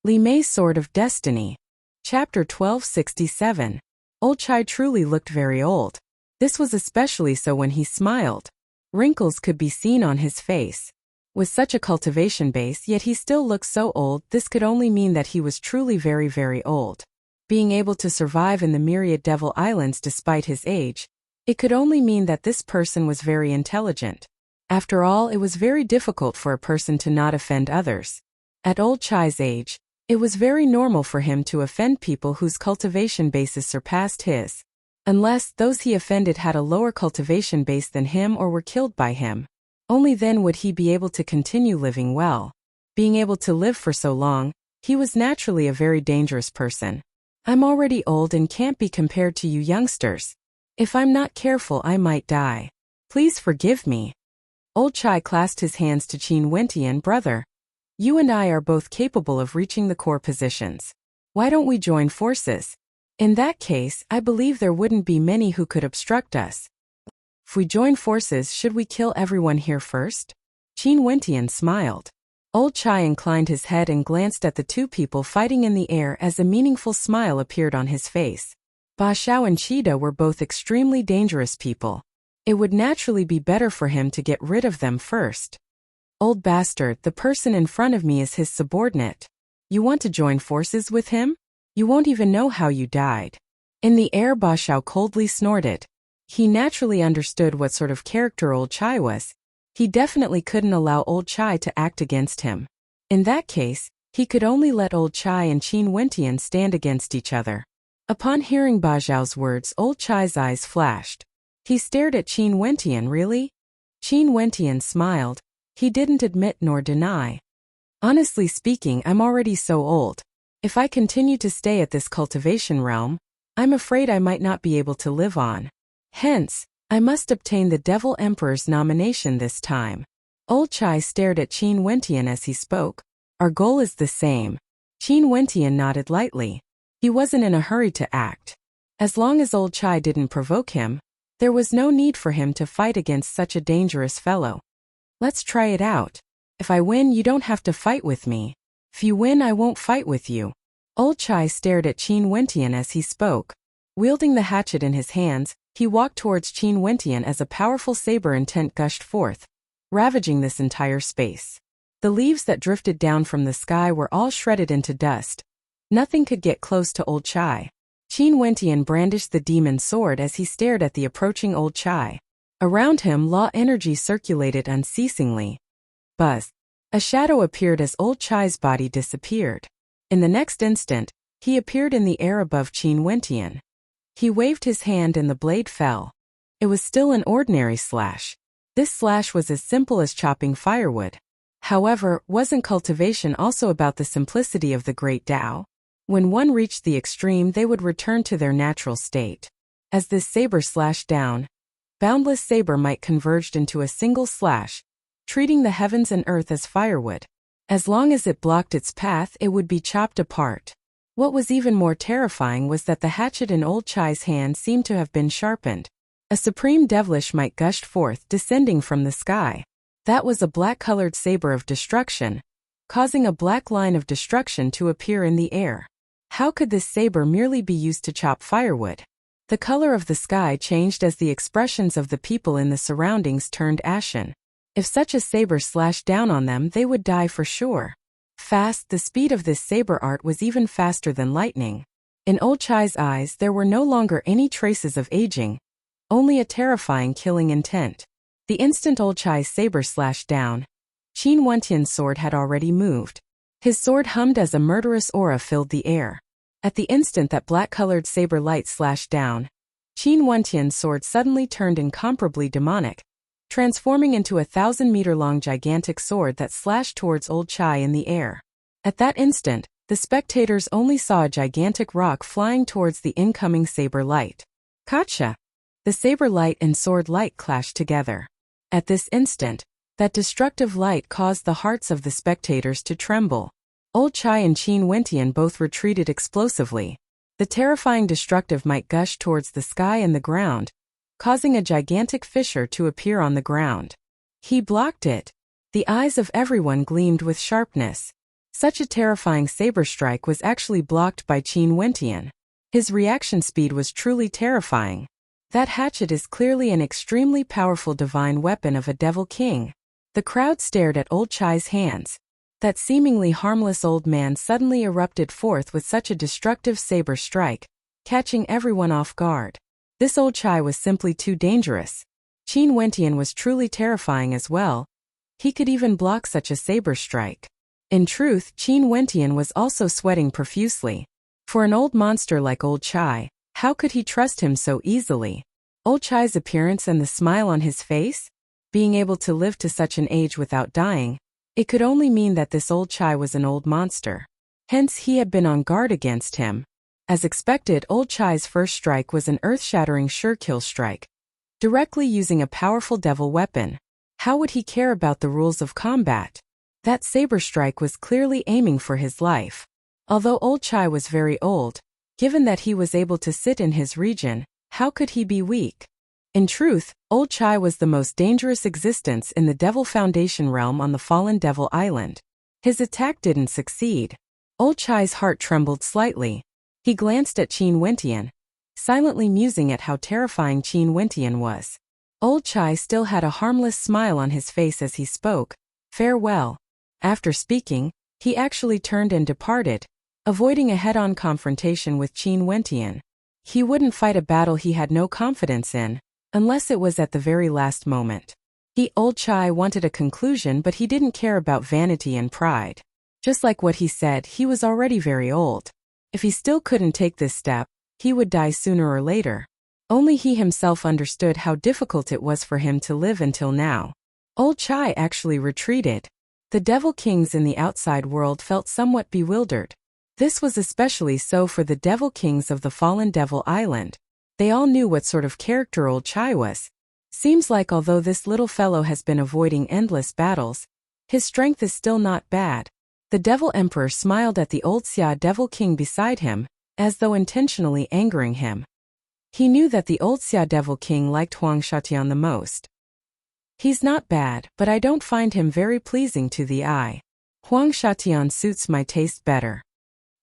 Li Mei's Sword of Destiny. Chapter 1267. Old Chai truly looked very old. This was especially so when he smiled. Wrinkles could be seen on his face. With such a cultivation base, yet he still looked so old. This could only mean that he was truly very, very old. Being able to survive in the myriad Devil Islands despite his age, it could only mean that this person was very intelligent. After all, it was very difficult for a person to not offend others. At Old Chai's age, it was very normal for him to offend people whose cultivation bases surpassed his. Unless those he offended had a lower cultivation base than him or were killed by him. Only then would he be able to continue living well. Being able to live for so long, he was naturally a very dangerous person. I'm already old and can't be compared to you youngsters. If I'm not careful, I might die. Please forgive me. Old Chai clasped his hands to Qin Wentian. Brother, you and I are both capable of reaching the core positions. Why don't we join forces? In that case, I believe there wouldn't be many who could obstruct us. If we join forces, should we kill everyone here first? Qin Wentian smiled. Old Chai inclined his head and glanced at the two people fighting in the air as a meaningful smile appeared on his face. Ba Xiao and Cheetah were both extremely dangerous people. It would naturally be better for him to get rid of them first. Old bastard, the person in front of me is his subordinate. You want to join forces with him? You won't even know how you died. In the air, Ba Xiao coldly snorted. He naturally understood what sort of character Old Chai was. He definitely couldn't allow Old Chai to act against him. In that case, he could only let Old Chai and Qin Wentian stand against each other. Upon hearing Ba Xiao's words, Old Chai's eyes flashed. He stared at Qin Wentian. Really? Qin Wentian smiled. He didn't admit nor deny. Honestly speaking, I'm already so old. If I continue to stay at this cultivation realm, I'm afraid I might not be able to live on. Hence, I must obtain the Devil Emperor's nomination this time. Old Chai stared at Qin Wentian as he spoke. Our goal is the same. Qin Wentian nodded lightly. He wasn't in a hurry to act. As long as Old Chai didn't provoke him, there was no need for him to fight against such a dangerous fellow. Let's try it out. If I win, you don't have to fight with me. If you win, I won't fight with you. Old Chai stared at Qin Wentian as he spoke. Wielding the hatchet in his hands, he walked towards Qin Wentian as a powerful saber intent gushed forth, ravaging this entire space. The leaves that drifted down from the sky were all shredded into dust. Nothing could get close to Old Chai. Qin Wentian brandished the demon sword as he stared at the approaching Old Chai. Around him, law energy circulated unceasingly. Buzz. A shadow appeared as Old Chai's body disappeared. In the next instant, he appeared in the air above Qin Wentian. He waved his hand and the blade fell. It was still an ordinary slash. This slash was as simple as chopping firewood. However, wasn't cultivation also about the simplicity of the great Tao? When one reached the extreme, they would return to their natural state. As this saber slashed down, boundless saber might converged into a single slash, treating the heavens and earth as firewood. As long as it blocked its path, it would be chopped apart. What was even more terrifying was that the hatchet in Old Chai's hand seemed to have been sharpened. A supreme devilish might gushed forth, descending from the sky. That was a black-colored saber of destruction, causing a black line of destruction to appear in the air. How could this saber merely be used to chop firewood? The color of the sky changed as the expressions of the people in the surroundings turned ashen. If such a saber slashed down on them, they would die for sure. Fast, the speed of this saber art was even faster than lightning. In Old Chai's eyes, there were no longer any traces of aging, only a terrifying killing intent. The instant Old Chai's saber slashed down, Qin Wentian's sword had already moved. His sword hummed as a murderous aura filled the air. At the instant that black-colored saber light slashed down, Qin Wentian's sword suddenly turned incomparably demonic, transforming into a 1,000-meter-long gigantic sword that slashed towards Old Chai in the air. At that instant, the spectators only saw a gigantic rock flying towards the incoming saber light. Gotcha! The saber light and sword light clashed together. At this instant, that destructive light caused the hearts of the spectators to tremble. Old Chai and Qin Wentian both retreated explosively. The terrifying destructive might gushed towards the sky and the ground, causing a gigantic fissure to appear on the ground. He blocked it. The eyes of everyone gleamed with sharpness. Such a terrifying saber strike was actually blocked by Qin Wentian. His reaction speed was truly terrifying. That hatchet is clearly an extremely powerful divine weapon of a devil king. The crowd stared at old Chai's hands. That seemingly harmless old man suddenly erupted forth with such a destructive saber strike, catching everyone off guard. This old Chai was simply too dangerous. Qin Wentian was truly terrifying as well. He could even block such a saber strike. In truth, Qin Wentian was also sweating profusely. For an old monster like old Chai, how could he trust him so easily? Old Chai's appearance and the smile on his face? Being able to live to such an age without dying, it could only mean that this old Chai was an old monster. Hence he had been on guard against him. As expected, old Chai's first strike was an earth-shattering sure-kill strike, directly using a powerful devil weapon. How would he care about the rules of combat? That saber strike was clearly aiming for his life. Although old Chai was very old, given that he was able to sit in his region, how could he be weak? In truth, old Chai was the most dangerous existence in the Devil Foundation realm on the fallen Devil Island. His attack didn't succeed. Old Chai's heart trembled slightly. He glanced at Qin Wentian, silently musing at how terrifying Qin Wentian was. Old Chai still had a harmless smile on his face as he spoke. Farewell. After speaking, he actually turned and departed, avoiding a head-on confrontation with Qin Wentian. He wouldn't fight a battle he had no confidence in, unless it was at the very last moment. Old Chai wanted a conclusion, but he didn't care about vanity and pride. Just like what he said, he was already very old. If he still couldn't take this step, he would die sooner or later. Only he himself understood how difficult it was for him to live until now. Old Chai actually retreated. The Devil Kings in the outside world felt somewhat bewildered. This was especially so for the Devil Kings of the fallen Devil Island. They all knew what sort of character old Chai was. Seems like although this little fellow has been avoiding endless battles, his strength is still not bad. The Devil Emperor smiled at the old Xia Devil King beside him, as though intentionally angering him. He knew that the old Xia Devil King liked Huang Shatian the most. He's not bad, but I don't find him very pleasing to the eye. Huang Shatian suits my taste better.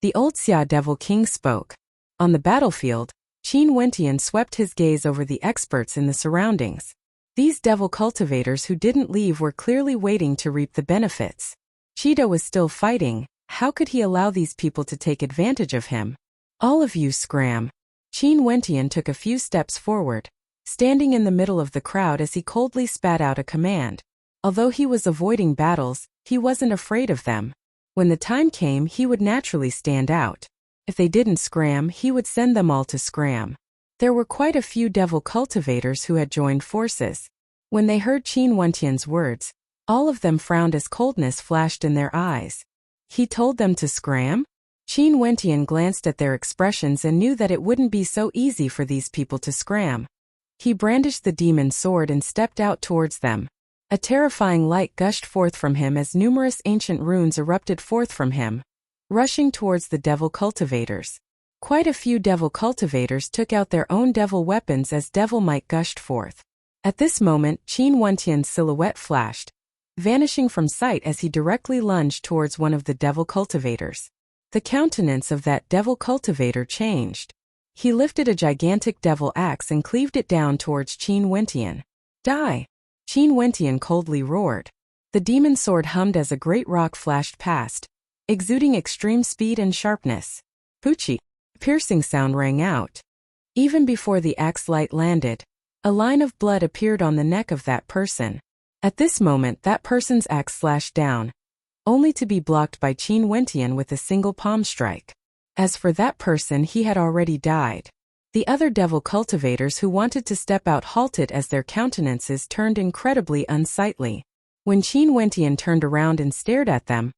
The old Xia Devil King spoke. On the battlefield, Qin Wentian swept his gaze over the experts in the surroundings. These devil cultivators who didn't leave were clearly waiting to reap the benefits. Cheetah was still fighting. How could he allow these people to take advantage of him? All of you scram. Qin Wentian took a few steps forward, standing in the middle of the crowd as he coldly spat out a command. Although he was avoiding battles, he wasn't afraid of them. When the time came, he would naturally stand out. If they didn't scram, he would send them all to scram. There were quite a few devil cultivators who had joined forces. When they heard Qin Wentian's words, all of them frowned as coldness flashed in their eyes. He told them to scram? Qin Wentian glanced at their expressions and knew that it wouldn't be so easy for these people to scram. He brandished the demon sword and stepped out towards them. A terrifying light gushed forth from him as numerous ancient runes erupted forth from him, rushing towards the devil cultivators. Quite a few devil cultivators took out their own devil weapons as devil might gushed forth. At this moment, Qin Wentian's silhouette flashed, vanishing from sight as he directly lunged towards one of the devil cultivators. The countenance of that devil cultivator changed. He lifted a gigantic devil axe and cleaved it down towards Qin Wentian. Die! Qin Wentian coldly roared. The demon sword hummed as a great rock flashed past, exuding extreme speed and sharpness. Poochie! A piercing sound rang out. Even before the axe light landed, a line of blood appeared on the neck of that person. At this moment, that person's axe slashed down, only to be blocked by Qin Wentian with a single palm strike. As for that person, he had already died. The other devil cultivators who wanted to step out halted as their countenances turned incredibly unsightly. When Qin Wentian turned around and stared at them,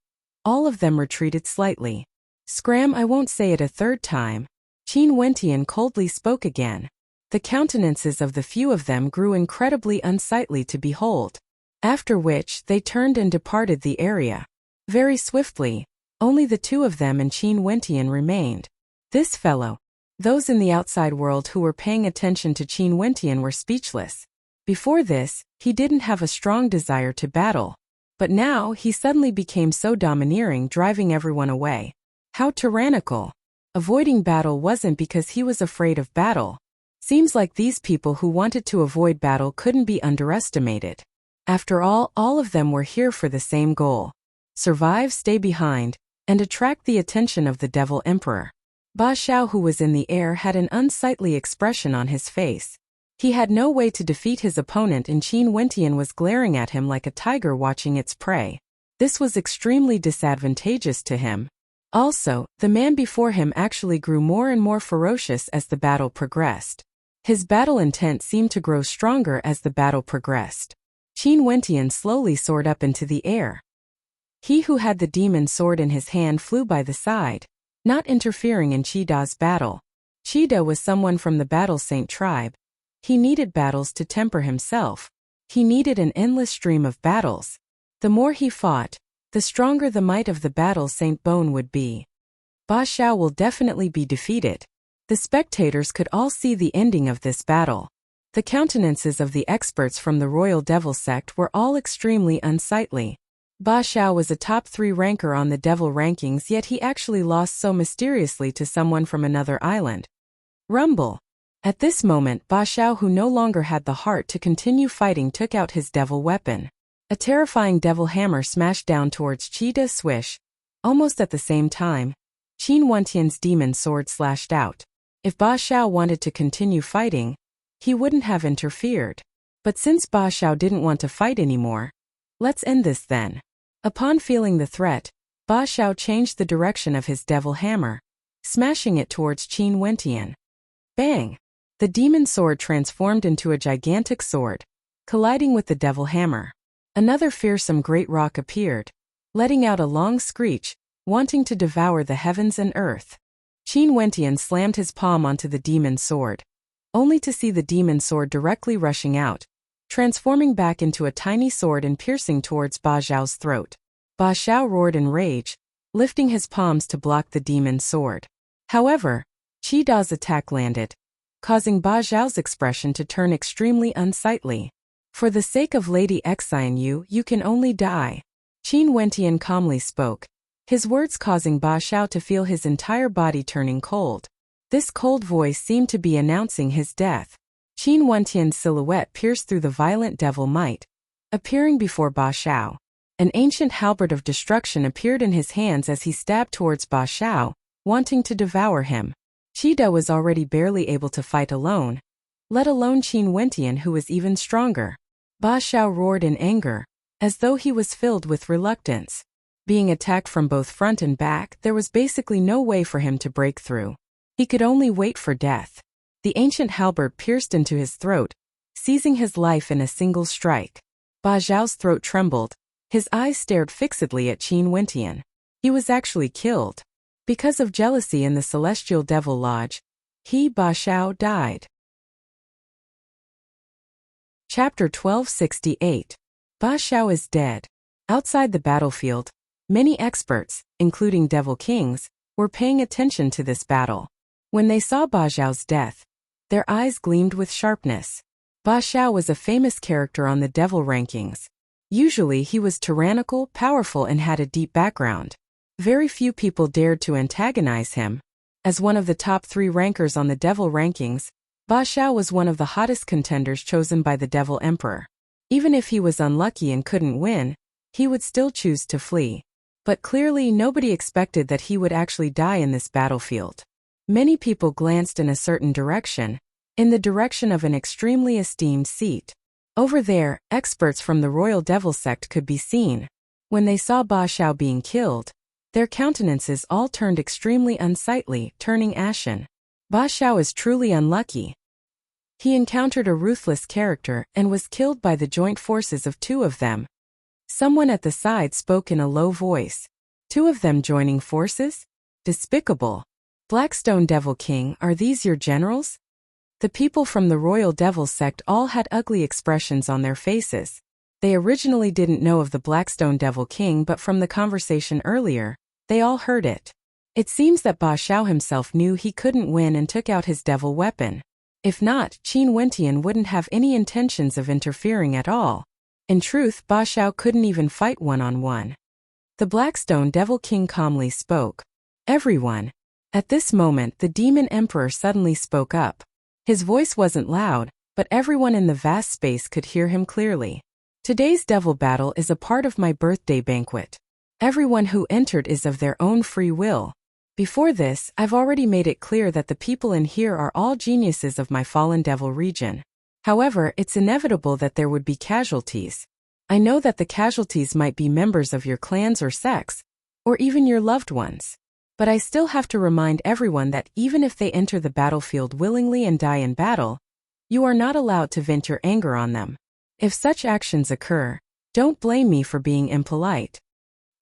all of them retreated slightly. Scram! I won't say it a third time. Qin Wentian coldly spoke again. The countenances of the few of them grew incredibly unsightly to behold. After which, they turned and departed the area. Very swiftly, only the two of them and Qin Wentian remained. This fellow. Those in the outside world who were paying attention to Qin Wentian were speechless. Before this, he didn't have a strong desire to battle. But now, he suddenly became so domineering, driving everyone away. How tyrannical. Avoiding battle wasn't because he was afraid of battle. Seems like these people who wanted to avoid battle couldn't be underestimated. After all of them were here for the same goal. Survive, stay behind, and attract the attention of the Devil Emperor. Ba Xiao, who was in the air, had an unsightly expression on his face. He had no way to defeat his opponent, and Qin Wentian was glaring at him like a tiger watching its prey. This was extremely disadvantageous to him. Also, the man before him actually grew more and more ferocious as the battle progressed. His battle intent seemed to grow stronger as the battle progressed. Qin Wentian slowly soared up into the air. He who had the demon sword in his hand flew by the side, not interfering in Chida's battle. Chida was someone from the Battle Saint tribe. He needed battles to temper himself. He needed an endless stream of battles. The more he fought, the stronger the might of the Battle Saint bone would be. Ba Xiao will definitely be defeated. The spectators could all see the ending of this battle. The countenances of the experts from the Royal Devil sect were all extremely unsightly. Ba Xiao was a top 3 ranker on the Devil rankings, yet he actually lost so mysteriously to someone from another island. Rumble. At this moment, Ba Xiao, who no longer had the heart to continue fighting, took out his devil weapon. A terrifying devil hammer smashed down towards Chida. Swish. Almost at the same time, Qin Wentian's demon sword slashed out. If Ba Xiao wanted to continue fighting, he wouldn't have interfered. But since Ba Xiao didn't want to fight anymore, let's end this then. Upon feeling the threat, Ba Xiao changed the direction of his devil hammer, smashing it towards Qin Wentian. Bang! The demon sword transformed into a gigantic sword, colliding with the devil hammer. Another fearsome great rock appeared, letting out a long screech, wanting to devour the heavens and earth. Qin Wentian slammed his palm onto the demon sword, only to see the demon sword directly rushing out, transforming back into a tiny sword and piercing towards Ba Xiao's throat. Ba Xiao roared in rage, lifting his palms to block the demon sword. However, Chida's attack landed, causing Ba Xiao's expression to turn extremely unsightly. For the sake of Lady Xianyu, you can only die. Qin Wentian calmly spoke, his words causing Ba Xiao to feel his entire body turning cold. This cold voice seemed to be announcing his death. Qin Wentian's silhouette pierced through the violent devil might, appearing before Ba Xiao. An ancient halberd of destruction appeared in his hands as he stabbed towards Ba Xiao, wanting to devour him. Chida was already barely able to fight alone, let alone Qin Wentian, who was even stronger. Ba Xiao roared in anger, as though he was filled with reluctance. Being attacked from both front and back, there was basically no way for him to break through. He could only wait for death. The ancient halberd pierced into his throat, seizing his life in a single strike. Ba Xiao's throat trembled. His eyes stared fixedly at Qin Wentian. He was actually killed. Because of jealousy in the Celestial Devil Lodge, Ba Xiao died. Chapter 1268. Ba Xiao is dead. Outside the battlefield, many experts, including Devil Kings, were paying attention to this battle. When they saw Ba Xiao's death, their eyes gleamed with sharpness. Ba Xiao was a famous character on the Devil rankings. Usually he was tyrannical, powerful, and had a deep background. Very few people dared to antagonize him. As one of the top 3 rankers on the Devil rankings, Ba Xiao was one of the hottest contenders chosen by the Devil Emperor. Even if he was unlucky and couldn't win, he would still choose to flee. But clearly nobody expected that he would actually die in this battlefield. Many people glanced in a certain direction, in the direction of an extremely esteemed seat. Over there, experts from the Royal Devil sect could be seen. When they saw Ba Xiao being killed, their countenances all turned extremely unsightly, turning ashen. Ba Xiao is truly unlucky. He encountered a ruthless character and was killed by the joint forces of 2 of them. Someone at the side spoke in a low voice. 2 of them joining forces? Despicable. Blackstone Devil King, are these your generals? The people from the Royal Devil sect all had ugly expressions on their faces. They originally didn't know of the Blackstone Devil King, but from the conversation earlier, they all heard it. It seems that Ba Xiao himself knew he couldn't win and took out his devil weapon. If not, Qin Wentian wouldn't have any intentions of interfering at all. In truth, Ba Xiao couldn't even fight one-on-one. The Blackstone Devil King calmly spoke. Everyone. At this moment, the Demon Emperor suddenly spoke up. His voice wasn't loud, but everyone in the vast space could hear him clearly. Today's devil battle is a part of my birthday banquet. Everyone who entered is of their own free will. Before this, I've already made it clear that the people in here are all geniuses of my fallen devil region. However, it's inevitable that there would be casualties. I know that the casualties might be members of your clans or sects, or even your loved ones. But I still have to remind everyone that even if they enter the battlefield willingly and die in battle, you are not allowed to vent your anger on them. If such actions occur, don't blame me for being impolite.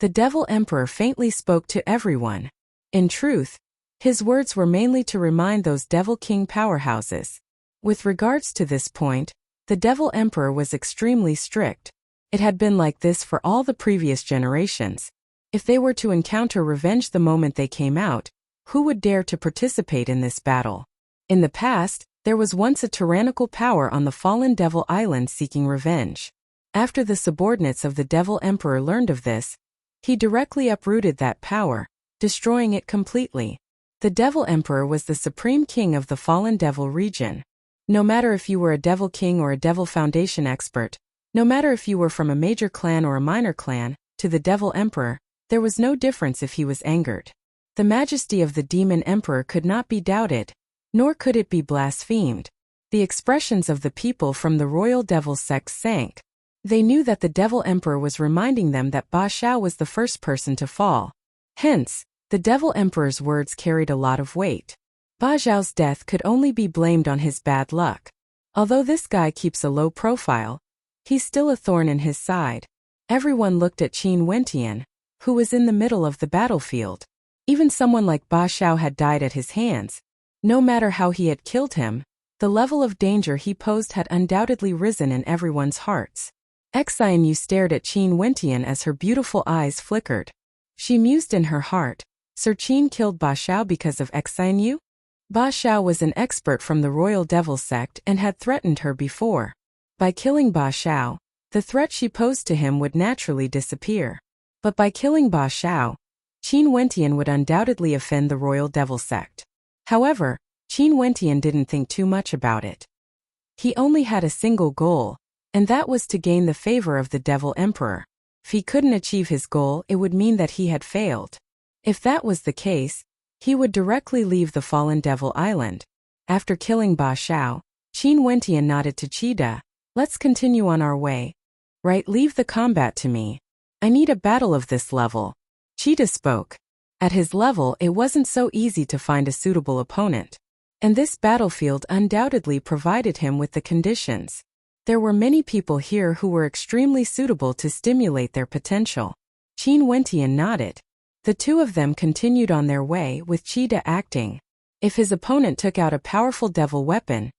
The Devil Emperor faintly spoke to everyone. In truth, his words were mainly to remind those Devil King powerhouses. With regards to this point, the Devil Emperor was extremely strict. It had been like this for all the previous generations. If they were to encounter revenge the moment they came out, who would dare to participate in this battle? In the past, there was once a tyrannical power on the fallen Devil Island seeking revenge. After the subordinates of the Devil Emperor learned of this, he directly uprooted that power, destroying it completely. The Devil Emperor was the supreme king of the fallen devil region. No matter if you were a Devil King or a Devil Foundation expert, no matter if you were from a major clan or a minor clan, to the Devil Emperor, there was no difference if he was angered. The majesty of the Demon Emperor could not be doubted, nor could it be blasphemed. The expressions of the people from the Royal Devil sect sank. They knew that the Devil Emperor was reminding them that Ba Xiao was the first person to fall. Hence, the Devil Emperor's words carried a lot of weight. Ba Xiao's death could only be blamed on his bad luck. Although this guy keeps a low profile, he's still a thorn in his side. Everyone looked at Qin Wentian, who was in the middle of the battlefield. Even someone like Ba Xiao had died at his hands. No matter how he had killed him, the level of danger he posed had undoubtedly risen in everyone's hearts. Xianyu stared at Qin Wentian as her beautiful eyes flickered. She mused in her heart, Sir Qin killed Ba Xiao because of Xianyu? Ba Xiao was an expert from the Royal Devil sect and had threatened her before. By killing Ba Xiao, the threat she posed to him would naturally disappear. But by killing Ba Xiao, Qin Wentian would undoubtedly offend the Royal Devil sect. However, Qin Wentian didn't think too much about it. He only had a single goal, and that was to gain the favor of the Devil Emperor. If he couldn't achieve his goal, it would mean that he had failed. If that was the case, he would directly leave the fallen Devil Island. After killing Ba Xiao, Qin Wentian nodded to Qida. Let's continue on our way. Right, leave the combat to me. I need a battle of this level. Qida spoke. At his level, it wasn't so easy to find a suitable opponent. And this battlefield undoubtedly provided him with the conditions. There were many people here who were extremely suitable to stimulate their potential. Qin Wentian nodded. The two of them continued on their way with Qida acting. If his opponent took out a powerful devil weapon,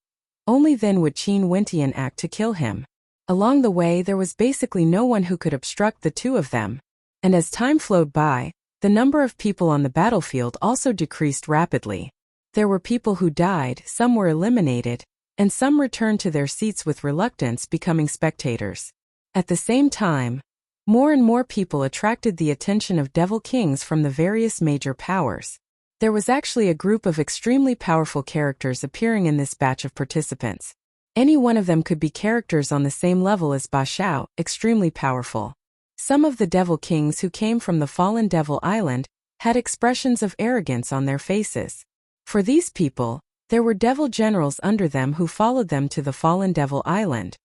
only then would Qin Wentian act to kill him. Along the way there was basically no one who could obstruct the two of them. And as time flowed by, the number of people on the battlefield also decreased rapidly. There were people who died, some were eliminated, and some returned to their seats with reluctance, becoming spectators. At the same time, more and more people attracted the attention of Devil Kings from the various major powers. There was actually a group of extremely powerful characters appearing in this batch of participants. Any one of them could be characters on the same level as Ba Xiao, extremely powerful. Some of the Devil Kings who came from the fallen Devil Island had expressions of arrogance on their faces. For these people, there were devil generals under them who followed them to the fallen Devil Island.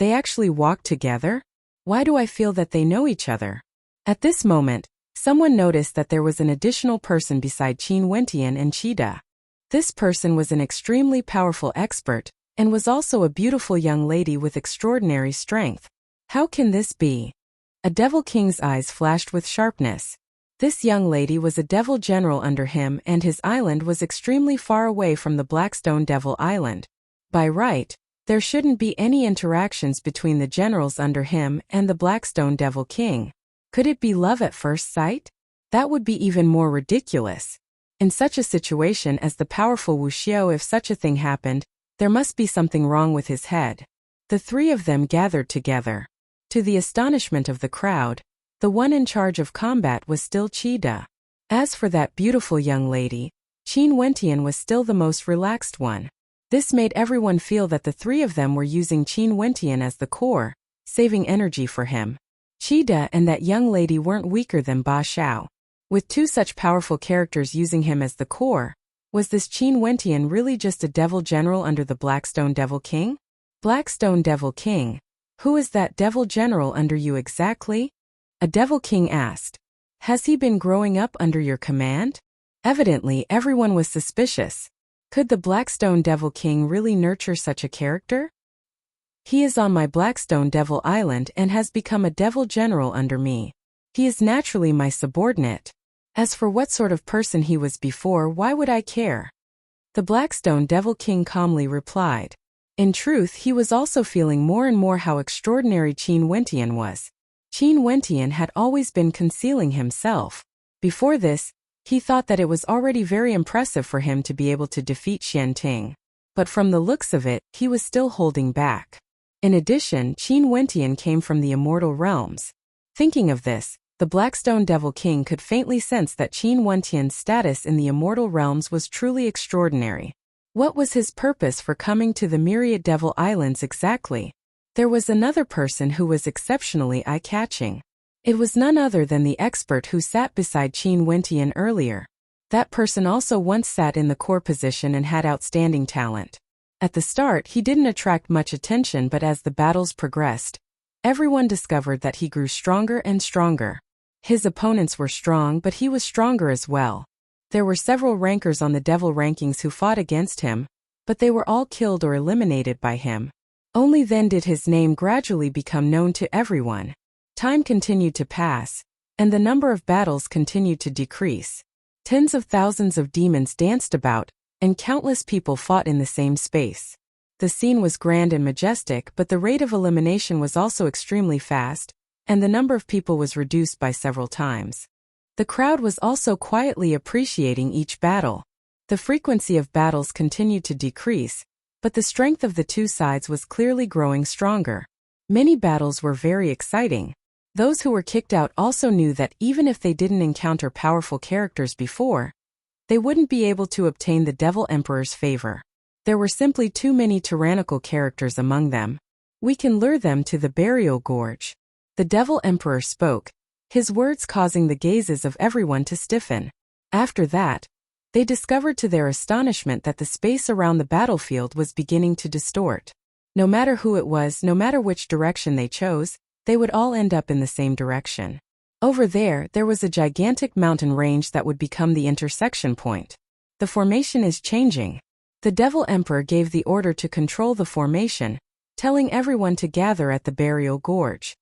They actually walked together? Why do I feel that they know each other? At this moment, someone noticed that there was an additional person beside Qin Wentian and Qida. This person was an extremely powerful expert, and was also a beautiful young lady with extraordinary strength. How can this be? A Devil King's eyes flashed with sharpness. This young lady was a devil general under him, and his island was extremely far away from the Blackstone Devil Island. By right, there shouldn't be any interactions between the generals under him and the Blackstone Devil King. Could it be love at first sight? That would be even more ridiculous. In such a situation as the powerful Wu Xiao, if such a thing happened, there must be something wrong with his head. The three of them gathered together. To the astonishment of the crowd, the one in charge of combat was still Qida. As for that beautiful young lady, Qin Wentian was still the most relaxed one. This made everyone feel that the three of them were using Qin Wentian as the core, saving energy for him. Qida and that young lady weren't weaker than Ba Xiao. With two such powerful characters using him as the core, was this Qin Wentian really just a devil general under the Blackstone Devil King? Blackstone Devil King, who is that devil general under you exactly? A Devil King asked. Has he been growing up under your command? Evidently, everyone was suspicious. Could the Blackstone Devil King really nurture such a character? He is on my Blackstone Devil Island and has become a devil general under me. He is naturally my subordinate. As for what sort of person he was before, why would I care? The Blackstone Devil King calmly replied. In truth, he was also feeling more and more how extraordinary Qin Wentian was. Qin Wentian had always been concealing himself. Before this, he thought that it was already very impressive for him to be able to defeat Xian Ting. But from the looks of it, he was still holding back. In addition, Qin Wentian came from the immortal realms. Thinking of this, the Blackstone Devil King could faintly sense that Qin Wentian's status in the immortal realms was truly extraordinary. What was his purpose for coming to the Myriad Devil Islands exactly? There was another person who was exceptionally eye-catching. It was none other than the expert who sat beside Qin Wentian earlier. That person also once sat in the core position and had outstanding talent. At the start, he didn't attract much attention, but as the battles progressed, everyone discovered that he grew stronger and stronger. His opponents were strong, but he was stronger as well. There were several rankers on the devil rankings who fought against him, but they were all killed or eliminated by him. Only then did his name gradually become known to everyone. Time continued to pass, and the number of battles continued to decrease. Tens of thousands of demons danced about, and countless people fought in the same space. The scene was grand and majestic, but the rate of elimination was also extremely fast, and the number of people was reduced by several times. The crowd was also quietly appreciating each battle. The frequency of battles continued to decrease, but the strength of the two sides was clearly growing stronger. Many battles were very exciting. Those who were kicked out also knew that even if they didn't encounter powerful characters before, they wouldn't be able to obtain the Devil Emperor's favor. There were simply too many tyrannical characters among them. We can lure them to the burial gorge. The Devil Emperor spoke, his words causing the gazes of everyone to stiffen. After that, they discovered to their astonishment that the space around the battlefield was beginning to distort. No matter who it was, no matter which direction they chose, they would all end up in the same direction. Over there was a gigantic mountain range that would become the intersection point. The formation is changing. The Devil Emperor gave the order to control the formation, telling everyone to gather at the burial gorge.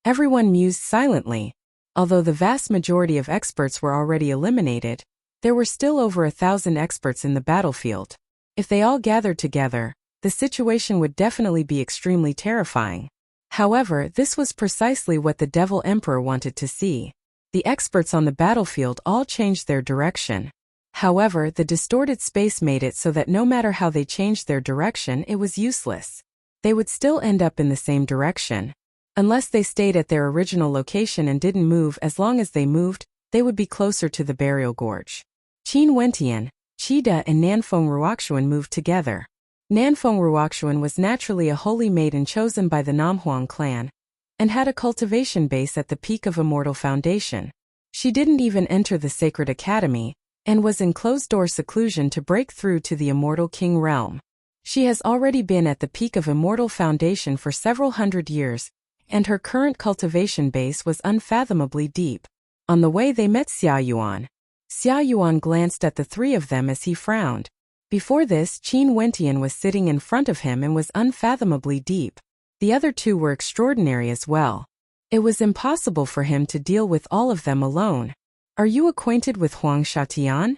Everyone mused silently. Although the vast majority of experts were already eliminated, there were still over 1,000 experts in the battlefield. If they all gathered together, the situation would definitely be extremely terrifying. However, this was precisely what the Devil Emperor wanted to see. The experts on the battlefield all changed their direction. However, the distorted space made it so that no matter how they changed their direction, it was useless. They would still end up in the same direction. Unless they stayed at their original location and didn't move, as long as they moved, they would be closer to the burial gorge. Qin Wentian, Qida and Nanfeng Ruoxuan moved together. Nanfeng Ruoxuan was naturally a holy maiden chosen by the Namhuang clan, and had a cultivation base at the peak of Immortal Foundation. She didn't even enter the Sacred Academy, and was in closed-door seclusion to break through to the Immortal King realm. She has already been at the peak of Immortal Foundation for several hundred years, and her current cultivation base was unfathomably deep. On the way they met Xia Yuan. Xia Yuan glanced at the three of them as he frowned. Before this, Qin Wentian was sitting in front of him and was unfathomably deep. The other two were extraordinary as well. It was impossible for him to deal with all of them alone. Are you acquainted with Huang Shatian?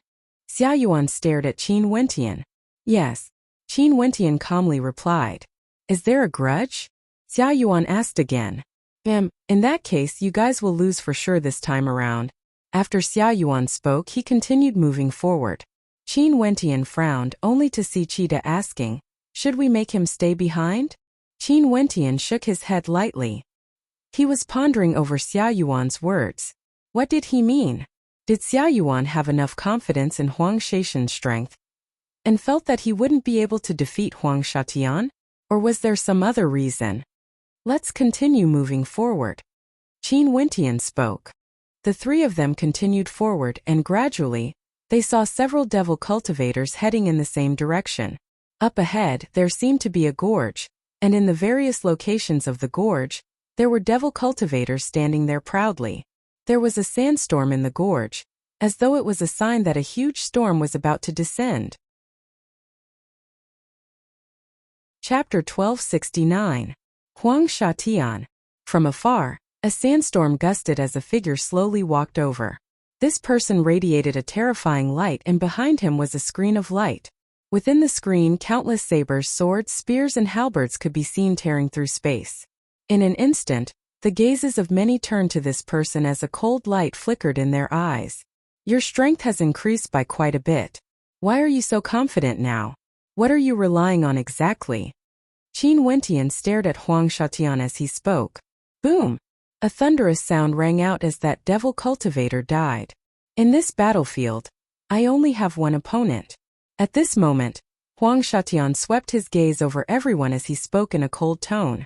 Xia Yuan stared at Qin Wentian. Yes. Qin Wentian calmly replied. Is there a grudge? Xia Yuan asked again. In that case you guys will lose for sure this time around. After Xia Yuan spoke, he continued moving forward. Qin Wentian frowned only to see Qida asking, should we make him stay behind? Qin Wentian shook his head lightly. He was pondering over Xia Yuan's words. What did he mean? Did Xia Yuan have enough confidence in Huang Shaishan's strength and felt that he wouldn't be able to defeat Huang Shatian? Or was there some other reason? Let's continue moving forward. Qin Wentian spoke. The three of them continued forward and gradually, they saw several devil cultivators heading in the same direction. Up ahead, there seemed to be a gorge, and in the various locations of the gorge, there were devil cultivators standing there proudly. There was a sandstorm in the gorge, as though it was a sign that a huge storm was about to descend. Chapter 1269. Huang Shatian. From afar, a sandstorm gusted as a figure slowly walked over. This person radiated a terrifying light and behind him was a screen of light. Within the screen, countless sabers, swords, spears and halberds could be seen tearing through space. In an instant, the gazes of many turned to this person as a cold light flickered in their eyes. Your strength has increased by quite a bit. Why are you so confident now? What are you relying on exactly? Qin Wentian stared at Huang Shatian as he spoke. Boom! A thunderous sound rang out as that devil cultivator died. In this battlefield, I only have one opponent. At this moment, Huang Shatian swept his gaze over everyone as he spoke in a cold tone.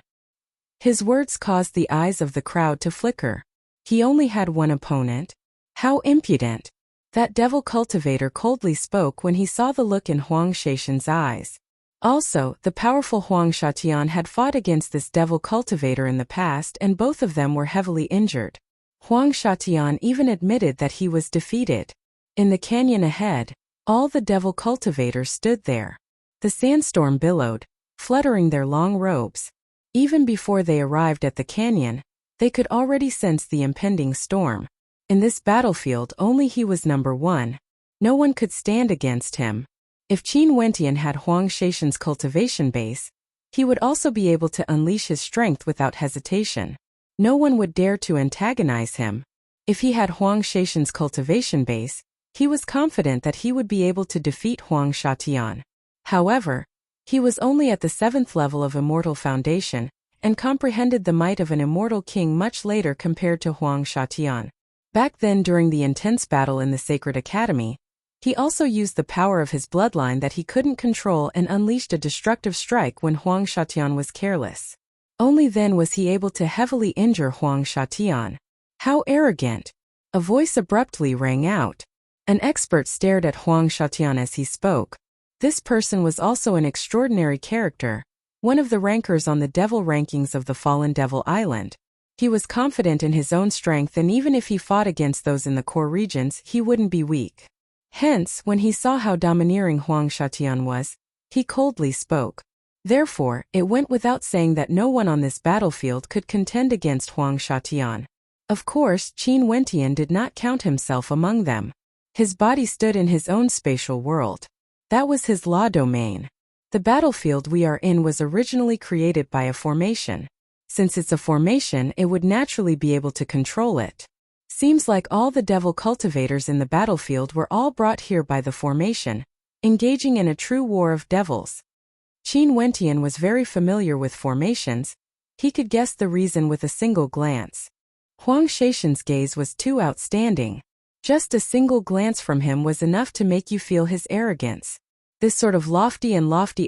His words caused the eyes of the crowd to flicker. He only had one opponent? How impudent! That devil cultivator coldly spoke when he saw the look in Huang Shaishan's eyes. Also, the powerful Huang Shatian had fought against this devil cultivator in the past and both of them were heavily injured. Huang Shatian even admitted that he was defeated. In the canyon ahead, all the devil cultivators stood there. The sandstorm billowed, fluttering their long robes. Even before they arrived at the canyon, they could already sense the impending storm. In this battlefield only he was number one. No one could stand against him. If Qin Wentian had Huang Shaishan's cultivation base, he would also be able to unleash his strength without hesitation. No one would dare to antagonize him. If he had Huang Shaishan's cultivation base, he was confident that he would be able to defeat Huang Shatian. However, he was only at the 7th level of Immortal Foundation, and comprehended the might of an immortal king much later compared to Huang Shatian. Back then during the intense battle in the Sacred Academy, he also used the power of his bloodline that he couldn't control and unleashed a destructive strike when Huang Shatian was careless. Only then was he able to heavily injure Huang Shatian. How arrogant! A voice abruptly rang out. An expert stared at Huang Shatian as he spoke. This person was also an extraordinary character, one of the rankers on the devil rankings of the Fallen Devil Island. He was confident in his own strength and even if he fought against those in the core regions, he wouldn't be weak. Hence, when he saw how domineering Huang Shatian was, he coldly spoke. Therefore, it went without saying that no one on this battlefield could contend against Huang Shatian. Of course, Qin Wentian did not count himself among them. His body stood in his own spatial world. That was his law domain. The battlefield we are in was originally created by a formation. Since it's a formation, it would naturally be able to control it. Seems like all the devil cultivators in the battlefield were all brought here by the formation, engaging in a true war of devils. Qin Wentian was very familiar with formations. He could guess the reason with a single glance. Huang Shaishan's gaze was too outstanding. Just a single glance from him was enough to make you feel his arrogance. This sort of lofty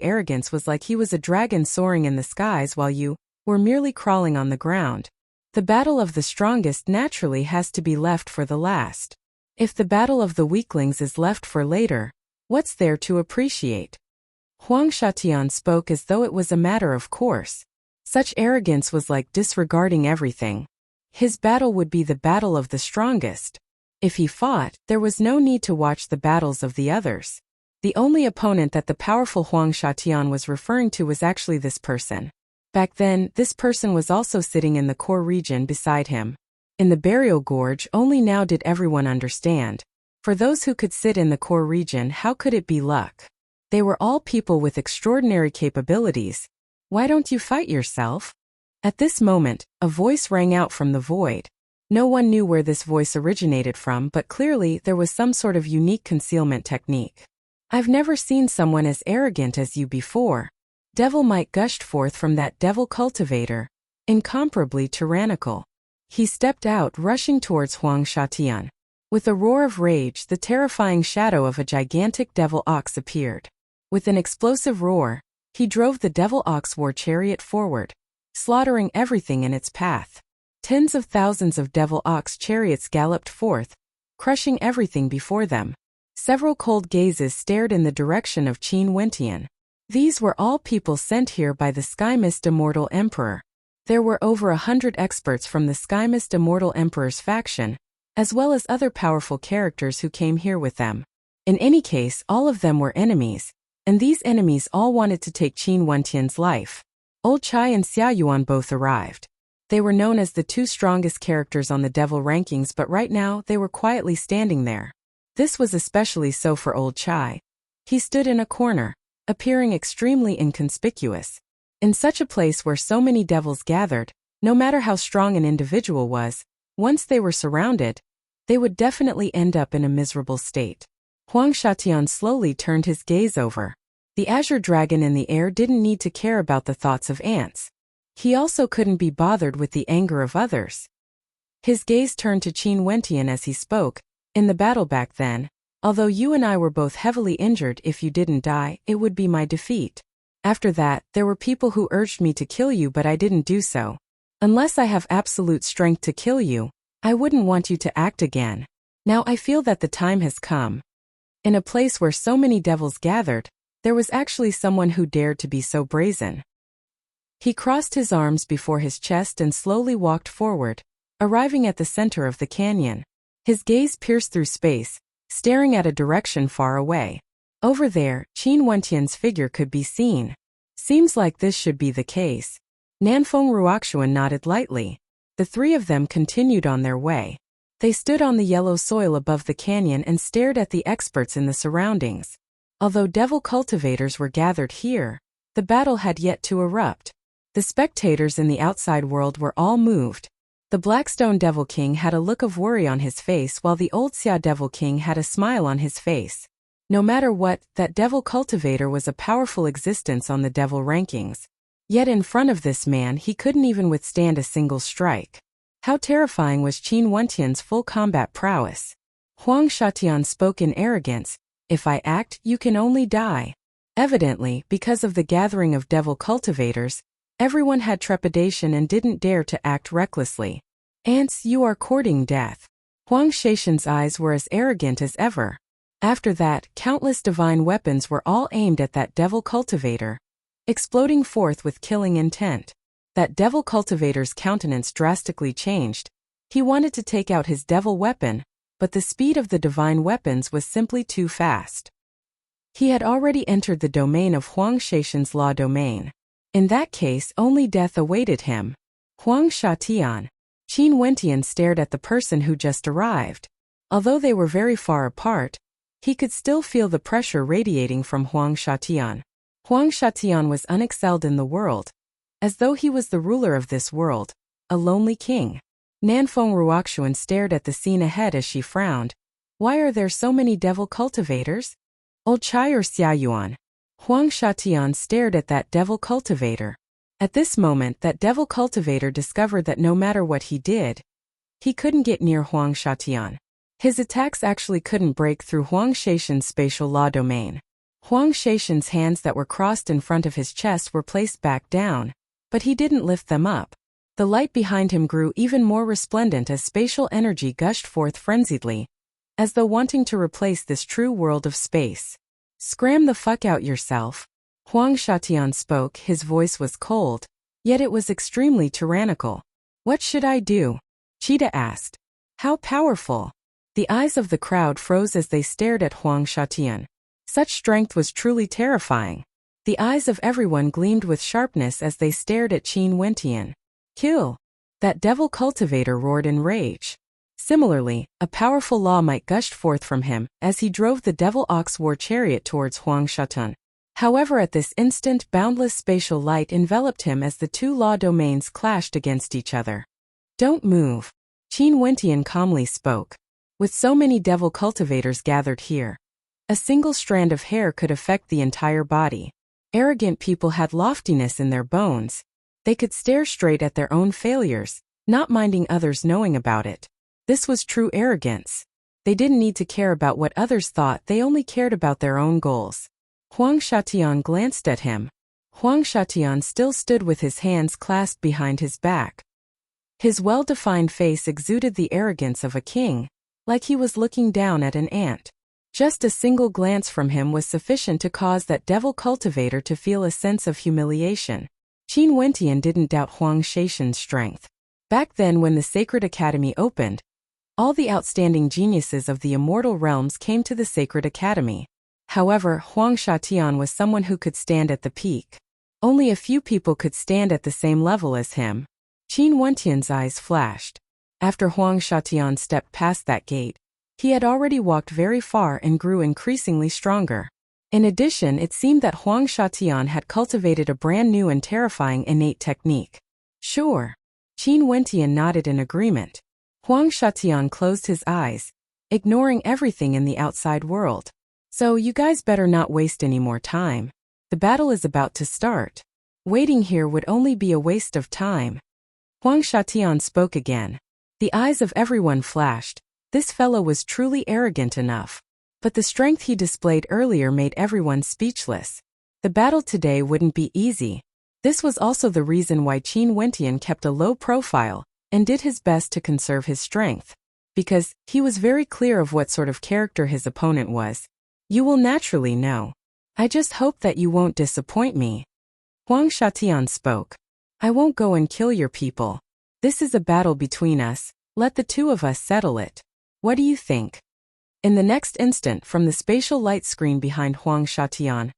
arrogance was like he was a dragon soaring in the skies while you were merely crawling on the ground. The battle of the strongest naturally has to be left for the last. If the battle of the weaklings is left for later, what's there to appreciate? Huang Shatian spoke as though it was a matter of course. Such arrogance was like disregarding everything. His battle would be the battle of the strongest. If he fought, there was no need to watch the battles of the others. The only opponent that the powerful Huang Shatian was referring to was actually this person. Back then, this person was also sitting in the core region beside him. In the burial gorge, only now did everyone understand. For those who could sit in the core region, how could it be luck? They were all people with extraordinary capabilities. Why don't you fight yourself? At this moment, a voice rang out from the void. No one knew where this voice originated from, but clearly there was some sort of unique concealment technique. I've never seen someone as arrogant as you before. Devil might gushed forth from that devil cultivator. incomparably tyrannical. He stepped out, rushing towards Huang Shatian. With a roar of rage, the terrifying shadow of a gigantic devil ox appeared. With an explosive roar, he drove the devil ox war chariot forward, slaughtering everything in its path. Tens of thousands of devil ox chariots galloped forth, crushing everything before them. Several cold gazes stared in the direction of Qin Wentian. These were all people sent here by the Skymist Immortal Emperor. There were over 100 experts from the Skymist Immortal Emperor's faction, as well as other powerful characters who came here with them. In any case, all of them were enemies, and these enemies all wanted to take Qin Wentian's life. Old Chai and Xia Yuan both arrived. They were known as the two strongest characters on the devil rankings, but right now they were quietly standing there. This was especially so for Old Chai. He stood in a corner, appearing extremely inconspicuous. In such a place where so many devils gathered, no matter how strong an individual was, once they were surrounded, they would definitely end up in a miserable state. Huang Shatian slowly turned his gaze over. The azure dragon in the air didn't need to care about the thoughts of ants. He also couldn't be bothered with the anger of others. His gaze turned to Qin Wentian as he spoke. In the battle back then, although you and I were both heavily injured, if you didn't die, it would be my defeat. After that, there were people who urged me to kill you, but I didn't do so. Unless I have absolute strength to kill you, I wouldn't want you to act again. Now I feel that the time has come. In a place where so many devils gathered, there was actually someone who dared to be so brazen. He crossed his arms before his chest and slowly walked forward, arriving at the center of the canyon. His gaze pierced through space, staring at a direction far away. Over there, Qin Wentian's figure could be seen. Seems like this should be the case. Nanfeng Ruoxuan nodded lightly. The three of them continued on their way. They stood on the yellow soil above the canyon and stared at the experts in the surroundings. Although devil cultivators were gathered here, the battle had yet to erupt. The spectators in the outside world were all moved. The Blackstone Devil King had a look of worry on his face, while the Old Xia Devil King had a smile on his face. No matter what, that devil cultivator was a powerful existence on the devil rankings. Yet in front of this man he couldn't even withstand a single strike. How terrifying was Qin Wentian's full combat prowess. Huang Shatian spoke in arrogance. If I act, you can only die. Evidently, because of the gathering of devil cultivators, everyone had trepidation and didn't dare to act recklessly. Ants, you are courting death. Huang Shaishan's eyes were as arrogant as ever. After that, countless divine weapons were all aimed at that devil cultivator, exploding forth with killing intent. That devil cultivator's countenance drastically changed. He wanted to take out his devil weapon, but the speed of the divine weapons was simply too fast. He had already entered the domain of Huang Shaishan's law domain. In that case, only death awaited him. Huang Shatian. Qin Wentian stared at the person who just arrived. Although they were very far apart, he could still feel the pressure radiating from Huang Shatian. Huang Shatian was unexcelled in the world, as though he was the ruler of this world, a lonely king. Nanfeng Ruoxuan stared at the scene ahead as she frowned. Why are there so many devil cultivators? Old Chai or Xia Yuan? Huang Shatian stared at that devil cultivator. At this moment, that devil cultivator discovered that no matter what he did, he couldn't get near Huang Shatian. His attacks actually couldn't break through Huang Shaishan's spatial law domain. Huang Shaishan's hands that were crossed in front of his chest were placed back down, but he didn't lift them up. The light behind him grew even more resplendent as spatial energy gushed forth frenziedly, as though wanting to replace this true world of space. Scram the fuck out yourself. Huang Shatian spoke, his voice was cold, yet it was extremely tyrannical. What should I do? Cheetah asked. How powerful? The eyes of the crowd froze as they stared at Huang Shatian. Such strength was truly terrifying. The eyes of everyone gleamed with sharpness as they stared at Qin Wentian. Kill! That devil cultivator roared in rage. Similarly, a powerful law might gushed forth from him as he drove the devil ox war chariot towards Huang Shatian. However, at this instant, boundless spatial light enveloped him as the two law domains clashed against each other. Don't move. Qin Wentian calmly spoke. With so many devil cultivators gathered here, a single strand of hair could affect the entire body. Arrogant people had loftiness in their bones. They could stare straight at their own failures, not minding others knowing about it. This was true arrogance. They didn't need to care about what others thought, they only cared about their own goals. Huang Shatian glanced at him. Huang Shatian still stood with his hands clasped behind his back. His well-defined face exuded the arrogance of a king, like he was looking down at an ant. Just a single glance from him was sufficient to cause that devil cultivator to feel a sense of humiliation. Qin Wentian didn't doubt Huang Shaishan's strength. Back then, when the Sacred Academy opened, all the outstanding geniuses of the immortal realms came to the Sacred Academy. However, Huang Shatian was someone who could stand at the peak. Only a few people could stand at the same level as him. Qin Wentian's eyes flashed. After Huang Shatian stepped past that gate, he had already walked very far and grew increasingly stronger. In addition, it seemed that Huang Shatian had cultivated a brand new and terrifying innate technique. Sure. Qin Wentian nodded in agreement. Huang Shatian closed his eyes, ignoring everything in the outside world. So you guys better not waste any more time. The battle is about to start. Waiting here would only be a waste of time. Huang Shatian spoke again. The eyes of everyone flashed. This fellow was truly arrogant enough. But the strength he displayed earlier made everyone speechless. The battle today wouldn't be easy. This was also the reason why Qin Wentian kept a low profile and did his best to conserve his strength. Because he was very clear of what sort of character his opponent was. You will naturally know. I just hope that you won't disappoint me. Huang Shatian spoke. I won't go and kill your people. This is a battle between us. Let the two of us settle it. What do you think? In the next instant, from the spatial light screen behind Huang Shatian,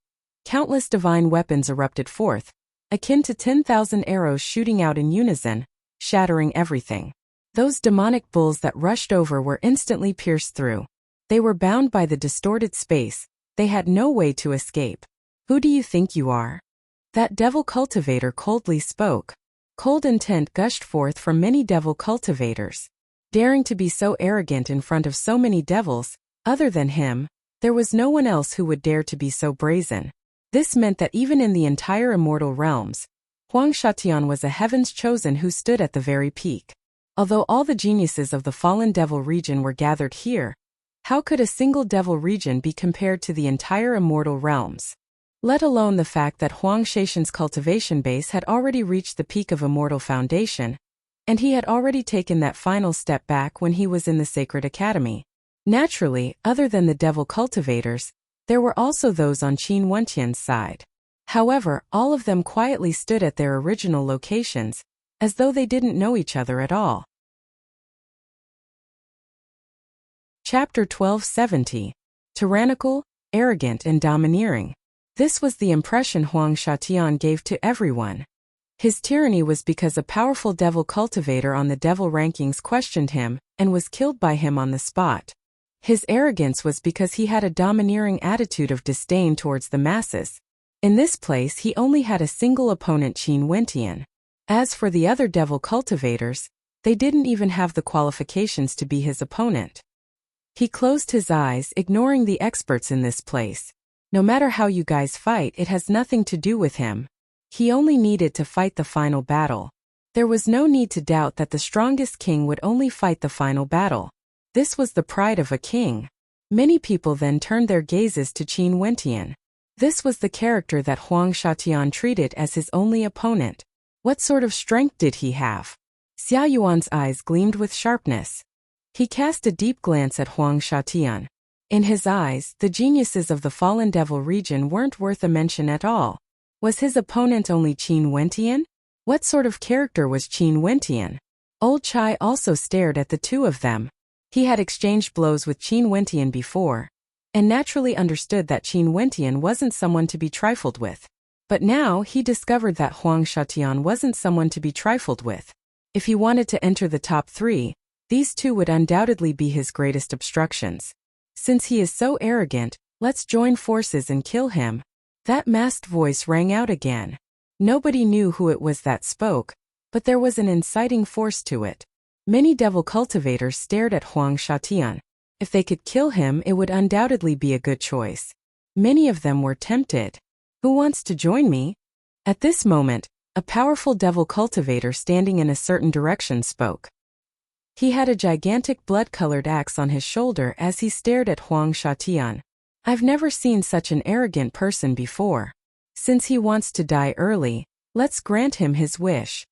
countless divine weapons erupted forth, akin to 10,000 arrows shooting out in unison, shattering everything. Those demonic bulls that rushed over were instantly pierced through. They were bound by the distorted space. They had no way to escape. Who do you think you are? That devil cultivator coldly spoke. Cold intent gushed forth from many devil cultivators. Daring to be so arrogant in front of so many devils, other than him, there was no one else who would dare to be so brazen. This meant that even in the entire immortal realms, Huang Shatian was a heaven's chosen who stood at the very peak. Although all the geniuses of the fallen devil region were gathered here, how could a single devil region be compared to the entire immortal realms? Let alone the fact that Huang Shaishan's cultivation base had already reached the peak of immortal foundation, and he had already taken that final step back when he was in the Sacred Academy. Naturally, other than the devil cultivators, there were also those on Qin Wentian's side. However, all of them quietly stood at their original locations, as though they didn't know each other at all. Chapter 1270. Tyrannical, arrogant and domineering. This was the impression Huang Shatian gave to everyone. His tyranny was because a powerful devil cultivator on the devil rankings questioned him and was killed by him on the spot. His arrogance was because he had a domineering attitude of disdain towards the masses. In this place he only had a single opponent, Qin Wentian. As for the other devil cultivators, they didn't even have the qualifications to be his opponent. He closed his eyes, ignoring the experts in this place. No matter how you guys fight, it has nothing to do with him. He only needed to fight the final battle. There was no need to doubt that the strongest king would only fight the final battle. This was the pride of a king. Many people then turned their gazes to Qin Wentian. This was the character that Huang Shatian treated as his only opponent. What sort of strength did he have? Xia Yuan's eyes gleamed with sharpness. He cast a deep glance at Huang Shatian. In his eyes, the geniuses of the fallen devil region weren't worth a mention at all. Was his opponent only Qin Wentian? What sort of character was Qin Wentian? Old Chai also stared at the two of them. He had exchanged blows with Qin Wentian before, and naturally understood that Qin Wentian wasn't someone to be trifled with. But now he discovered that Huang Shatian wasn't someone to be trifled with. If he wanted to enter the top 3, these two would undoubtedly be his greatest obstructions. Since he is so arrogant, let's join forces and kill him. That masked voice rang out again. Nobody knew who it was that spoke, but there was an inciting force to it. Many devil cultivators stared at Huang Shatian. If they could kill him, it would undoubtedly be a good choice. Many of them were tempted. Who wants to join me? At this moment, A powerful devil cultivator standing in a certain direction spoke. He had a gigantic blood-colored axe on his shoulder as he stared at Huang Shatian. I've never seen such an arrogant person before. Since he wants to die early, let's grant him his wish.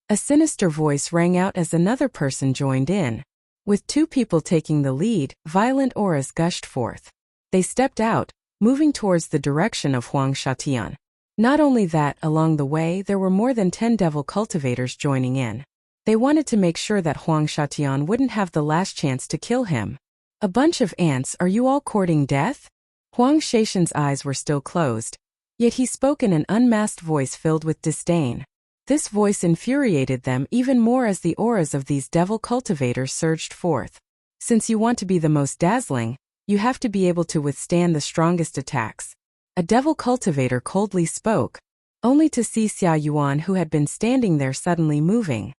A sinister voice rang out as another person joined in. With two people taking the lead, violent auras gushed forth. They stepped out, moving towards the direction of Huang Shatian. Not only that, along the way there were more than 10 devil cultivators joining in. They wanted to make sure that Huang Shatian wouldn't have the last chance to kill him. A bunch of ants, are you all courting death? Huang Shatian's eyes were still closed, yet he spoke in an unmasked voice filled with disdain. This voice infuriated them even more as the auras of these devil cultivators surged forth. Since you want to be the most dazzling, you have to be able to withstand the strongest attacks. A devil cultivator coldly spoke, only to see Xia Yuan, who had been standing there, suddenly moving.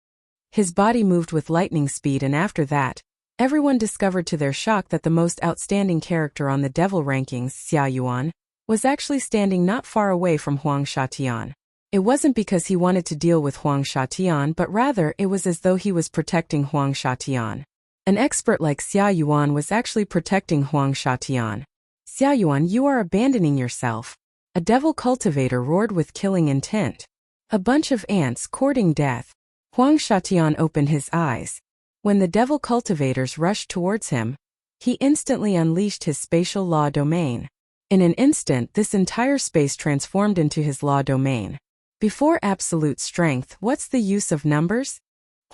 His body moved with lightning speed, and after that, everyone discovered to their shock that the most outstanding character on the devil rankings, Xia Yuan, was actually standing not far away from Huang Shatian. It wasn't because he wanted to deal with Huang Shatian, but rather it was as though he was protecting Huang Shatian. An expert like Xia Yuan was actually protecting Huang Shatian. Xia Yuan, you are abandoning yourself. A devil cultivator roared with killing intent. A bunch of ants courting death. Huang Shatian opened his eyes. When the devil cultivators rushed towards him, he instantly unleashed his spatial law domain. In an instant, this entire space transformed into his law domain. Before absolute strength, what's the use of numbers?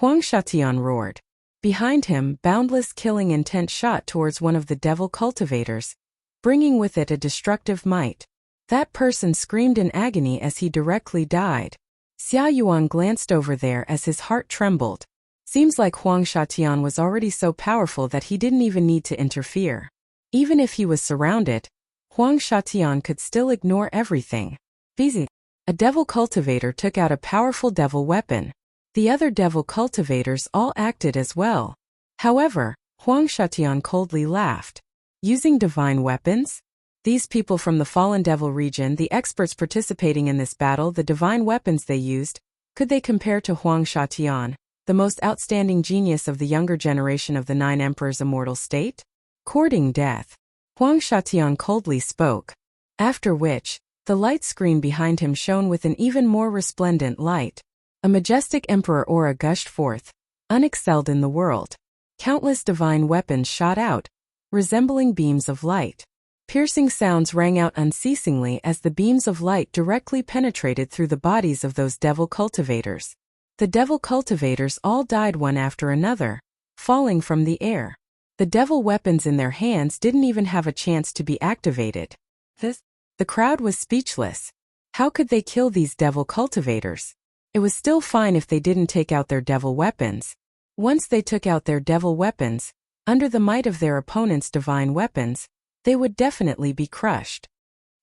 Huang Shatian roared. Behind him, boundless killing intent shot towards one of the devil cultivators, bringing with it a destructive might. That person screamed in agony as he directly died. Xia Yuan glanced over there as his heart trembled. Seems like Huang Shatian was already so powerful that he didn't even need to interfere. Even if he was surrounded, Huang Shatian could still ignore everything. Easy. A devil cultivator took out a powerful devil weapon. The other devil cultivators all acted as well. However, Huang Shatian coldly laughed. Using divine weapons? These people from the fallen devil region, the experts participating in this battle, the divine weapons they used, could they compare to Huang Shatian, the most outstanding genius of the younger generation of the 9 emperors' immortal state? Courting death. Huang Shatian coldly spoke. After which, the light screen behind him shone with an even more resplendent light. A majestic emperor aura gushed forth, unexcelled in the world. Countless divine weapons shot out, resembling beams of light. Piercing sounds rang out unceasingly as the beams of light directly penetrated through the bodies of those devil cultivators. The devil cultivators all died one after another, falling from the air. The devil weapons in their hands didn't even have a chance to be activated. The crowd was speechless. How could they kill these devil cultivators? It was still fine if they didn't take out their devil weapons. Once they took out their devil weapons, under the might of their opponent's divine weapons, they would definitely be crushed.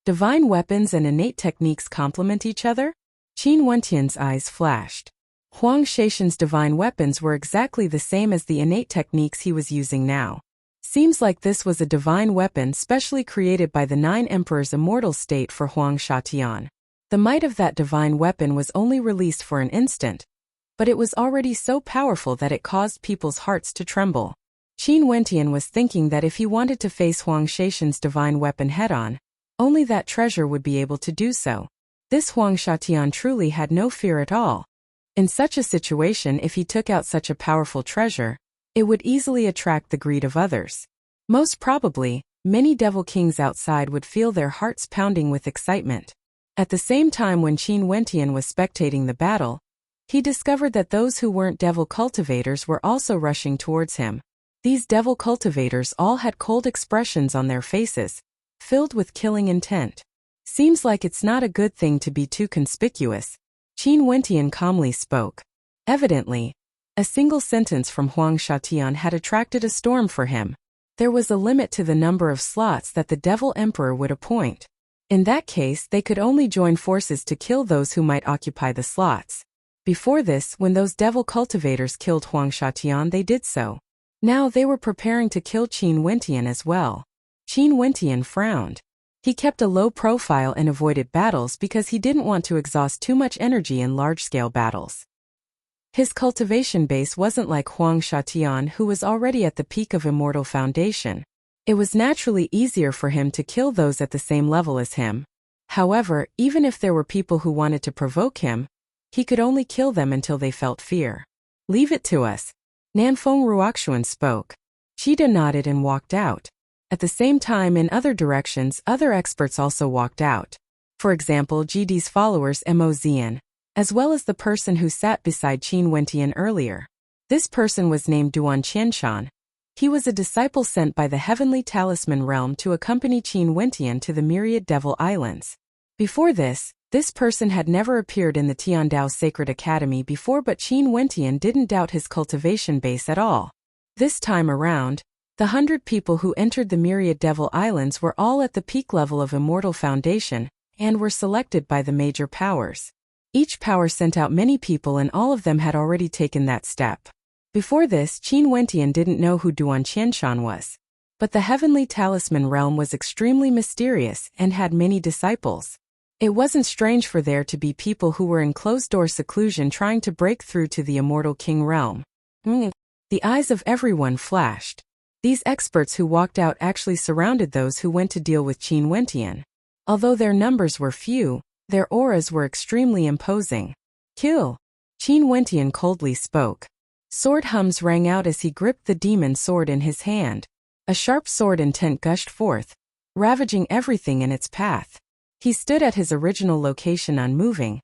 Divine weapons and innate techniques complement each other? Qin Wentian's eyes flashed. Huang Shatian's divine weapons were exactly the same as the innate techniques he was using now. Seems like this was a divine weapon specially created by the 9 emperors' immortal state for Huang Shatian. The might of that divine weapon was only released for an instant, but it was already so powerful that it caused people's hearts to tremble. Qin Wentian was thinking that if he wanted to face Huang Shatian's divine weapon head-on, only that treasure would be able to do so. This Huang Shatian truly had no fear at all. In such a situation, if he took out such a powerful treasure, it would easily attract the greed of others. Most probably, many devil kings outside would feel their hearts pounding with excitement. At the same time, when Qin Wentian was spectating the battle, he discovered that those who weren't devil cultivators were also rushing towards him. These devil cultivators all had cold expressions on their faces, filled with killing intent. Seems like it's not a good thing to be too conspicuous. Qin Wentian calmly spoke. Evidently, a single sentence from Huang Shatian had attracted a storm for him. There was a limit to the number of slots that the Devil Emperor would appoint. In that case, they could only join forces to kill those who might occupy the slots. Before this, when those devil cultivators killed Huang Shatian, they did so. Now they were preparing to kill Qin Wentian as well. Qin Wentian frowned. He kept a low profile and avoided battles because he didn't want to exhaust too much energy in large-scale battles. His cultivation base wasn't like Huang Shatian, who was already at the peak of Immortal Foundation. It was naturally easier for him to kill those at the same level as him. However, even if there were people who wanted to provoke him, he could only kill them until they felt fear. "Leave it to us," Nanfeng Ruoxuan spoke. Cheetah nodded and walked out. At the same time, in other directions, other experts also walked out. For example, GD's followers Mo Zian, as well as the person who sat beside Qin Wentian earlier. This person was named Duan Qianshan. He was a disciple sent by the Heavenly Talisman Realm to accompany Qin Wentian to the Myriad Devil Islands. Before this person had never appeared in the Tiandao Sacred Academy before, but Qin Wentian didn't doubt his cultivation base at all. This time around, the 100 people who entered the Myriad Devil Islands were all at the peak level of Immortal Foundation and were selected by the major powers. Each power sent out many people and all of them had already taken that step. Before this, Qin Wentian didn't know who Duan Qianshan was. But the Heavenly Talisman Realm was extremely mysterious and had many disciples. It wasn't strange for there to be people who were in closed-door seclusion trying to break through to the Immortal King Realm. The eyes of everyone flashed. These experts who walked out actually surrounded those who went to deal with Qin Wentian. Although their numbers were few, their auras were extremely imposing. "Kill!" Qin Wentian coldly spoke. Sword hums rang out as he gripped the demon sword in his hand. A sharp sword intent gushed forth, ravaging everything in its path. He stood at his original location unmoving,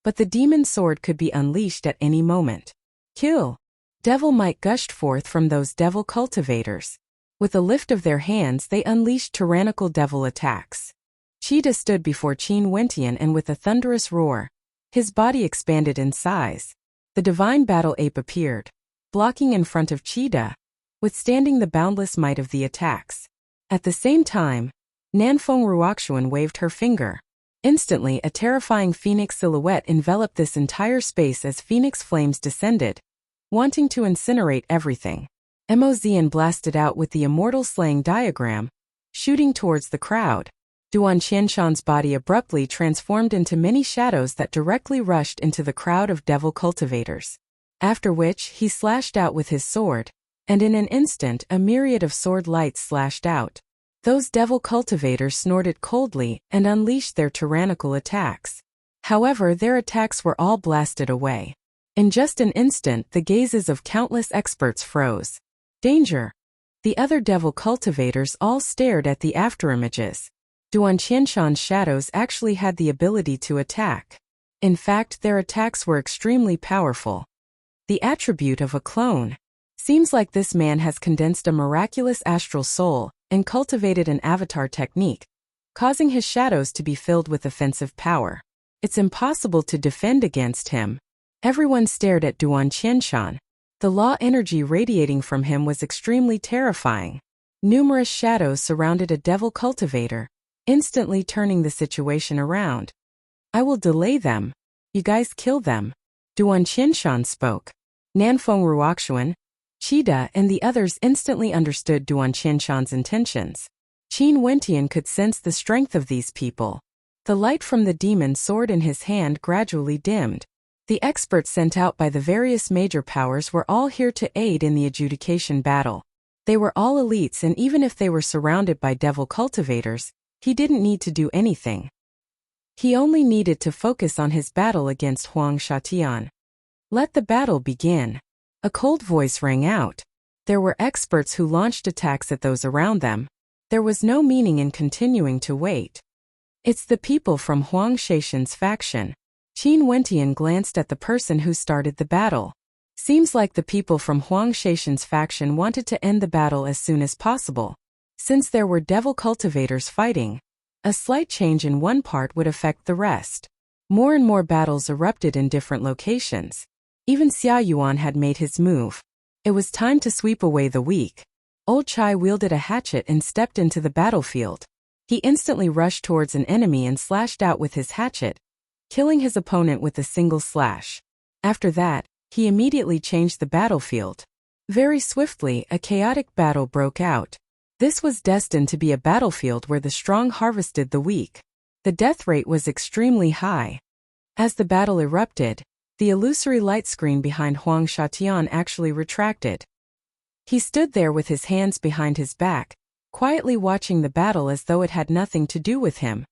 but the demon sword could be unleashed at any moment. "Kill!" Devil might gushed forth from those devil cultivators. With a lift of their hands they unleashed tyrannical devil attacks. Cheetah stood before Qin Wentian and with a thunderous roar, his body expanded in size. The divine battle ape appeared, blocking in front of Cheetah, withstanding the boundless might of the attacks. At the same time, Nanfeng Ruoxuan waved her finger. Instantly, a terrifying phoenix silhouette enveloped this entire space as phoenix flames descended, wanting to incinerate everything. Mo Zian blasted out with the immortal slaying diagram, shooting towards the crowd. Duan Qianshan's body abruptly transformed into many shadows that directly rushed into the crowd of devil cultivators. After which, he slashed out with his sword, and in an instant a myriad of sword lights slashed out. Those devil cultivators snorted coldly and unleashed their tyrannical attacks. However, their attacks were all blasted away. In just an instant, the gazes of countless experts froze. Danger! The other devil cultivators all stared at the afterimages. Duan Qianshan's shadows actually had the ability to attack. In fact, their attacks were extremely powerful. The attribute of a clone. Seems like this man has condensed a miraculous astral soul and cultivated an avatar technique, causing his shadows to be filled with offensive power. It's impossible to defend against him. Everyone stared at Duan Qianshan. The law energy radiating from him was extremely terrifying. Numerous shadows surrounded a devil cultivator, instantly turning the situation around. "I will delay them. You guys kill them." Duan Qianshan spoke. Nanfeng Ruoxuan, Cheetah, and the others instantly understood Duan Qianshan's intentions. Qin Wentian could sense the strength of these people. The light from the demon sword in his hand gradually dimmed. The experts sent out by the various major powers were all here to aid in the adjudication battle. They were all elites, and even if they were surrounded by devil cultivators, he didn't need to do anything. He only needed to focus on his battle against Huang Shatian. Let the battle begin. A cold voice rang out. There were experts who launched attacks at those around them. There was no meaning in continuing to wait. "It's the people from Huang Shatian's faction." Qin Wentian glanced at the person who started the battle. Seems like the people from Huang Shatian's faction wanted to end the battle as soon as possible. Since there were devil cultivators fighting, a slight change in one part would affect the rest. More and more battles erupted in different locations. Even Xia Yuan had made his move. It was time to sweep away the weak. Old Chai wielded a hatchet and stepped into the battlefield. He instantly rushed towards an enemy and slashed out with his hatchet, killing his opponent with a single slash. After that, he immediately changed the battlefield. Very swiftly, a chaotic battle broke out. This was destined to be a battlefield where the strong harvested the weak. The death rate was extremely high. As the battle erupted, the illusory light screen behind Huang Shatian actually retracted. He stood there with his hands behind his back, quietly watching the battle as though it had nothing to do with him.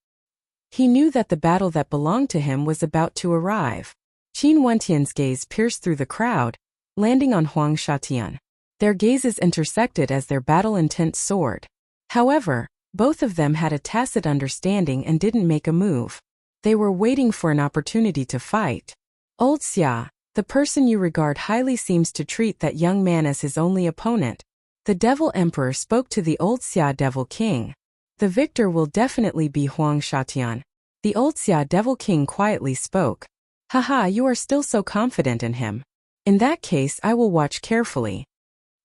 He knew that the battle that belonged to him was about to arrive. Qin Wentian's gaze pierced through the crowd, landing on Huang Shatian. Their gazes intersected as their battle intent soared. However, both of them had a tacit understanding and didn't make a move. They were waiting for an opportunity to fight. Old Xia, the person you regard highly, seems to treat that young man as his only opponent. The Devil Emperor spoke to the Old Xia Devil King. The victor will definitely be Huang Shatian. The Old Xia Devil King quietly spoke. Haha, you are still so confident in him. In that case, I will watch carefully.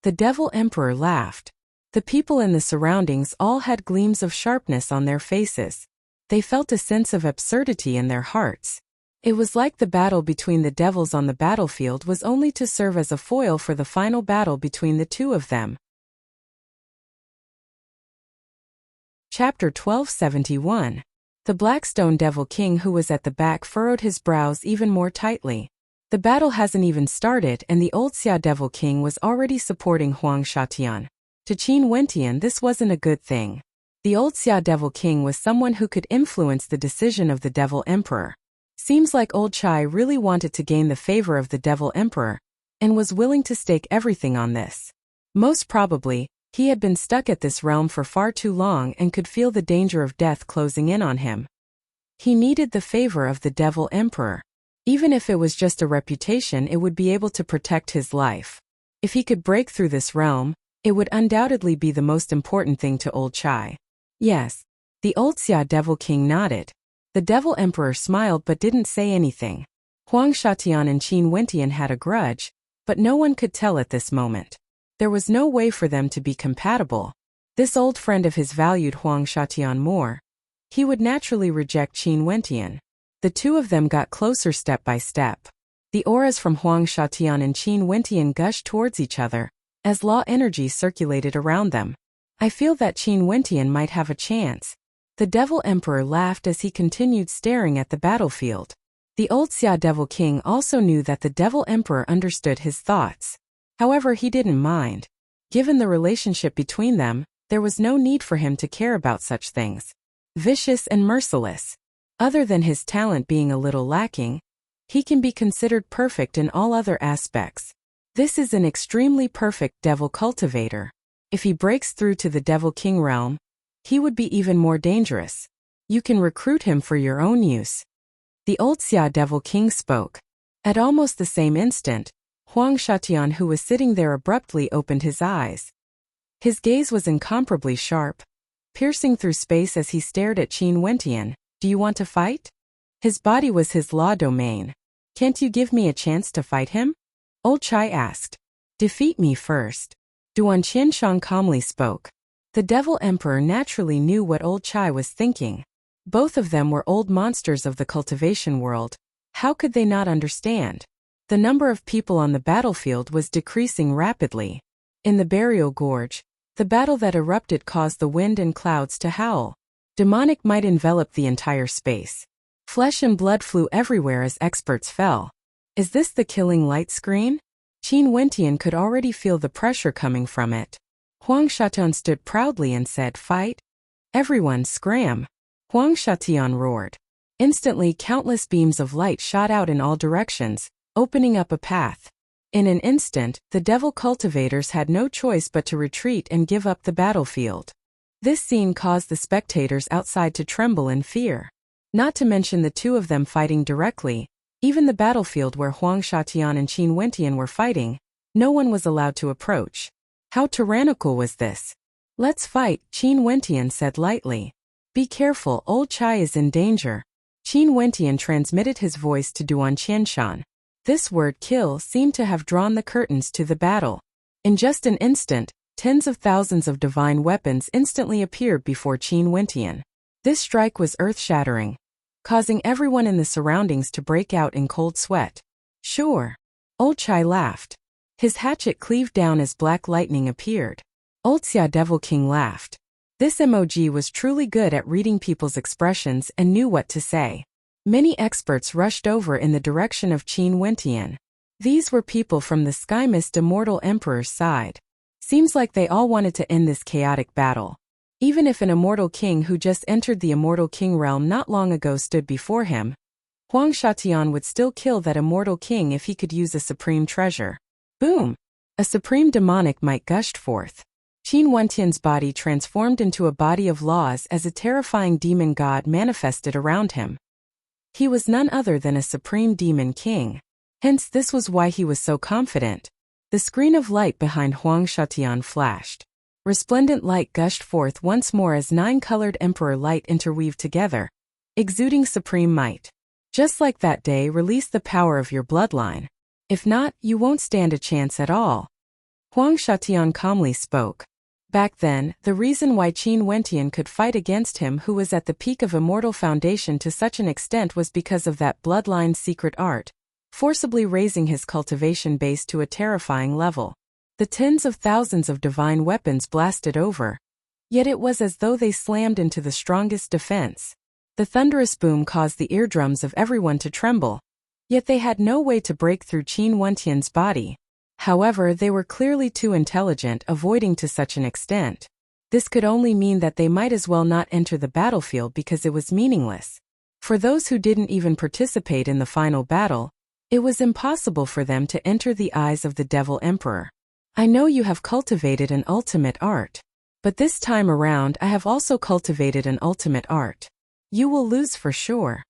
The Devil Emperor laughed. The people in the surroundings all had gleams of sharpness on their faces. They felt a sense of absurdity in their hearts. It was like the battle between the devils on the battlefield was only to serve as a foil for the final battle between the two of them. Chapter 1271. The Blackstone Devil King, who was at the back, furrowed his brows even more tightly. The battle hasn't even started and the Old Xia Devil King was already supporting Huang Shatian. To Qin Wentian, this wasn't a good thing. The Old Xia Devil King was someone who could influence the decision of the Devil Emperor. Seems like Old Chai really wanted to gain the favor of the Devil Emperor, and was willing to stake everything on this. Most probably, he had been stuck at this realm for far too long and could feel the danger of death closing in on him. He needed the favor of the Devil Emperor. Even if it was just a reputation, it would be able to protect his life. If he could break through this realm, it would undoubtedly be the most important thing to Old Chai. Yes. The Old Xia Devil King nodded. The Devil Emperor smiled but didn't say anything. Huang Shatian and Qin Wentian had a grudge, but no one could tell at this moment. There was no way for them to be compatible. This old friend of his valued Huang Shatian more. He would naturally reject Qin Wentian. The two of them got closer step by step. The auras from Huang Shatian and Qin Wentian gushed towards each other, as law energy circulated around them. I feel that Qin Wentian might have a chance. The Devil Emperor laughed as he continued staring at the battlefield. The Old Xia Devil King also knew that the Devil Emperor understood his thoughts. However, he didn't mind. Given the relationship between them, there was no need for him to care about such things. Vicious and merciless. Other than his talent being a little lacking, he can be considered perfect in all other aspects. This is an extremely perfect devil cultivator. If he breaks through to the Devil King realm, he would be even more dangerous. You can recruit him for your own use. The Old Xia Devil King spoke. At almost the same instant, Huang Shatian, who was sitting there, abruptly opened his eyes. His gaze was incomparably sharp, piercing through space as he stared at Qin Wentian. Do you want to fight? His body was his law domain. Can't you give me a chance to fight him? Old Chai asked. Defeat me first. Duan Qianshang calmly spoke. The Devil Emperor naturally knew what Old Chai was thinking. Both of them were old monsters of the cultivation world. How could they not understand? The number of people on the battlefield was decreasing rapidly. In the burial gorge, the battle that erupted caused the wind and clouds to howl. Demonic might enveloped the entire space. Flesh and blood flew everywhere as experts fell. Is this the killing light screen? Qin Wentian could already feel the pressure coming from it. Huang Shatian stood proudly and said, Fight! Everyone scram! Huang Shatian roared. Instantly, countless beams of light shot out in all directions, opening up a path. In an instant, the devil cultivators had no choice but to retreat and give up the battlefield. This scene caused the spectators outside to tremble in fear. Not to mention the two of them fighting directly, even the battlefield where Huang Shatian and Qin Wentian were fighting, no one was allowed to approach. How tyrannical was this? Let's fight, Qin Wentian said lightly. Be careful, Old Chai is in danger. Qin Wentian transmitted his voice to Duan Qianshan. This word kill seemed to have drawn the curtains to the battle. In just an instant, tens of thousands of divine weapons instantly appeared before Qin Wentian. This strike was earth-shattering, causing everyone in the surroundings to break out in cold sweat. Sure. Old Chai laughed. His hatchet cleaved down as black lightning appeared. Old Xia Devil King laughed. This emoji was truly good at reading people's expressions and knew what to say. Many experts rushed over in the direction of Qin Wentian. These were people from the Sky Mist Immortal Emperor's side. Seems like they all wanted to end this chaotic battle. Even if an immortal king who just entered the immortal king realm not long ago stood before him, Huang Shatian would still kill that immortal king if he could use a supreme treasure. Boom! A supreme demonic might gushed forth. Qin Wentian's body transformed into a body of laws as a terrifying demon god manifested around him. He was none other than a supreme demon king. Hence this was why he was so confident. The screen of light behind Huang Shatian flashed. Resplendent light gushed forth once more as 9-colored emperor light interweaved together, exuding supreme might. Just like that day, release the power of your bloodline. If not, you won't stand a chance at all. Huang Shatian calmly spoke. Back then, the reason why Qin Wentian could fight against him who was at the peak of immortal foundation to such an extent was because of that bloodline's secret art, forcibly raising his cultivation base to a terrifying level. The tens of thousands of divine weapons blasted over. Yet it was as though they slammed into the strongest defense. The thunderous boom caused the eardrums of everyone to tremble. Yet they had no way to break through Qin Wentian's body. However, they were clearly too intelligent, avoiding to such an extent. This could only mean that they might as well not enter the battlefield because it was meaningless. For those who didn't even participate in the final battle, it was impossible for them to enter the eyes of the Devil Emperor. I know you have cultivated an ultimate art. But this time around I have also cultivated an ultimate art. You will lose for sure.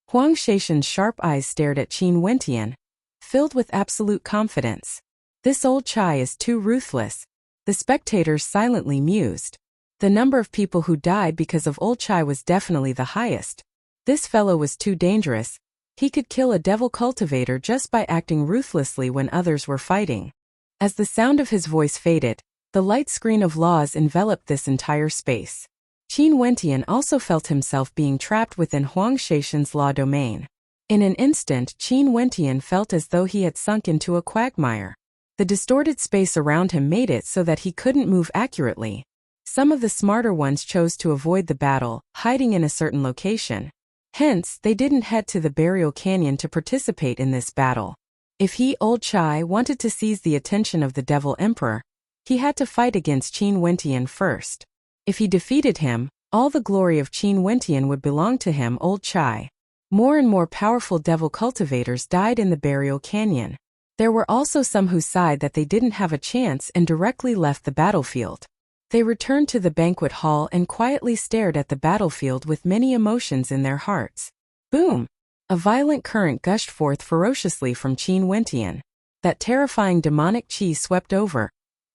Huang Shaishan's sharp eyes stared at Qin Wentian, filled with absolute confidence. This old Chai is too ruthless. The spectators silently mused. The number of people who died because of old Chai was definitely the highest. This fellow was too dangerous. He could kill a devil cultivator just by acting ruthlessly when others were fighting. As the sound of his voice faded, the light screen of laws enveloped this entire space. Qin Wentian also felt himself being trapped within Huang Shaishan's law domain. In an instant, Qin Wentian felt as though he had sunk into a quagmire. The distorted space around him made it so that he couldn't move accurately. Some of the smarter ones chose to avoid the battle, hiding in a certain location. Hence, they didn't head to the burial canyon to participate in this battle. If he, Old Chai, wanted to seize the attention of the Devil Emperor, he had to fight against Qin Wentian first. If he defeated him, all the glory of Qin Wentian would belong to him, Old Chai. More and more powerful devil cultivators died in the burial canyon. There were also some who sighed that they didn't have a chance and directly left the battlefield. They returned to the banquet hall and quietly stared at the battlefield with many emotions in their hearts. Boom! A violent current gushed forth ferociously from Qin Wentian. That terrifying demonic chi swept over,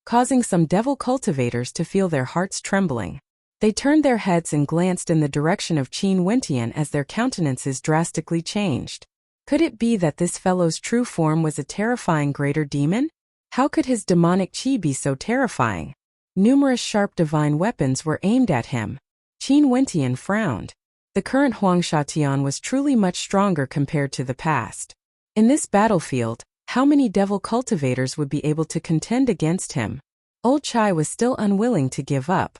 causing some devil cultivators to feel their hearts trembling. They turned their heads and glanced in the direction of Qin Wentian as their countenances drastically changed. Could it be that this fellow's true form was a terrifying greater demon? How could his demonic chi be so terrifying? Numerous sharp divine weapons were aimed at him. Qin Wentian frowned. The current Huang Shatian was truly much stronger compared to the past. In this battlefield, how many devil cultivators would be able to contend against him? Old Chai was still unwilling to give up.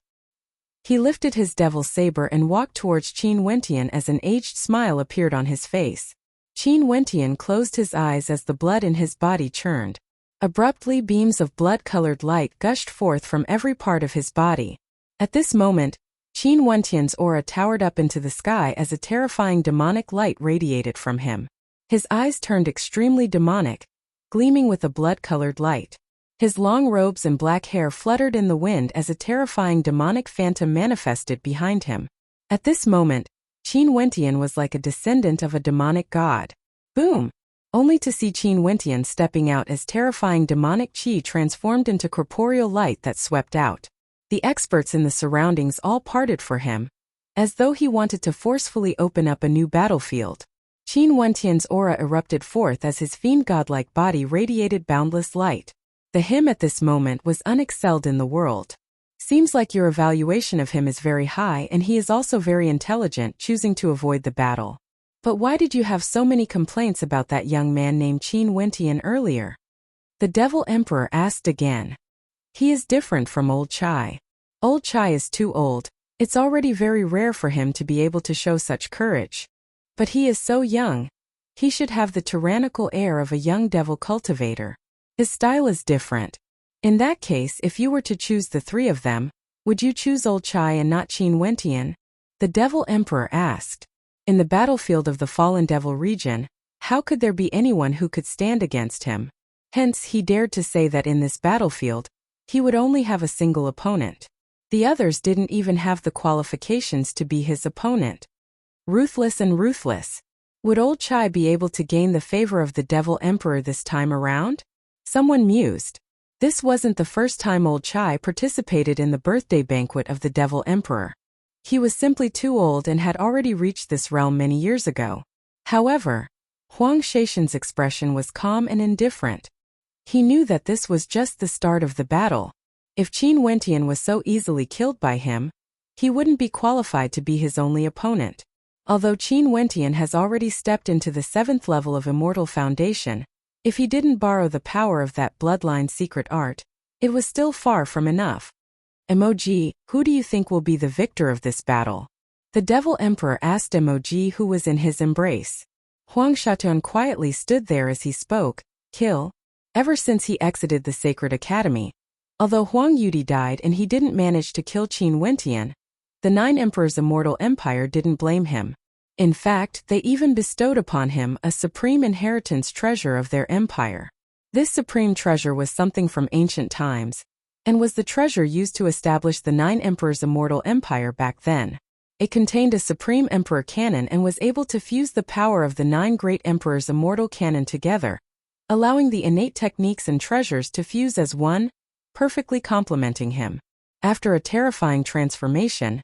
He lifted his devil saber and walked towards Qin Wentian as an aged smile appeared on his face. Qin Wentian closed his eyes as the blood in his body churned. Abruptly, beams of blood-colored light gushed forth from every part of his body. At this moment, Qin Wentian's aura towered up into the sky as a terrifying demonic light radiated from him. His eyes turned extremely demonic, gleaming with a blood-colored light. His long robes and black hair fluttered in the wind as a terrifying demonic phantom manifested behind him. At this moment, Qin Wentian was like a descendant of a demonic god. Boom! Only to see Qin Wentian stepping out as terrifying demonic chi transformed into corporeal light that swept out. The experts in the surroundings all parted for him, as though he wanted to forcefully open up a new battlefield. Qin Wentian's aura erupted forth as his fiend godlike body radiated boundless light. The him at this moment was unexcelled in the world. Seems like your evaluation of him is very high and he is also very intelligent, choosing to avoid the battle. But why did you have so many complaints about that young man named Qin Wentian earlier? The Devil Emperor asked again. He is different from old Chai. Old Chai is too old. It's already very rare for him to be able to show such courage. But he is so young. He should have the tyrannical air of a young devil cultivator. His style is different. In that case, if you were to choose the three of them, would you choose old Chai and not Qin Wentian? The Devil Emperor asked. In the battlefield of the fallen devil region, how could there be anyone who could stand against him? Hence, he dared to say that in this battlefield, he would only have a single opponent. The others didn't even have the qualifications to be his opponent. Ruthless and ruthless. Would old Chai be able to gain the favor of the Devil Emperor this time around? Someone mused. This wasn't the first time old Chai participated in the birthday banquet of the Devil Emperor. He was simply too old and had already reached this realm many years ago. However, Huang Shaishan's expression was calm and indifferent. He knew that this was just the start of the battle. If Qin Wentian was so easily killed by him, he wouldn't be qualified to be his only opponent. Although Qin Wentian has already stepped into the 7th level of Immortal Foundation, if he didn't borrow the power of that bloodline secret art, it was still far from enough. Emoji, who do you think will be the victor of this battle? The Devil Emperor asked Emoji, who was in his embrace. Huang Shatian quietly stood there as he spoke. Kill. Ever since he exited the Sacred Academy, although Huang Yudi died and he didn't manage to kill Qin Wentian, the 9 Emperors' immortal empire didn't blame him. In fact, they even bestowed upon him a supreme inheritance treasure of their empire. This supreme treasure was something from ancient times, and was the treasure used to establish the 9 Emperors' immortal empire back then. It contained a supreme emperor cannon and was able to fuse the power of the 9 great emperors' immortal cannon together, allowing the innate techniques and treasures to fuse as one, perfectly complementing him. After a terrifying transformation,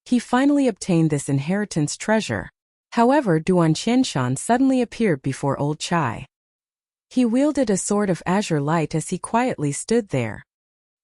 he finally obtained this inheritance treasure. However, Duan Qianshan suddenly appeared before old Chai. He wielded a sword of azure light as he quietly stood there.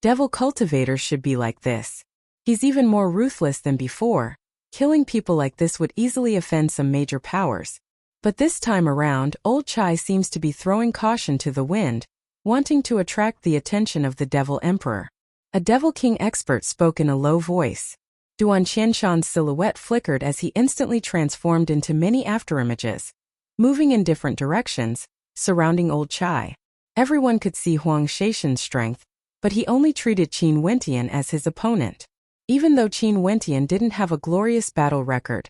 Devil cultivators should be like this. He's even more ruthless than before. Killing people like this would easily offend some major powers. But this time around, old Chai seems to be throwing caution to the wind, wanting to attract the attention of the Devil Emperor. A Devil King expert spoke in a low voice. Duan Qianshan's silhouette flickered as he instantly transformed into many afterimages, moving in different directions, surrounding old Chai. Everyone could see Huang Shaishan's strength, but he only treated Qin Wentian as his opponent. Even though Qin Wentian didn't have a glorious battle record,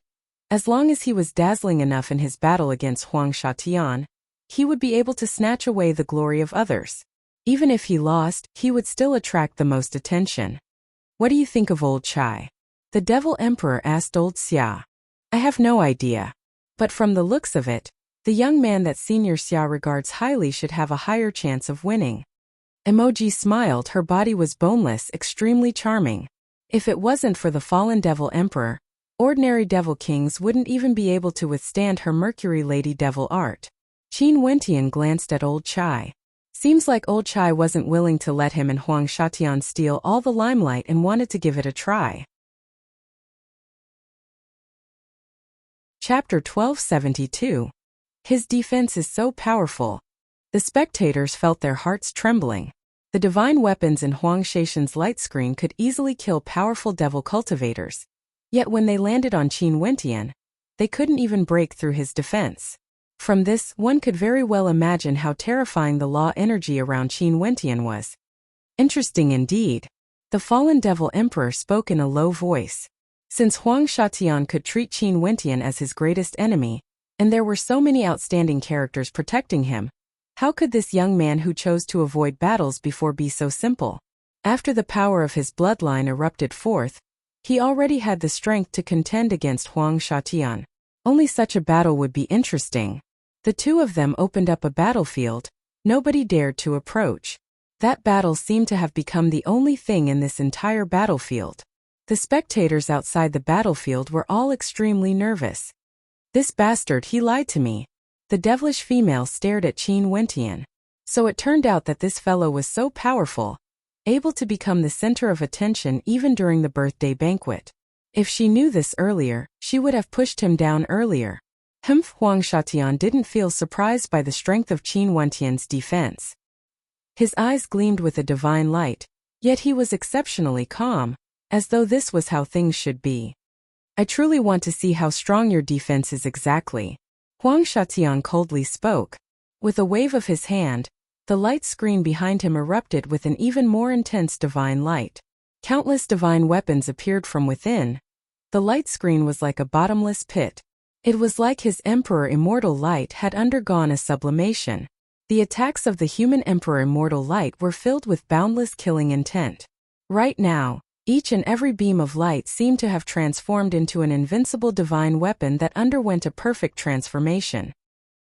as long as he was dazzling enough in his battle against Huang Shatian, he would be able to snatch away the glory of others. Even if he lost, he would still attract the most attention. What do you think of old Chai? The Devil Emperor asked old Xia. I have no idea. But from the looks of it, the young man that Senior Xia regards highly should have a higher chance of winning. Emoji smiled. Her body was boneless, extremely charming. If it wasn't for the fallen Devil Emperor, ordinary Devil Kings wouldn't even be able to withstand her Mercury Lady Devil art. Qin Wentian glanced at old Chai. Seems like old Chai wasn't willing to let him and Huang Shatian steal all the limelight and wanted to give it a try. Chapter 1272. His defense is so powerful. The spectators felt their hearts trembling. The divine weapons in Huang Shaishan's light screen could easily kill powerful devil cultivators. Yet when they landed on Qin Wentian, they couldn't even break through his defense. From this, one could very well imagine how terrifying the law energy around Qin Wentian was. Interesting indeed. The fallen Devil Emperor spoke in a low voice. Since Huang Shatian could treat Qin Wentian as his greatest enemy, and there were so many outstanding characters protecting him, how could this young man who chose to avoid battles before be so simple? After the power of his bloodline erupted forth, he already had the strength to contend against Huang Shatian. Only such a battle would be interesting. The two of them opened up a battlefield. Nobody dared to approach. That battle seemed to have become the only thing in this entire battlefield. The spectators outside the battlefield were all extremely nervous. This bastard, he lied to me. The devilish female stared at Qin Wentian. So it turned out that this fellow was so powerful, able to become the center of attention even during the birthday banquet. If she knew this earlier, she would have pushed him down earlier. Huang Shatian didn't feel surprised by the strength of Qin Wentian's defense. His eyes gleamed with a divine light. Yet he was exceptionally calm, as though this was how things should be. I truly want to see how strong your defense is exactly, Huang Shatian coldly spoke. With a wave of his hand, the light screen behind him erupted with an even more intense divine light. Countless divine weapons appeared from within. The light screen was like a bottomless pit. It was like his Emperor Immortal Light had undergone a sublimation. The attacks of the human Emperor Immortal Light were filled with boundless killing intent. Right now, each and every beam of light seemed to have transformed into an invincible divine weapon that underwent a perfect transformation.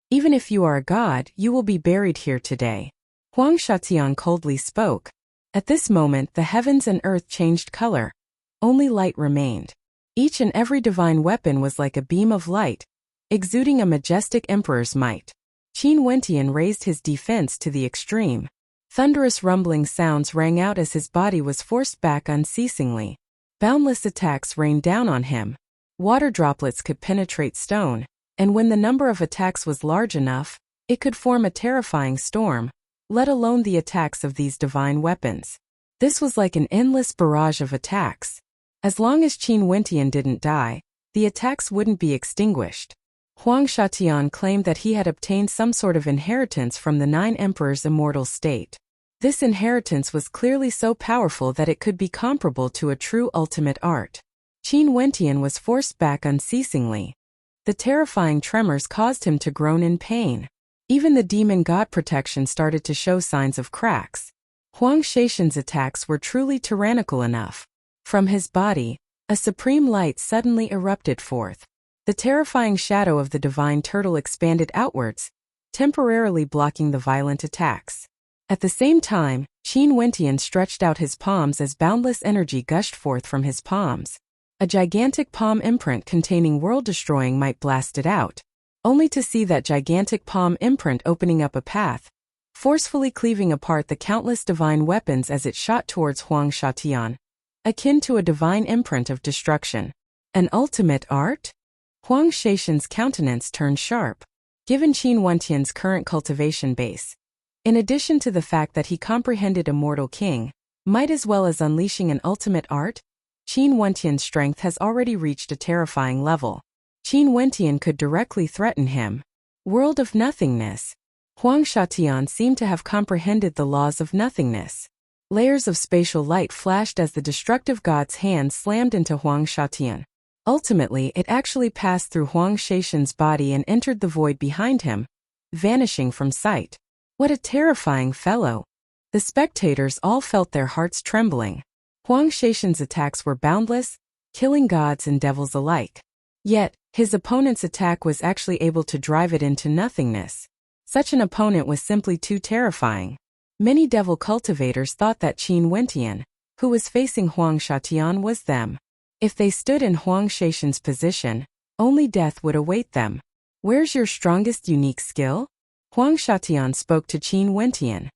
Even if you are a god, you will be buried here today, Huang Shatian coldly spoke. At this moment, the heavens and earth changed color. Only light remained. Each and every divine weapon was like a beam of light, exuding a majestic emperor's might. Qin Wentian raised his defense to the extreme. Thunderous rumbling sounds rang out as his body was forced back unceasingly. Boundless attacks rained down on him. Water droplets could penetrate stone, and when the number of attacks was large enough, it could form a terrifying storm, let alone the attacks of these divine weapons. This was like an endless barrage of attacks. As long as Qin Wentian didn't die, the attacks wouldn't be extinguished. Huang Shatian claimed that he had obtained some sort of inheritance from the 9 emperors' immortal state. This inheritance was clearly so powerful that it could be comparable to a true ultimate art. Qin Wentian was forced back unceasingly. The terrifying tremors caused him to groan in pain. Even the demon god protection started to show signs of cracks. Huang Shaishan's attacks were truly tyrannical enough. From his body, a supreme light suddenly erupted forth. The terrifying shadow of the divine turtle expanded outwards, temporarily blocking the violent attacks. At the same time, Qin Wentian stretched out his palms as boundless energy gushed forth from his palms. A gigantic palm imprint containing world-destroying might blasted out, only to see that gigantic palm imprint opening up a path, forcefully cleaving apart the countless divine weapons as it shot towards Huang Shatian, akin to a divine imprint of destruction. An ultimate art? Huang Shaishan's countenance turned sharp. Given Qin Wentian's current cultivation base, in addition to the fact that he comprehended Immortal King, might as well as unleashing an ultimate art, Qin Wentian's strength has already reached a terrifying level. Qin Wentian could directly threaten him. World of nothingness. Huang Shatian seemed to have comprehended the laws of nothingness. Layers of spatial light flashed as the destructive god's hand slammed into Huang Shatian. Ultimately, it actually passed through Huang Shaishan's body and entered the void behind him, vanishing from sight. What a terrifying fellow! The spectators all felt their hearts trembling. Huang Shaishan's attacks were boundless, killing gods and devils alike. Yet, his opponent's attack was actually able to drive it into nothingness. Such an opponent was simply too terrifying. Many devil cultivators thought that Qin Wentian, who was facing Huang Shatian, was them. If they stood in Huang Shaishan's position, only death would await them. Where's your strongest unique skill? Huang Shatian spoke to Qin Wentian.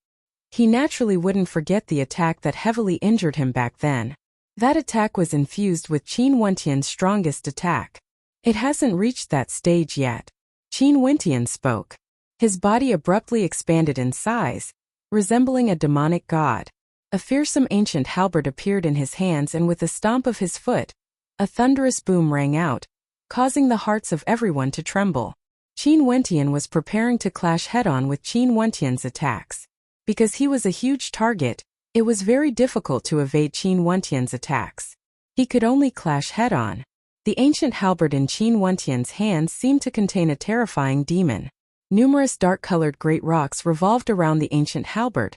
He naturally wouldn't forget the attack that heavily injured him back then. That attack was infused with Qin Wentian's strongest attack. It hasn't reached that stage yet. Qin Wentian spoke. His body abruptly expanded in size, resembling a demonic god. A fearsome ancient halberd appeared in his hands, and with a stomp of his foot, a thunderous boom rang out, causing the hearts of everyone to tremble. Qin Wentian was preparing to clash head-on with Qin Wentian's attacks. Because he was a huge target, it was very difficult to evade Qin Wentian's attacks. He could only clash head-on. The ancient halberd in Qin Wentian's hands seemed to contain a terrifying demon. Numerous dark-colored great rocks revolved around the ancient halberd,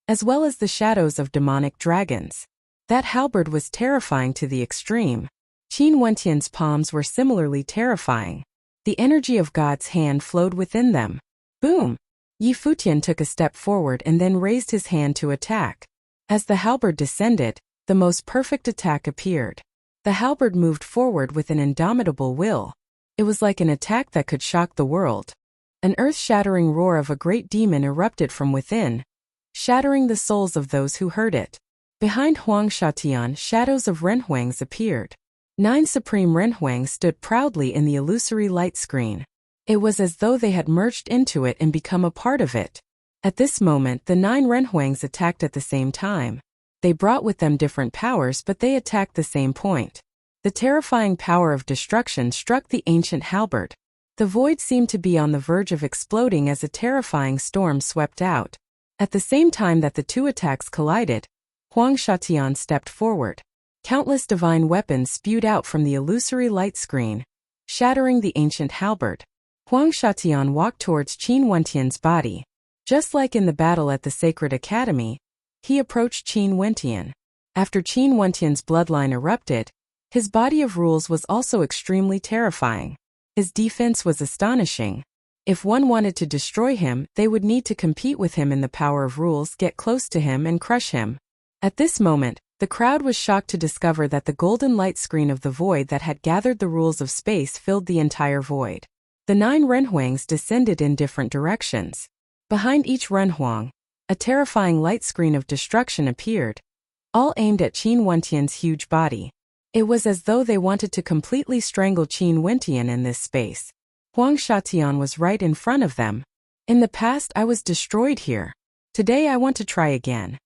as well as the shadows of demonic dragons. That halberd was terrifying to the extreme. Qin Wentian's palms were similarly terrifying. The energy of God's hand flowed within them. Boom! Yi Futian took a step forward and then raised his hand to attack. As the halberd descended, the most perfect attack appeared. The halberd moved forward with an indomitable will. It was like an attack that could shock the world. An earth-shattering roar of a great demon erupted from within, shattering the souls of those who heard it. Behind Huang Shatian, shadows of Renhuangs appeared. 9 supreme Renhuangs stood proudly in the illusory light screen. It was as though they had merged into it and become a part of it. At this moment, the 9 Renhuangs attacked at the same time. They brought with them different powers, but they attacked the same point. The terrifying power of destruction struck the ancient halberd. The void seemed to be on the verge of exploding as a terrifying storm swept out. At the same time that the two attacks collided, Huang Shatian stepped forward. Countless divine weapons spewed out from the illusory light screen, shattering the ancient halberd. Huang Shatian walked towards Qin Wentian's body. Just like in the battle at the Sacred Academy, he approached Qin Wentian. After Qin Wentian's bloodline erupted, his body of rules was also extremely terrifying. His defense was astonishing. If one wanted to destroy him, they would need to compete with him in the power of rules, get close to him and crush him. At this moment, the crowd was shocked to discover that the golden light screen of the void that had gathered the rules of space filled the entire void. The 9 renhuangs descended in different directions. Behind each renhuang, a terrifying light screen of destruction appeared, all aimed at Qin Wentian's huge body. It was as though they wanted to completely strangle Qin Wentian in this space. Huang Shatian was right in front of them. In the past I was destroyed here. Today I want to try again.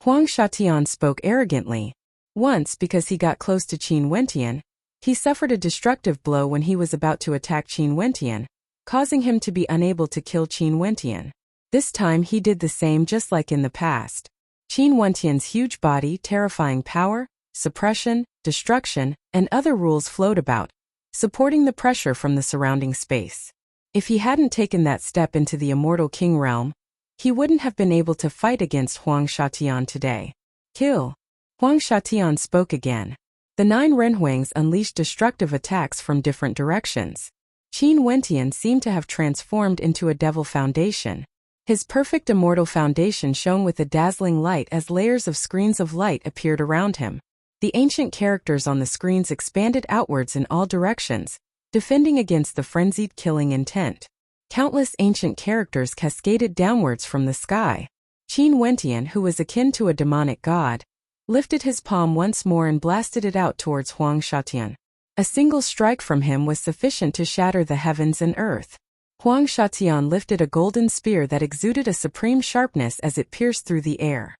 Huang Shatian spoke arrogantly. Once, because he got close to Qin Wentian, he suffered a destructive blow when he was about to attack Qin Wentian, causing him to be unable to kill Qin Wentian. This time he did the same just like in the past. Qin Wentian's huge body, terrifying power, suppression, destruction, and other rules flowed about, supporting the pressure from the surrounding space. If he hadn't taken that step into the immortal king realm, he wouldn't have been able to fight against Huang Shatian today. Kill. Huang Shatian spoke again. The 9 renhuangs unleashed destructive attacks from different directions. Qin Wentian seemed to have transformed into a devil foundation. His perfect immortal foundation shone with a dazzling light as layers of screens of light appeared around him. The ancient characters on the screens expanded outwards in all directions, defending against the frenzied killing intent. Countless ancient characters cascaded downwards from the sky. Qin Wentian, who was akin to a demonic god, lifted his palm once more and blasted it out towards Huang Shatian. A single strike from him was sufficient to shatter the heavens and earth. Huang Shatian lifted a golden spear that exuded a supreme sharpness as it pierced through the air.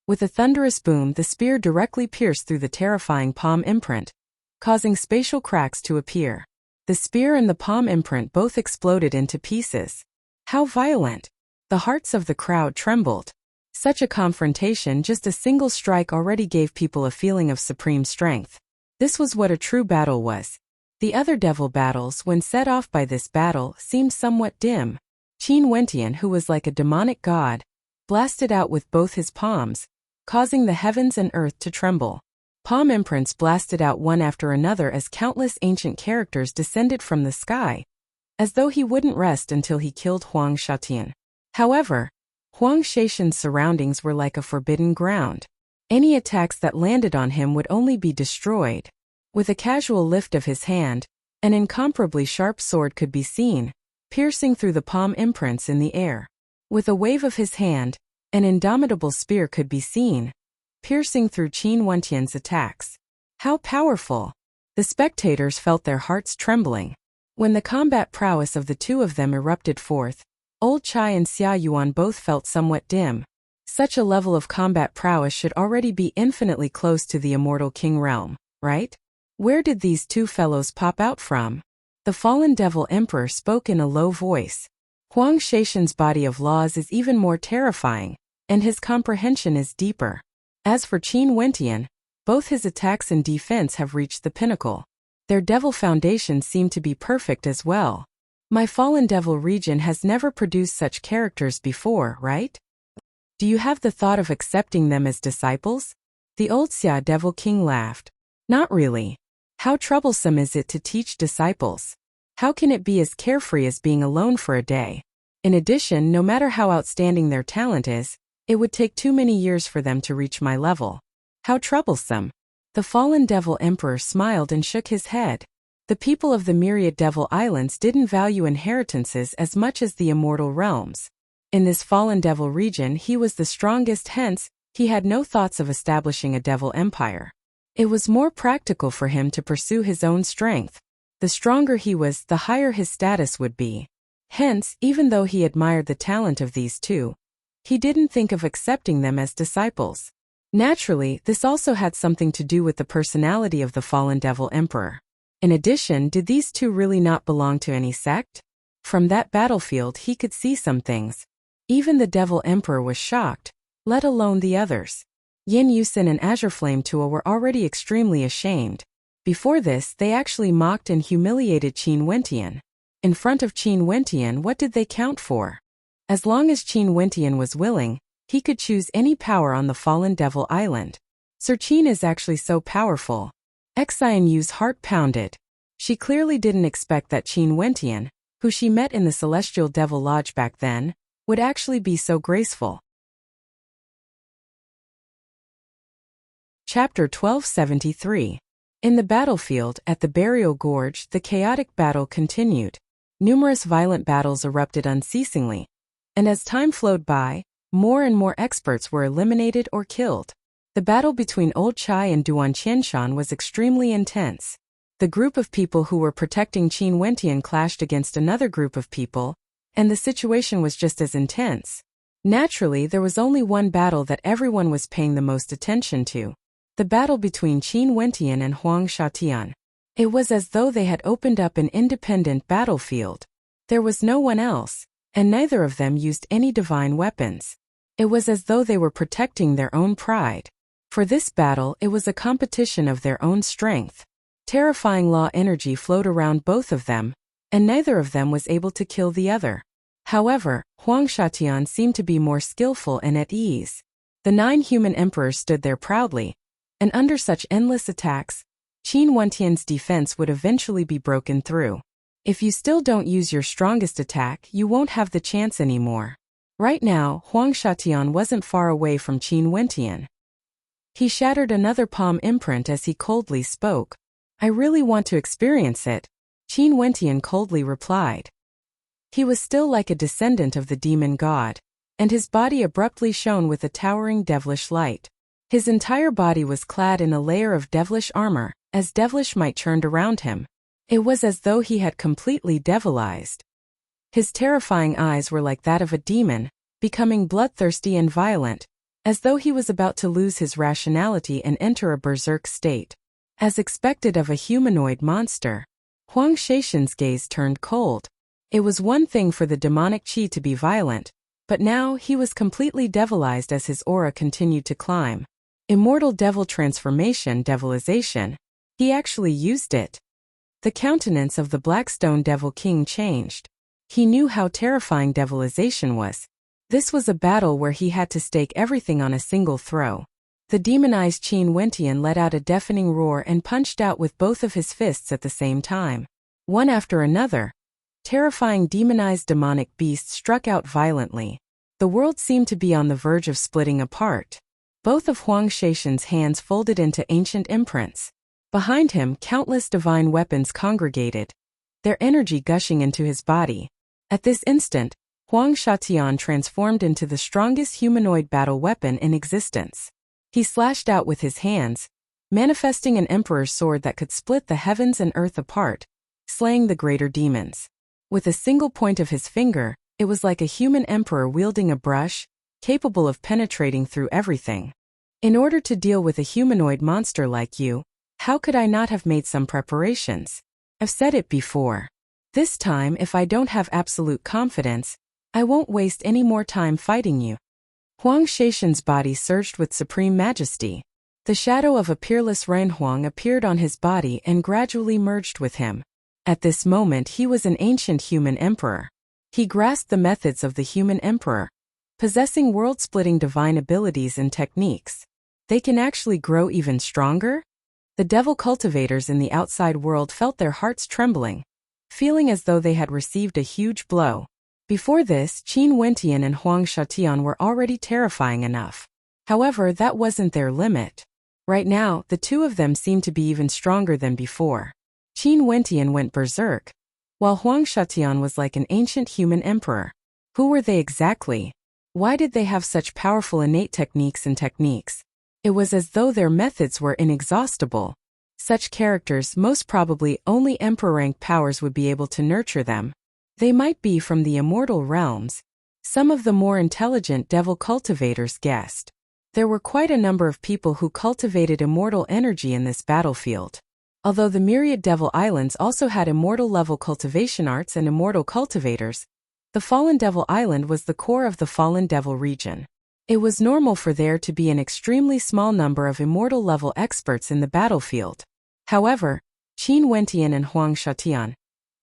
With a thunderous boom, the spear directly pierced through the terrifying palm imprint, causing spatial cracks to appear. The spear and the palm imprint both exploded into pieces. How violent! The hearts of the crowd trembled. Such a confrontation, just a single strike, already gave people a feeling of supreme strength. This was what a true battle was. The other devil battles, when set off by this battle, seemed somewhat dim. Qin Wentian, who was like a demonic god, blasted out with both his palms, causing the heavens and earth to tremble. Palm imprints blasted out one after another as countless ancient characters descended from the sky, as though he wouldn't rest until he killed Huang Shatian. However, Huang Shatian's surroundings were like a forbidden ground. Any attacks that landed on him would only be destroyed. With a casual lift of his hand, an incomparably sharp sword could be seen, piercing through the palm imprints in the air. With a wave of his hand, an indomitable spear could be seen, piercing through Qin Wentian's attacks. How powerful! The spectators felt their hearts trembling. When the combat prowess of the two of them erupted forth, Old Chai and Xia Yuan both felt somewhat dim. Such a level of combat prowess should already be infinitely close to the immortal king realm, right? Where did these two fellows pop out from? The fallen devil emperor spoke in a low voice. Huang Shatian's body of laws is even more terrifying, and his comprehension is deeper. As for Qin Wentian, both his attacks and defense have reached the pinnacle. Their devil foundations seem to be perfect as well. My fallen devil region has never produced such characters before, right? Do you have the thought of accepting them as disciples? The old Xia devil king laughed. Not really. How troublesome is it to teach disciples? How can it be as carefree as being alone for a day? In addition, no matter how outstanding their talent is, it would take too many years for them to reach my level. How troublesome. The fallen devil emperor smiled and shook his head. The people of the myriad devil islands didn't value inheritances as much as the immortal realms. In this fallen devil region he was the strongest, hence, he had no thoughts of establishing a devil empire. It was more practical for him to pursue his own strength. The stronger he was, the higher his status would be. Hence, even though he admired the talent of these two, he didn't think of accepting them as disciples. Naturally, this also had something to do with the personality of the fallen devil emperor. In addition, did these two really not belong to any sect? From that battlefield he could see some things. Even the devil emperor was shocked, let alone the others. Yin Yusin and Azure Flame Tua were already extremely ashamed. Before this, they actually mocked and humiliated Qin Wentian. In front of Qin Wentian, what did they count for? As long as Qin Wentian was willing, he could choose any power on the fallen devil island. Sir Qin is actually so powerful. Xian Yu's heart pounded. She clearly didn't expect that Qin Wentian, who she met in the Celestial Devil Lodge back then, would actually be so graceful. Chapter 1273. In the battlefield, at the Burial Gorge, the chaotic battle continued. Numerous violent battles erupted unceasingly. And as time flowed by, more and more experts were eliminated or killed. The battle between Old Chai and Duan Qianshan was extremely intense. The group of people who were protecting Qin Wentian clashed against another group of people, and the situation was just as intense. Naturally, there was only one battle that everyone was paying the most attention to. The battle between Qin Wentian and Huang Shatian. It was as though they had opened up an independent battlefield. There was no one else, and neither of them used any divine weapons. It was as though they were protecting their own pride. For this battle, it was a competition of their own strength. Terrifying law energy flowed around both of them, and neither of them was able to kill the other. However, Huang Shatian seemed to be more skillful and at ease. The 9 human emperors stood there proudly, and under such endless attacks, Qin Wentian's defense would eventually be broken through. If you still don't use your strongest attack, you won't have the chance anymore. Right now, Huang Shatian wasn't far away from Qin Wentian. He shattered another palm imprint as he coldly spoke. I really want to experience it, Qin Wentian coldly replied. He was still like a descendant of the demon god, and his body abruptly shone with a towering devilish light. His entire body was clad in a layer of devilish armor, as devilish might churned around him. It was as though he had completely devilized. His terrifying eyes were like that of a demon, becoming bloodthirsty and violent, as though he was about to lose his rationality and enter a berserk state. As expected of a humanoid monster, Huang Shaishan's gaze turned cold. It was one thing for the demonic qi to be violent, but now he was completely devilized as his aura continued to climb. Immortal devil transformation, devilization. He actually used it. The countenance of the Blackstone Devil King changed. He knew how terrifying devilization was. This was a battle where he had to stake everything on a single throw. The demonized Qin Wentian let out a deafening roar and punched out with both of his fists at the same time. One after another, terrifying demonized demonic beasts struck out violently. The world seemed to be on the verge of splitting apart. Both of Huang Shaishan's hands folded into ancient imprints. Behind him, countless divine weapons congregated, their energy gushing into his body. At this instant, Huang Shatian transformed into the strongest humanoid battle weapon in existence. He slashed out with his hands, manifesting an emperor's sword that could split the heavens and earth apart, slaying the greater demons. With a single point of his finger, it was like a human emperor wielding a brush, capable of penetrating through everything. In order to deal with a humanoid monster like you, how could I not have made some preparations? I've said it before. This time, if I don't have absolute confidence, I won't waste any more time fighting you. Huang Shaishan's body surged with supreme majesty. The shadow of a peerless Renhuang appeared on his body and gradually merged with him. At this moment he was an ancient human emperor. He grasped the methods of the human emperor, possessing world-splitting divine abilities and techniques. They can actually grow even stronger? The devil cultivators in the outside world felt their hearts trembling, feeling as though they had received a huge blow. Before this, Qin Wentian and Huang Shatian were already terrifying enough. However, that wasn't their limit. Right now, the two of them seemed to be even stronger than before. Qin Wentian went berserk, while Huang Shatian was like an ancient human emperor. Who were they exactly? Why did they have such powerful innate techniques and techniques? It was as though their methods were inexhaustible. Such characters, most probably only emperor-rank powers would be able to nurture them. They might be from the immortal realms. Some of the more intelligent devil cultivators guessed. There were quite a number of people who cultivated immortal energy in this battlefield. Although the myriad devil islands also had immortal-level cultivation arts and immortal cultivators, the Fallen Devil Island was the core of the Fallen Devil region. It was normal for there to be an extremely small number of immortal-level experts in the battlefield. However, Qin Wentian and Huang Shatian,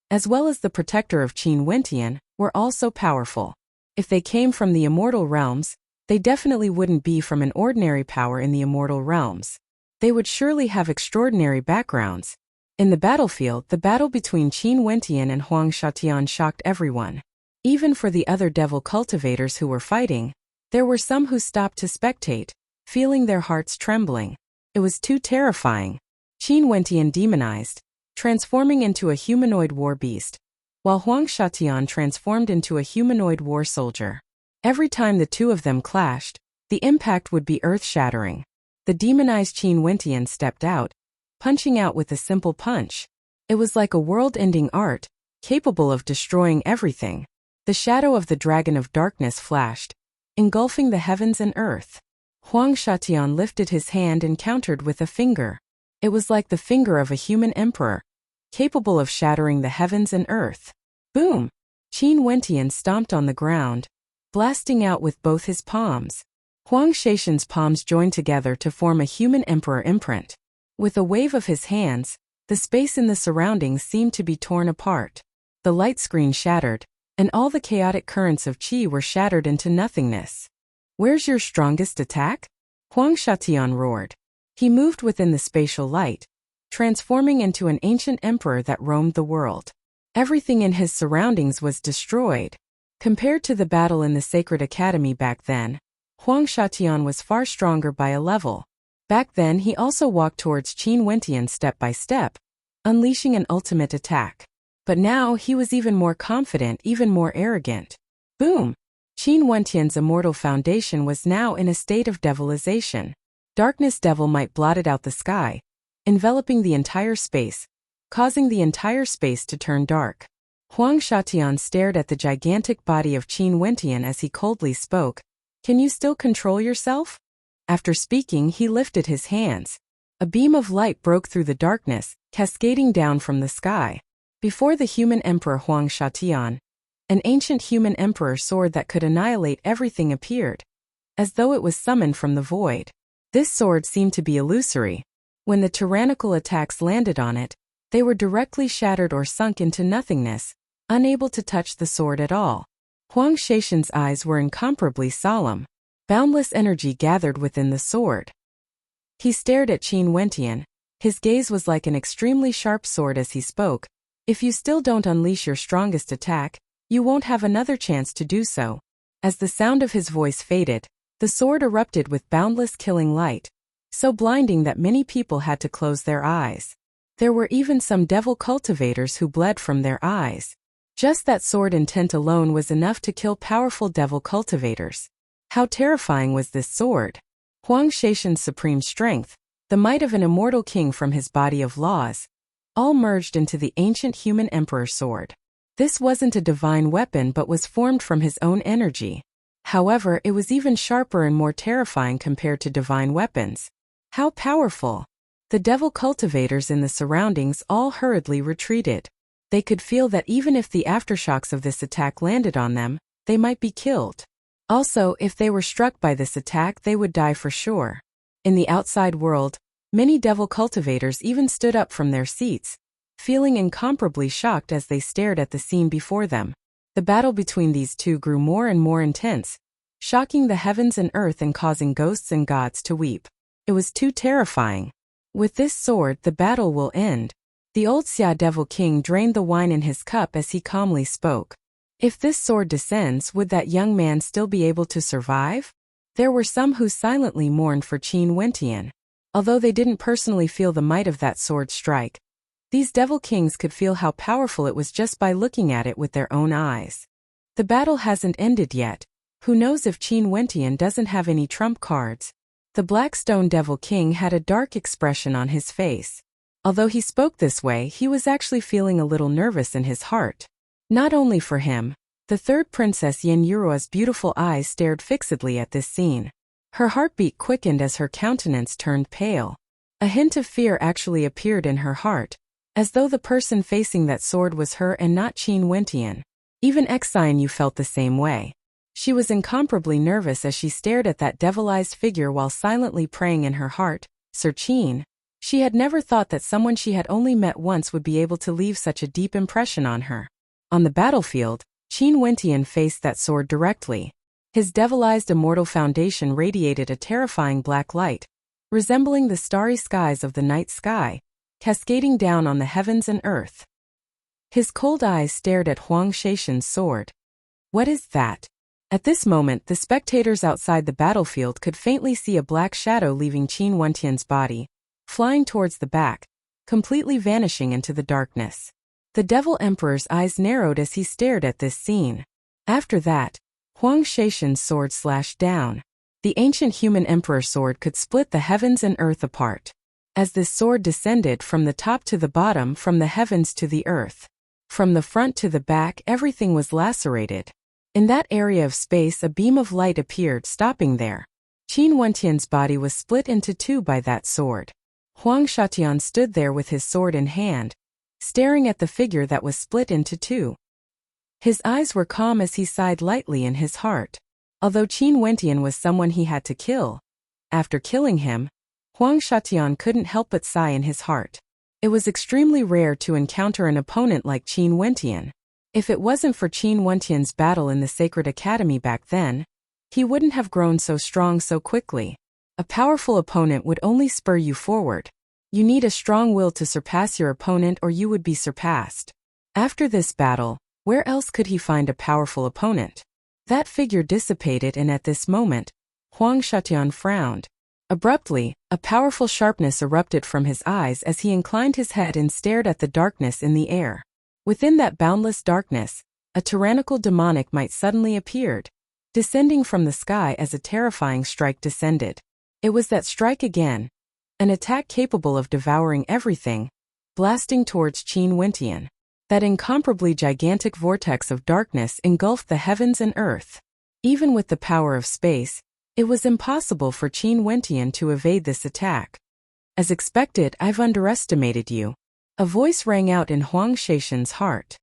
as well as the protector of Qin Wentian, were also powerful. If they came from the immortal realms, they definitely wouldn't be from an ordinary power in the immortal realms. They would surely have extraordinary backgrounds. In the battlefield, the battle between Qin Wentian and Huang Shatian shocked everyone. Even for the other devil cultivators who were fighting, there were some who stopped to spectate, feeling their hearts trembling. It was too terrifying. Qin Wentian demonized, transforming into a humanoid war beast, while Huang Shatian transformed into a humanoid war soldier. Every time the two of them clashed, the impact would be earth-shattering. The demonized Qin Wentian stepped out, punching out with a simple punch. It was like a world-ending art, capable of destroying everything. The shadow of the dragon of darkness flashed, engulfing the heavens and earth. Huang Shatian lifted his hand and countered with a finger. It was like the finger of a human emperor, capable of shattering the heavens and earth. Boom! Qin Wentian stomped on the ground, blasting out with both his palms. Huang Shaishan's palms joined together to form a human emperor imprint. With a wave of his hands, the space in the surroundings seemed to be torn apart. The light screen shattered, and all the chaotic currents of qi were shattered into nothingness. "Where's your strongest attack?" Huang Shatian roared. He moved within the spatial light, transforming into an ancient emperor that roamed the world. Everything in his surroundings was destroyed. Compared to the battle in the Sacred Academy back then, Huang Shatian was far stronger by a level. Back then he also walked towards Qin Wentian step by step, unleashing an ultimate attack. But now he was even more confident, even more arrogant. Boom! Qin Wentian's immortal foundation was now in a state of devilization. Darkness devil might blotted out the sky, enveloping the entire space, causing the entire space to turn dark. Huang Shatian stared at the gigantic body of Qin Wentian as he coldly spoke. "Can you still control yourself?" After speaking, he lifted his hands. A beam of light broke through the darkness, cascading down from the sky. Before the human emperor Huang Shatian, an ancient human emperor sword that could annihilate everything appeared, as though it was summoned from the void. This sword seemed to be illusory. When the tyrannical attacks landed on it, they were directly shattered or sunk into nothingness, unable to touch the sword at all. Huang Shaishan's eyes were incomparably solemn. Boundless energy gathered within the sword. He stared at Qin Wentian. His gaze was like an extremely sharp sword as he spoke. "If you still don't unleash your strongest attack, you won't have another chance to do so." As the sound of his voice faded, the sword erupted with boundless killing light, so blinding that many people had to close their eyes. There were even some devil cultivators who bled from their eyes. Just that sword intent alone was enough to kill powerful devil cultivators. How terrifying was this sword? Huang Shaishan's supreme strength, the might of an immortal king from his body of laws, all merged into the ancient human emperor sword. This wasn't a divine weapon but was formed from his own energy. However, it was even sharper and more terrifying compared to divine weapons. How powerful! The devil cultivators in the surroundings all hurriedly retreated. They could feel that even if the aftershocks of this attack landed on them, they might be killed. Also, if they were struck by this attack, they would die for sure. In the outside world, many devil cultivators even stood up from their seats, feeling incomparably shocked as they stared at the scene before them. The battle between these two grew more and more intense, shocking the heavens and earth and causing ghosts and gods to weep. It was too terrifying. "With this sword, the battle will end." The old Xia Devil King drained the wine in his cup as he calmly spoke. If this sword descends, would that young man still be able to survive? There were some who silently mourned for Qin Wentian. Although they didn't personally feel the might of that sword strike, these devil kings could feel how powerful it was just by looking at it with their own eyes. The battle hasn't ended yet. Who knows if Qin Wentian doesn't have any trump cards? The Black Stone Devil King had a dark expression on his face. Although he spoke this way, he was actually feeling a little nervous in his heart. Not only for him, the third princess Yen Yurua's beautiful eyes stared fixedly at this scene. Her heartbeat quickened as her countenance turned pale. A hint of fear actually appeared in her heart, as though the person facing that sword was her and not Qin Wentian. Even Xianyu felt the same way. She was incomparably nervous as she stared at that devilized figure while silently praying in her heart, "Sir Qin." She had never thought that someone she had only met once would be able to leave such a deep impression on her. On the battlefield, Qin Wentian faced that sword directly. His devilized immortal foundation radiated a terrifying black light, resembling the starry skies of the night sky, cascading down on the heavens and earth. His cold eyes stared at Huang Shaishan's sword. "What is that?" At this moment, the spectators outside the battlefield could faintly see a black shadow leaving Qin Wentian's body, flying towards the back, completely vanishing into the darkness. The Devil Emperor's eyes narrowed as he stared at this scene. After that, Huang Shaishan's sword slashed down. The ancient human emperor sword could split the heavens and earth apart. As this sword descended from the top to the bottom, from the heavens to the earth, from the front to the back, everything was lacerated. In that area of space, a beam of light appeared, stopping there. Qin Wentian's body was split into two by that sword. Huang Shatian stood there with his sword in hand, staring at the figure that was split into two. His eyes were calm as he sighed lightly in his heart. Although Qin Wentian was someone he had to kill, after killing him, Huang Shatian couldn't help but sigh in his heart. It was extremely rare to encounter an opponent like Qin Wentian. If it wasn't for Qin Wentian's battle in the Sacred Academy back then, he wouldn't have grown so strong so quickly. A powerful opponent would only spur you forward. You need a strong will to surpass your opponent, or you would be surpassed. After this battle, where else could he find a powerful opponent? That figure dissipated, and at this moment, Huang Shatian frowned. Abruptly, a powerful sharpness erupted from his eyes as he inclined his head and stared at the darkness in the air. Within that boundless darkness, a tyrannical demonic might suddenly appeared, descending from the sky as a terrifying strike descended. It was that strike again, an attack capable of devouring everything, blasting towards Qin Wentian. That incomparably gigantic vortex of darkness engulfed the heavens and earth. Even with the power of space, it was impossible for Qin Wentian to evade this attack. "As expected, I've underestimated you." A voice rang out in Huang Shaishan's heart.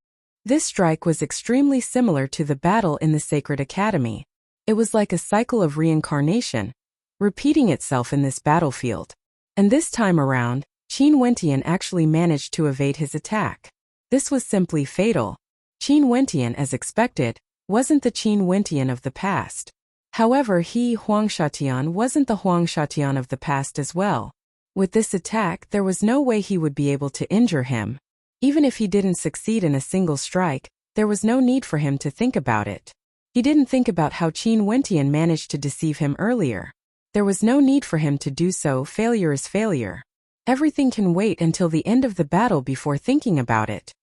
This strike was extremely similar to the battle in the Sacred Academy. It was like a cycle of reincarnation, repeating itself in this battlefield. And this time around, Qin Wentian actually managed to evade his attack. This was simply fatal. Qin Wentian, as expected, wasn't the Qin Wentian of the past. However, Huang Shatian, wasn't the Huang Shatian of the past as well. With this attack, there was no way he would be able to injure him. Even if he didn't succeed in a single strike, there was no need for him to think about it. He didn't think about how Qin Wentian managed to deceive him earlier. There was no need for him to do so. Failure is failure. Everything can wait until the end of the battle before thinking about it.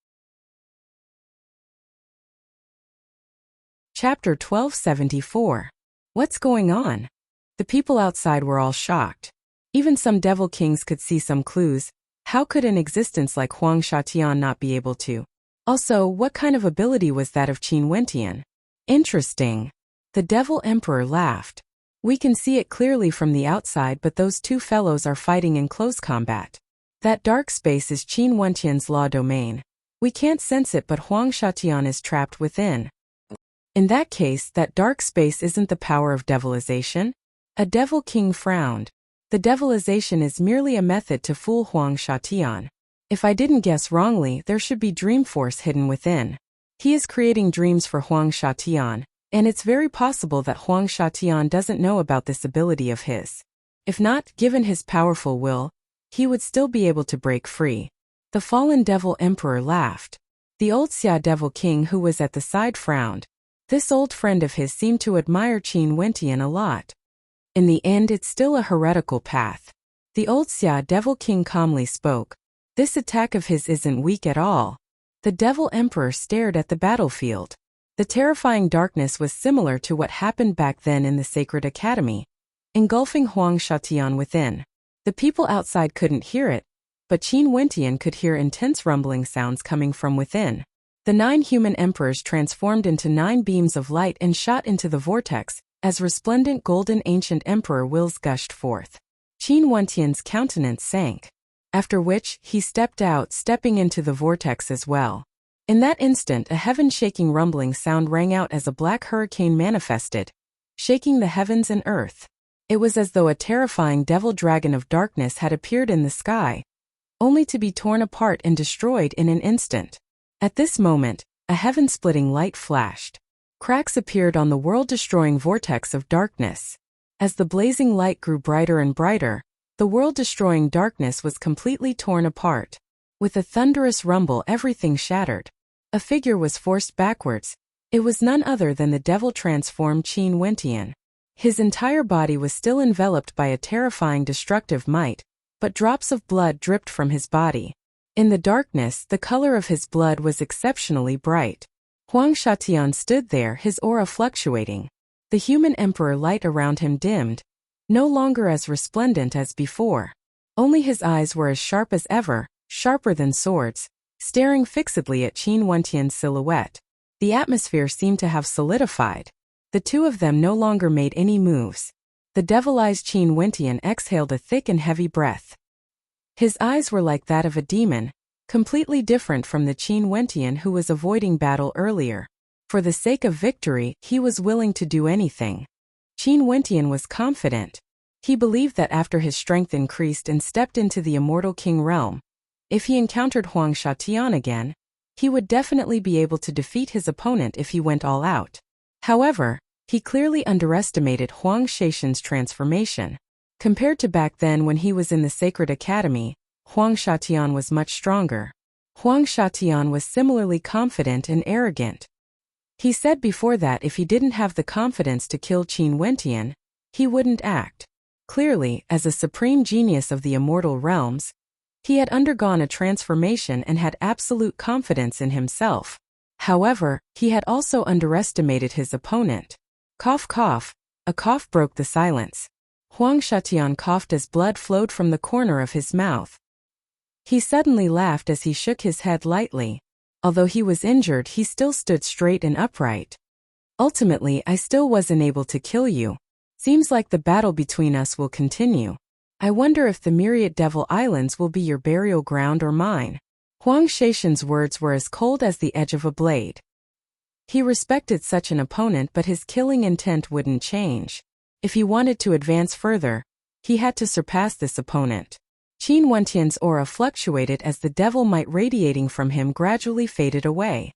Chapter 1274. What's going on? The people outside were all shocked. Even some devil kings could see some clues. How could an existence like Huang Shatian not be able to? Also, what kind of ability was that of Qin Wentian? Interesting. The Devil Emperor laughed. We can see it clearly from the outside, but those two fellows are fighting in close combat. That dark space is Qin Wentian's law domain. We can't sense it, but Huang Shatian is trapped within. In that case, that dark space isn't the power of devilization? A devil king frowned. The devilization is merely a method to fool Huang Shatian. If I didn't guess wrongly, there should be dream force hidden within. He is creating dreams for Huang Shatian, and it's very possible that Huang Shatian doesn't know about this ability of his. If not, given his powerful will, he would still be able to break free. The fallen Devil Emperor laughed. The old Xia Devil King who was at the side frowned. This old friend of his seemed to admire Qin Wentian a lot. In the end, it's still a heretical path. The old Xia Devil King calmly spoke. This attack of his isn't weak at all. The Devil Emperor stared at the battlefield. The terrifying darkness was similar to what happened back then in the Sacred Academy, engulfing Huang Shatian within. The people outside couldn't hear it, but Qin Wentian could hear intense rumbling sounds coming from within. The 9 human emperors transformed into 9 beams of light and shot into the vortex, as resplendent golden ancient emperor wills gushed forth. Qin Wentian's countenance sank. After which, he stepped out, stepping into the vortex as well. In that instant, a heaven-shaking rumbling sound rang out as a black hurricane manifested, shaking the heavens and earth. It was as though a terrifying devil dragon of darkness had appeared in the sky, only to be torn apart and destroyed in an instant. At this moment, a heaven-splitting light flashed. Cracks appeared on the world-destroying vortex of darkness. As the blazing light grew brighter and brighter, the world-destroying darkness was completely torn apart. With a thunderous rumble, everything shattered. A figure was forced backwards. It was none other than the devil-transformed Qin Wentian. His entire body was still enveloped by a terrifying destructive might, but drops of blood dripped from his body. In the darkness, the color of his blood was exceptionally bright. Huang Shatian stood there, his aura fluctuating. The human emperor light around him dimmed, no longer as resplendent as before. Only his eyes were as sharp as ever, sharper than swords, staring fixedly at Qin Wentian's silhouette. The atmosphere seemed to have solidified. The two of them no longer made any moves. The devil-eyed Qin Wentian exhaled a thick and heavy breath. His eyes were like that of a demon, completely different from the Qin Wentian who was avoiding battle earlier. For the sake of victory, he was willing to do anything. Qin Wentian was confident. He believed that after his strength increased and stepped into the immortal king realm, if he encountered Huang Shatian again, he would definitely be able to defeat his opponent if he went all out. However, he clearly underestimated Huang Shatian's transformation. Compared to back then when he was in the Sacred Academy, Huang Shatian was much stronger. Huang Shatian was similarly confident and arrogant. He said before that if he didn't have the confidence to kill Qin Wentian, he wouldn't act. Clearly, as a supreme genius of the immortal realms, he had undergone a transformation and had absolute confidence in himself. However, he had also underestimated his opponent. Cough cough, a cough broke the silence. Huang Shatian coughed as blood flowed from the corner of his mouth. He suddenly laughed as he shook his head lightly. Although he was injured, he still stood straight and upright. Ultimately, I still wasn't able to kill you. Seems like the battle between us will continue. I wonder if the myriad devil islands will be your burial ground or mine. Huang Shatian's words were as cold as the edge of a blade. He respected such an opponent, but his killing intent wouldn't change. If he wanted to advance further, he had to surpass this opponent. Qin Wentian's aura fluctuated as the devil might radiating from him gradually faded away.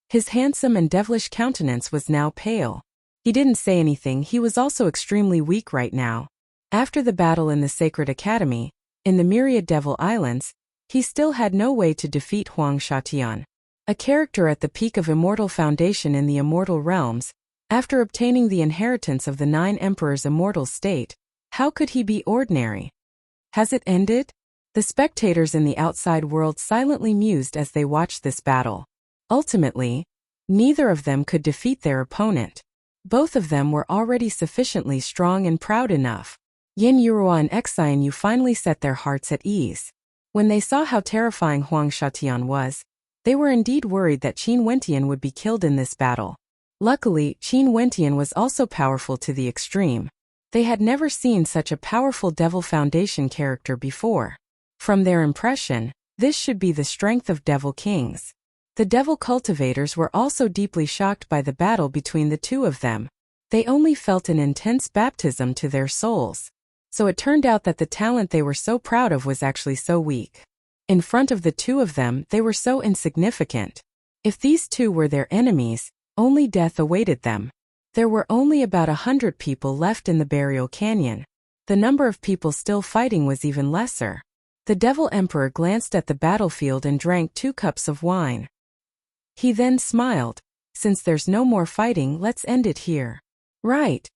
His handsome and devilish countenance was now pale. He didn't say anything. He was also extremely weak right now. After the battle in the Sacred Academy, in the Myriad Devil Islands, he still had no way to defeat Huang Shatian. A character at the peak of immortal foundation in the immortal realms, after obtaining the inheritance of the 9 emperors' immortal state, how could he be ordinary? Has it ended? The spectators in the outside world silently mused as they watched this battle. Ultimately, neither of them could defeat their opponent. Both of them were already sufficiently strong and proud enough. Yin Yurua and Xian Yu finally set their hearts at ease. When they saw how terrifying Huang Shatian was, they were indeed worried that Qin Wentian would be killed in this battle. Luckily, Qin Wentian was also powerful to the extreme. They had never seen such a powerful Devil Foundation character before. From their impression, this should be the strength of Devil Kings. The Devil Cultivators were also deeply shocked by the battle between the two of them. They only felt an intense baptism to their souls. So it turned out that the talent they were so proud of was actually so weak. In front of the two of them, they were so insignificant. If these two were their enemies, only death awaited them. There were only about 100 people left in the burial canyon. The number of people still fighting was even lesser. The Devil Emperor glanced at the battlefield and drank 2 cups of wine. He then smiled. Since there's no more fighting, let's end it here. Right.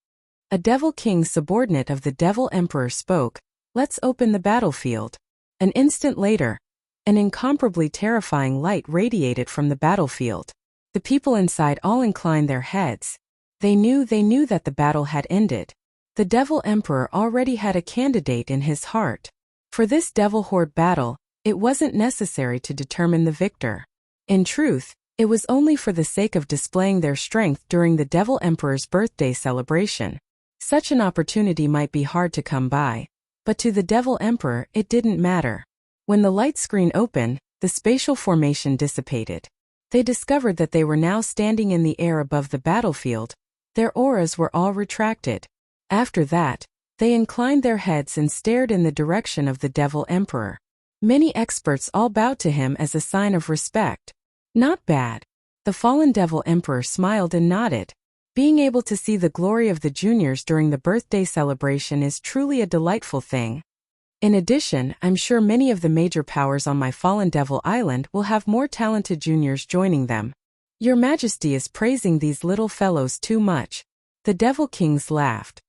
A Devil King subordinate of the Devil Emperor spoke, let's open the battlefield. An instant later, an incomparably terrifying light radiated from the battlefield. The people inside all inclined their heads. They knew that the battle had ended. The Devil Emperor already had a candidate in his heart. For this Devil Horde battle, it wasn't necessary to determine the victor. In truth, It was only for the sake of displaying their strength during the Devil Emperor's birthday celebration. Such an opportunity might be hard to come by, but to the Devil Emperor it didn't matter. When the light screen opened, the spatial formation dissipated. They discovered that they were now standing in the air above the battlefield. Their auras were all retracted. After that, they inclined their heads and stared in the direction of the Devil Emperor. Many experts all bowed to him as a sign of respect. Not bad. The fallen Devil Emperor smiled and nodded. Being able to see the glory of the juniors during the birthday celebration is truly a delightful thing. In addition, I'm sure many of the major powers on my fallen Devil Island will have more talented juniors joining them. Your Majesty is praising these little fellows too much. The Devil Kings laughed.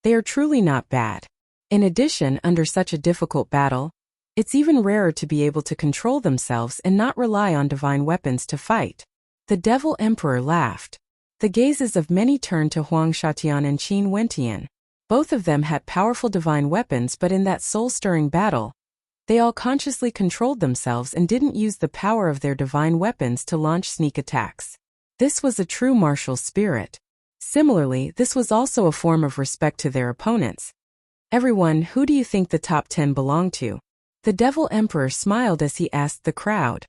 They are truly not bad. In addition, under such a difficult battle, it's even rarer to be able to control themselves and not rely on divine weapons to fight. The Devil Emperor laughed. The gazes of many turned to Huang Shatian and Qin Wentian. Both of them had powerful divine weapons, but in that soul-stirring battle, they all consciously controlled themselves and didn't use the power of their divine weapons to launch sneak attacks. This was a true martial spirit. Similarly, this was also a form of respect to their opponents. Everyone, who do you think the top 10 belong to? The Devil Emperor smiled as he asked the crowd.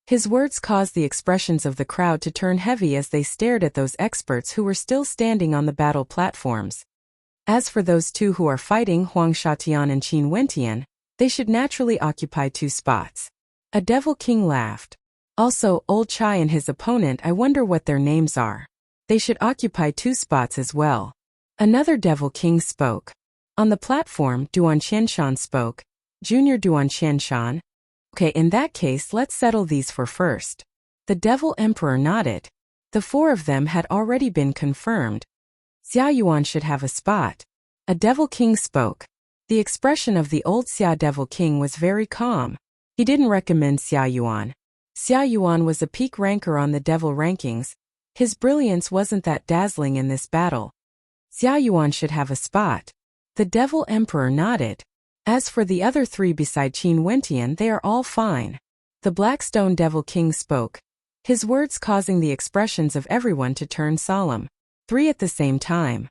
His words caused the expressions of the crowd to turn heavy as they stared at those experts who were still standing on the battle platforms. As for those two who are fighting, Huang Shatian and Qin Wentian, they should naturally occupy 2 spots. A Devil King laughed. Also, Old Chai and his opponent, I wonder what their names are. They should occupy 2 spots as well. Another Devil King spoke. On the platform, Duan Qianshan spoke. Junior Duan Qianshan? Okay, in that case, let's settle these for first. The Devil Emperor nodded. The 4 of them had already been confirmed. Xia Yuan should have a spot. A Devil King spoke. The expression of the old Xia Devil King was very calm. He didn't recommend Xia Yuan. Xia Yuan was a peak ranker on the Devil rankings. His brilliance wasn't that dazzling in this battle. Xia Yuan should have a spot. The Devil Emperor nodded. As for the other 3 beside Qin Wentian, they are all fine. The Blackstone Devil King spoke. His words causing the expressions of everyone to turn solemn. 3 at the same time.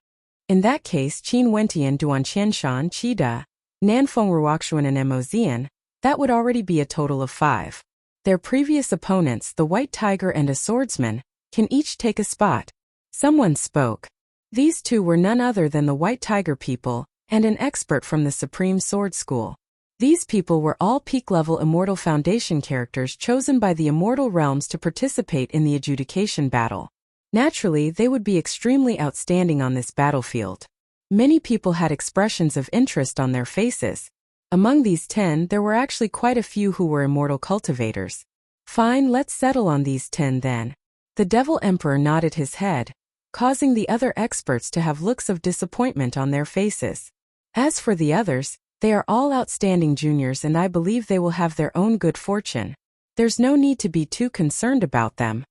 In that case, Qin Wentian, Duan Qianshan, Qida, Nanfeng Ruoxuan and Mozian, that would already be a total of 5. Their previous opponents, the White Tiger and a swordsman, can each take a spot. Someone spoke. These 2 were none other than the White Tiger people, and an expert from the Supreme Sword School. These people were all peak-level Immortal Foundation characters chosen by the Immortal Realms to participate in the adjudication battle. Naturally, they would be extremely outstanding on this battlefield. Many people had expressions of interest on their faces. Among these 10, there were actually quite a few who were immortal cultivators. Fine, let's settle on these 10 then. The Devil Emperor nodded his head, causing the other experts to have looks of disappointment on their faces. As for the others, they are all outstanding juniors and I believe they will have their own good fortune. There's no need to be too concerned about them.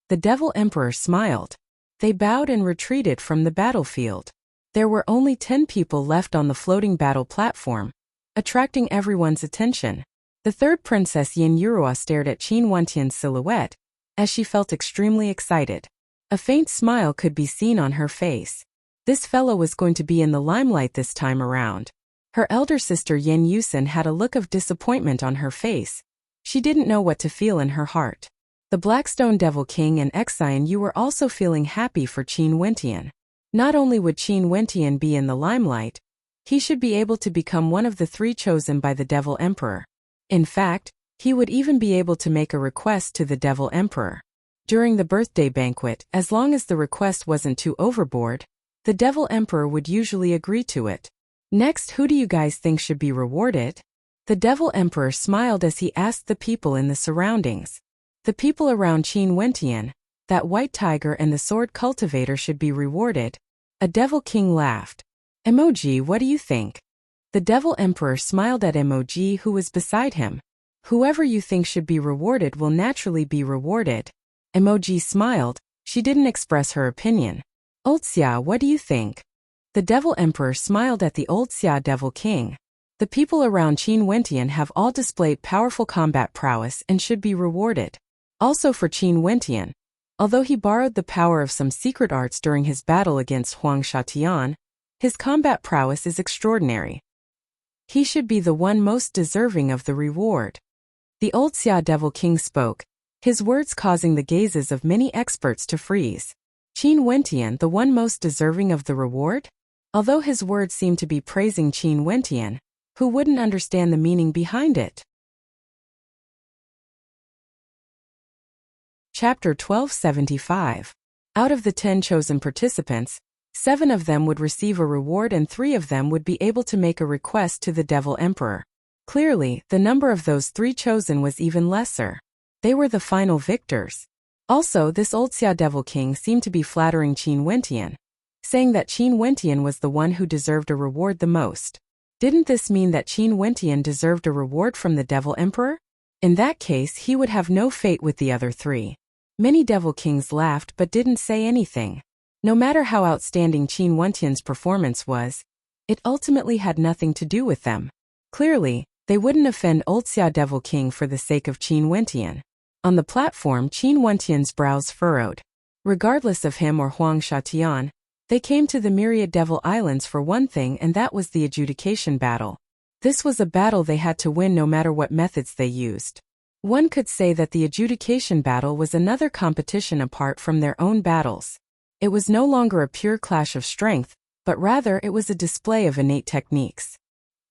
The Devil Emperor smiled. They bowed and retreated from the battlefield. There were only 10 people left on the floating battle platform, attracting everyone's attention. The 3rd Princess Yin Yurua stared at Qin Wentian's silhouette, as she felt extremely excited. A faint smile could be seen on her face. This fellow was going to be in the limelight this time around. Her elder sister Yin Yusen had a look of disappointment on her face. She didn't know what to feel in her heart. The Blackstone Devil King and Exian Yu were also feeling happy for Qin Wentian. Not only would Qin Wentian be in the limelight, he should be able to become one of the 3 chosen by the Devil Emperor. In fact, he would even be able to make a request to the Devil Emperor. During the birthday banquet, as long as the request wasn't too overboard, the Devil Emperor would usually agree to it. Next, who do you guys think should be rewarded? The Devil Emperor smiled as he asked the people in the surroundings. The people around Qin Wentian, that White Tiger and the Sword Cultivator should be rewarded. A Devil King laughed. Emoji, what do you think? The Devil Emperor smiled at Emoji who was beside him. Whoever you think should be rewarded will naturally be rewarded. Emoji smiled. She didn't express her opinion. Old Xia, what do you think? The Devil Emperor smiled at the Old Xia Devil King. The people around Qin Wentian have all displayed powerful combat prowess and should be rewarded. Also for Qin Wentian, although he borrowed the power of some secret arts during his battle against Huang Shatian, his combat prowess is extraordinary. He should be the one most deserving of the reward. The old Xia Devil King spoke, his words causing the gazes of many experts to freeze. Qin Wentian, the one most deserving of the reward? Although his words seemed to be praising Qin Wentian, who wouldn't understand the meaning behind it? Chapter 1275. Out of the 10 chosen participants, 7 of them would receive a reward and 3 of them would be able to make a request to the Devil Emperor. Clearly, the number of those 3 chosen was even lesser. They were the final victors. Also, this old Xia Devil King seemed to be flattering Qin Wentian, saying that Qin Wentian was the one who deserved a reward the most. Didn't this mean that Qin Wentian deserved a reward from the Devil Emperor? In that case, he would have no fate with the other 3. Many Devil Kings laughed but didn't say anything. No matter how outstanding Qin Wentian's performance was, it ultimately had nothing to do with them. Clearly, they wouldn't offend old Xia Devil King for the sake of Qin Wentian. On the platform, Qin Wentian's brows furrowed. Regardless of him or Huang Shatian, they came to the Myriad Devil Islands for one thing, and that was the adjudication battle. This was a battle they had to win no matter what methods they used. One could say that the adjudication battle was another competition apart from their own battles. It was no longer a pure clash of strength, but rather it was a display of innate techniques.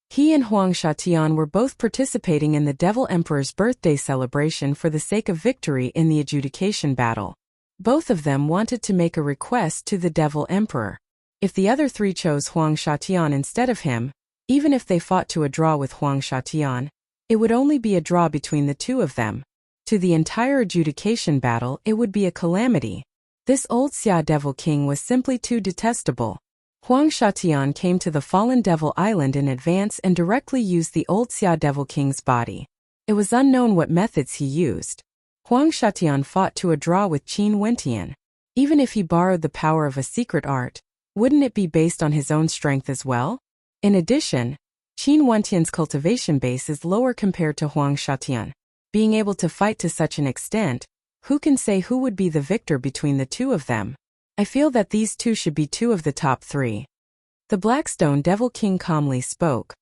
He and Huang Shatian were both participating in the Devil Emperor's birthday celebration for the sake of victory in the adjudication battle. Both of them wanted to make a request to the Devil Emperor. If the other 3 chose Huang Shatian instead of him, even if they fought to a draw with Huang Shatian, it would only be a draw between the 2 of them. To the entire adjudication battle, it would be a calamity. This old Xia Devil King was simply too detestable. Huang Shatian came to the fallen Devil Island in advance and directly used the old Xia Devil King's body. It was unknown what methods he used. Huang Shatian fought to a draw with Qin Wentian. Even if he borrowed the power of a secret art, wouldn't it be based on his own strength as well? In addition, Qin Wentian's cultivation base is lower compared to Huang Shatian. Being able to fight to such an extent, who can say who would be the victor between the 2 of them? I feel that these 2 should be 2 of the top 3. The Blackstone Devil King calmly spoke.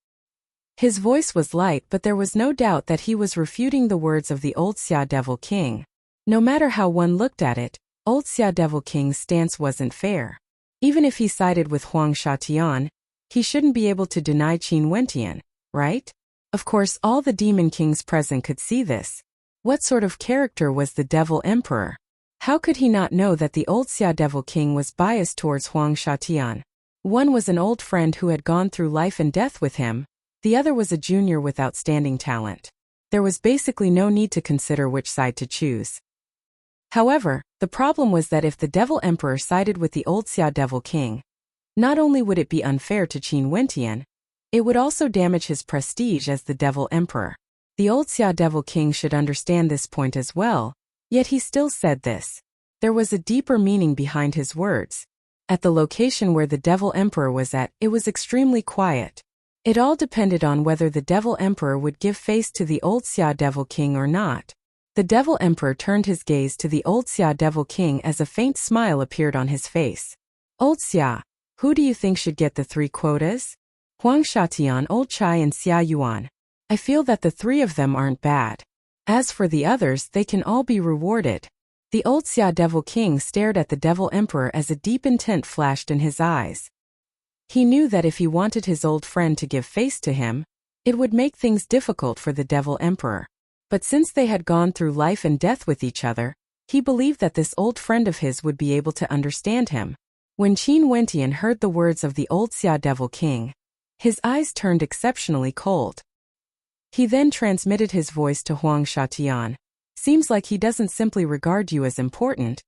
His voice was light, but there was no doubt that he was refuting the words of the old Xia Devil King. No matter how one looked at it, old Xia Devil King's stance wasn't fair. Even if he sided with Huang Shatian, he shouldn't be able to deny Qin Wentian, right? Of course, all the Demon Kings present could see this. What sort of character was the Devil Emperor? How could he not know that the old Xia Devil King was biased towards Huang Shatian? One was an old friend who had gone through life and death with him, the other was a junior with outstanding talent. There was basically no need to consider which side to choose. However, the problem was that if the Devil Emperor sided with the old Xia Devil King, not only would it be unfair to Qin Wentian, it would also damage his prestige as the Devil Emperor. The old Xia Devil King should understand this point as well, yet he still said this. There was a deeper meaning behind his words. At the location where the Devil Emperor was at, it was extremely quiet. It all depended on whether the Devil Emperor would give face to the old Xia Devil King or not. The Devil Emperor turned his gaze to the old Xia Devil King as a faint smile appeared on his face. Old Xia, who do you think should get the 3 quotas? Huang Shatian, Old Chai and Xia Yuan. I feel that the 3 of them aren't bad. As for the others, they can all be rewarded. The old Xia Devil King stared at the Devil Emperor as a deep intent flashed in his eyes. He knew that if he wanted his old friend to give face to him, it would make things difficult for the Devil Emperor. But since they had gone through life and death with each other, he believed that this old friend of his would be able to understand him. When Qin Wentian heard the words of the old Xia Devil King, his eyes turned exceptionally cold. He then transmitted his voice to Huang Shatian. Seems like he doesn't simply regard you as important.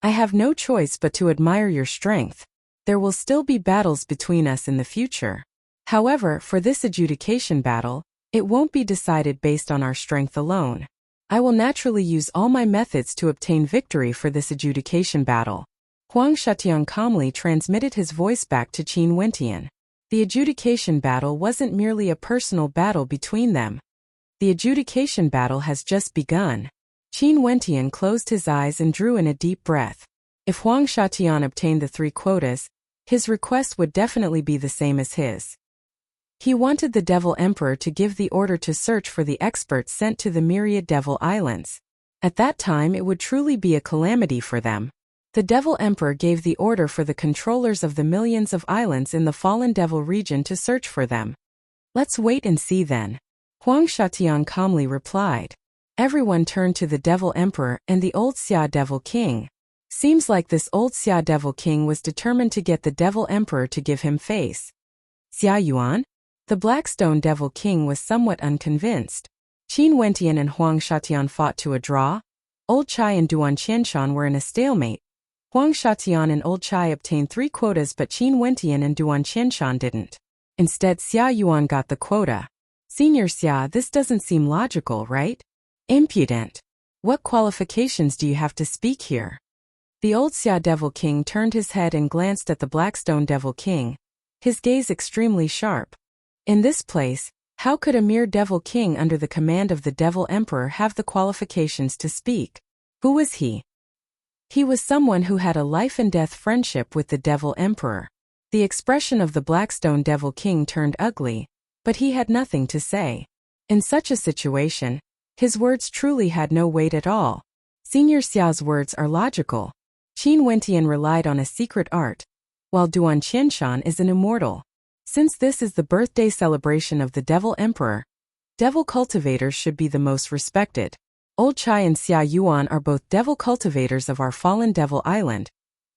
I have no choice but to admire your strength. There will still be battles between us in the future. However, for this adjudication battle, it won't be decided based on our strength alone. I will naturally use all my methods to obtain victory for this adjudication battle. Huang Shatian calmly transmitted his voice back to Qin Wentian. The adjudication battle wasn't merely a personal battle between them. The adjudication battle has just begun. Qin Wentian closed his eyes and drew in a deep breath. If Huang Shatian obtained the 3 quotas, his request would definitely be the same as his. He wanted the Devil Emperor to give the order to search for the experts sent to the myriad Devil Islands. At that time it would truly be a calamity for them. The Devil Emperor gave the order for the controllers of the millions of islands in the Fallen Devil region to search for them. Let's wait and see then. Huang Shatian calmly replied. Everyone turned to the Devil Emperor and the old Xia Devil King. Seems like this old Xia Devil King was determined to get the Devil Emperor to give him face. Xia Yuan? The Blackstone Devil King was somewhat unconvinced. Qin Wentian and Huang Shatian fought to a draw. Old Chai and Duan Qianshan were in a stalemate. Huang Shatian and Old Chai obtained 3 quotas but Qin Wentian and Duan Qianshan didn't. Instead Xia Yuan got the quota. Senior Xia, this doesn't seem logical, right? Impudent. What qualifications do you have to speak here? The old Xia Devil King turned his head and glanced at the Blackstone Devil King, his gaze extremely sharp. In this place, how could a mere Devil King under the command of the Devil Emperor have the qualifications to speak? Who was he? He was someone who had a life-and-death friendship with the Devil Emperor. The expression of the Blackstone Devil King turned ugly, but he had nothing to say. In such a situation, his words truly had no weight at all. Senior Xiao's words are logical. Qin Wentian relied on a secret art, while Duan Qianshan is an immortal. Since this is the birthday celebration of the Devil Emperor, devil cultivators should be the most respected. Old Chai and Xia Yuan are both devil cultivators of our fallen Devil Island,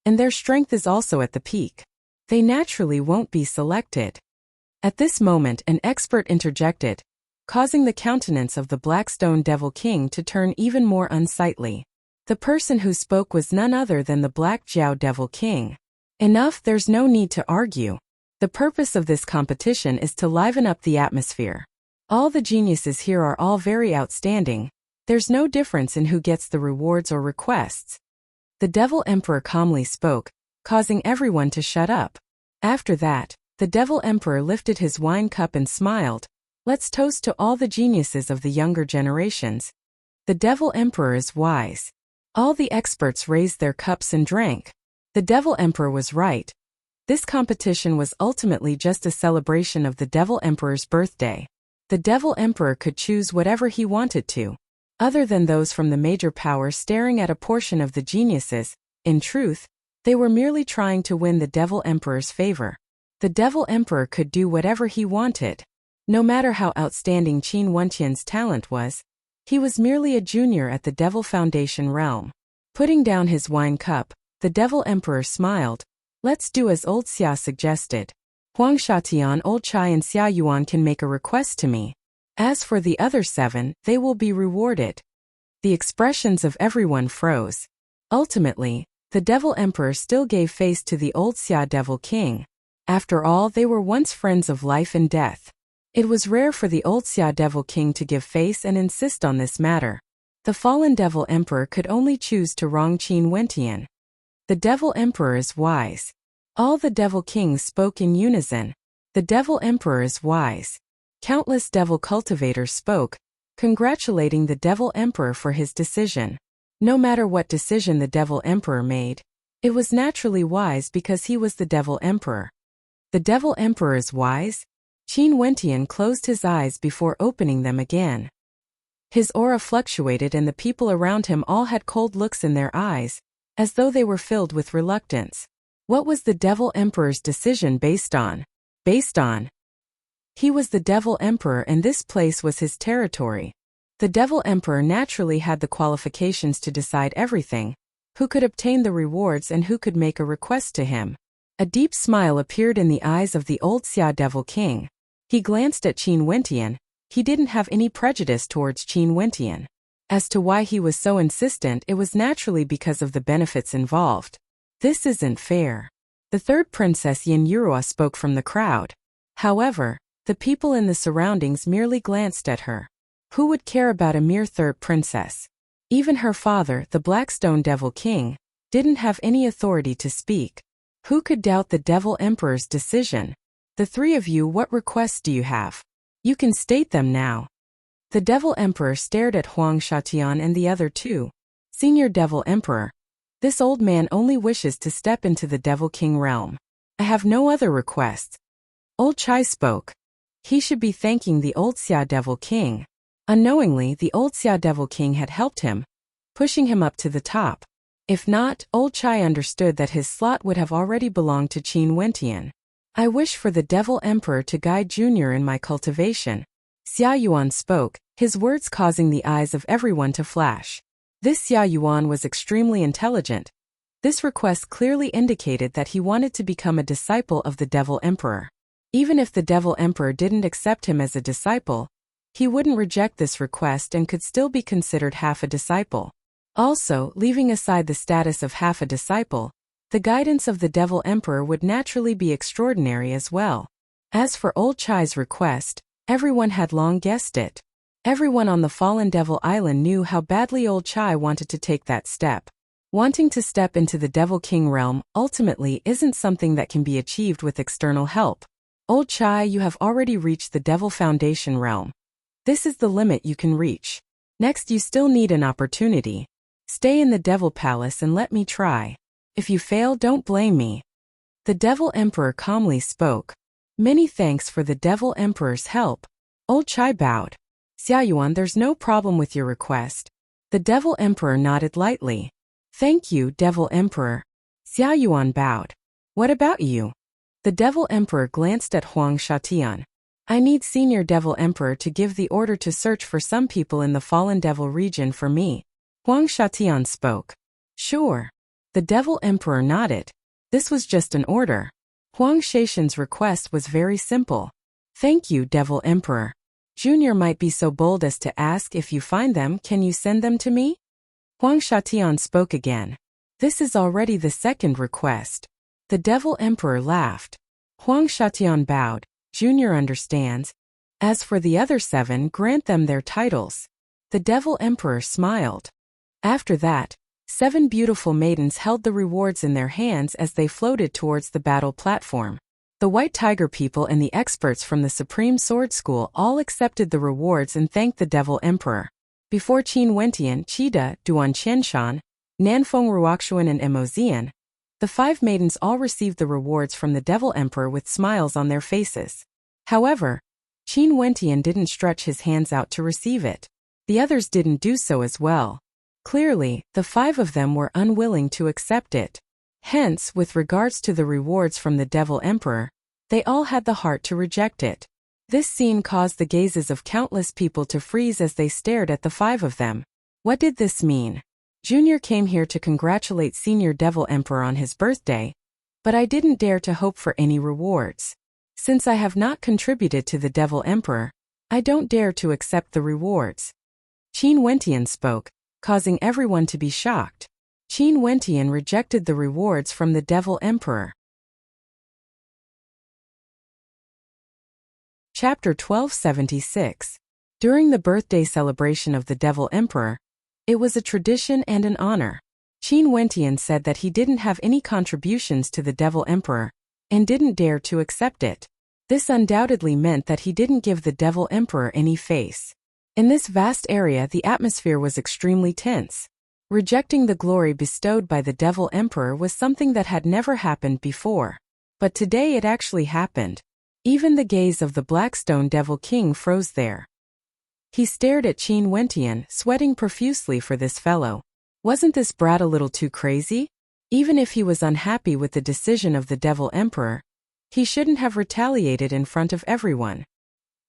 and their strength is also at the peak. They naturally won't be selected. At this moment an expert interjected, causing the countenance of the Blackstone Devil King to turn even more unsightly. The person who spoke was none other than the Black Jiao Devil King. Enough, there's no need to argue. The purpose of this competition is to liven up the atmosphere. All the geniuses here are all very outstanding. There's no difference in who gets the rewards or requests. The Devil Emperor calmly spoke, causing everyone to shut up. After that, the Devil Emperor lifted his wine cup and smiled. Let's toast to all the geniuses of the younger generations. The Devil Emperor is wise. All the experts raised their cups and drank. The Devil Emperor was right. This competition was ultimately just a celebration of the Devil Emperor's birthday. The Devil Emperor could choose whatever he wanted to. Other than those from the major powers staring at a portion of the geniuses, in truth, they were merely trying to win the Devil Emperor's favor. The Devil Emperor could do whatever he wanted. No matter how outstanding Qin Wentian's talent was, he was merely a junior at the Devil Foundation realm. Putting down his wine cup, the Devil Emperor smiled. Let's do as old Xia suggested. Huang Shatian, Old Chai and Xia Yuan can make a request to me. As for the other 7, they will be rewarded. The expressions of everyone froze. Ultimately, the Devil Emperor still gave face to the old Xia Devil King. After all, they were once friends of life and death. It was rare for the old Xia Devil King to give face and insist on this matter. The fallen Devil Emperor could only choose to wrong Qin Wentian. The Devil Emperor is wise. All the Devil Kings spoke in unison. The Devil Emperor is wise. Countless devil cultivators spoke, congratulating the Devil Emperor for his decision. No matter what decision the Devil Emperor made, it was naturally wise because he was the Devil Emperor. The Devil Emperor is wise? Qin Wentian closed his eyes before opening them again. His aura fluctuated and the people around him all had cold looks in their eyes, as though they were filled with reluctance. What was the Devil Emperor's decision based on? He was the Devil Emperor and this place was his territory. The Devil Emperor naturally had the qualifications to decide everything, who could obtain the rewards and who could make a request to him. A deep smile appeared in the eyes of the old Xia Devil King. He glanced at Qin Wentian. He didn't have any prejudice towards Qin Wentian. As to why he was so insistent, it was naturally because of the benefits involved. This isn't fair. The third princess Yin Yurua spoke from the crowd. However, the people in the surroundings merely glanced at her. Who would care about a mere third princess? Even her father, the Blackstone Devil King, didn't have any authority to speak. Who could doubt the Devil Emperor's decision? The 3 of you, what requests do you have? You can state them now. The Devil Emperor stared at Huang Shatian and the other two. Senior Devil Emperor. This old man only wishes to step into the Devil King realm. I have no other requests. Old Chai spoke. He should be thanking the old Xia Devil King. Unknowingly, the old Xia Devil King had helped him, pushing him up to the top. If not, old Chai understood that his slot would have already belonged to Qin Wentian. I wish for the Devil Emperor to guide Junior in my cultivation. Xia Yuan spoke, his words causing the eyes of everyone to flash. This Xia Yuan was extremely intelligent. This request clearly indicated that he wanted to become a disciple of the Devil Emperor. Even if the Devil Emperor didn't accept him as a disciple, he wouldn't reject this request and could still be considered half a disciple. Also, leaving aside the status of half a disciple, the guidance of the Devil Emperor would naturally be extraordinary as well. As for old Chai's request, everyone had long guessed it. Everyone on the Fallen Devil Island knew how badly old Chai wanted to take that step. Wanting to step into the Devil King realm ultimately isn't something that can be achieved with external help. Old Chai, you have already reached the Devil Foundation realm. This is the limit you can reach. Next, you still need an opportunity. Stay in the Devil Palace and let me try. If you fail, don't blame me. The Devil Emperor calmly spoke. Many thanks for the Devil Emperor's help. Old Chai bowed. Xia Yuan, there's no problem with your request. The Devil Emperor nodded lightly. Thank you, Devil Emperor. Xia Yuan bowed. What about you? The Devil Emperor glanced at Huang Shatian. I need Senior Devil Emperor to give the order to search for some people in the Fallen Devil region for me. Huang Shatian spoke. Sure. The Devil Emperor nodded. This was just an order. Huang Shatian's request was very simple. Thank you, Devil Emperor. Junior might be so bold as to ask if you find them, can you send them to me? Huang Shatian spoke again. This is already the second request. The Devil Emperor laughed. Huang Shatian bowed. Junior understands. As for the other 7, grant them their titles. The Devil Emperor smiled. After that, 7 beautiful maidens held the rewards in their hands as they floated towards the battle platform. The White Tiger people and the experts from the Supreme Sword School all accepted the rewards and thanked the Devil Emperor. Before Qin Wentian, Qida, Duan Qianshan, Nanfeng Ruoxuan and Emozian, the 5 maidens all received the rewards from the Devil Emperor with smiles on their faces. However, Qin Wentian didn't stretch his hands out to receive it. The others didn't do so as well. Clearly, the 5 of them were unwilling to accept it. Hence, with regards to the rewards from the Devil Emperor, they all had the heart to reject it. This scene caused the gazes of countless people to freeze as they stared at the 5 of them. What did this mean? Junior came here to congratulate Senior Devil Emperor on his birthday, but I didn't dare to hope for any rewards. Since I have not contributed to the Devil Emperor, I don't dare to accept the rewards. Qin Wentian spoke, causing everyone to be shocked. Qin Wentian rejected the rewards from the Devil Emperor. Chapter 1276. During the birthday celebration of the Devil Emperor, it was a tradition and an honor. Qin Wentian said that he didn't have any contributions to the Devil Emperor, and didn't dare to accept it. This undoubtedly meant that he didn't give the Devil Emperor any face. In this vast area, the atmosphere was extremely tense. Rejecting the glory bestowed by the Devil Emperor was something that had never happened before. But today it actually happened. Even the gaze of the Blackstone Devil King froze there. He stared at Qin Wentian, sweating profusely for this fellow. Wasn't this brat a little too crazy? Even if he was unhappy with the decision of the Devil Emperor, he shouldn't have retaliated in front of everyone.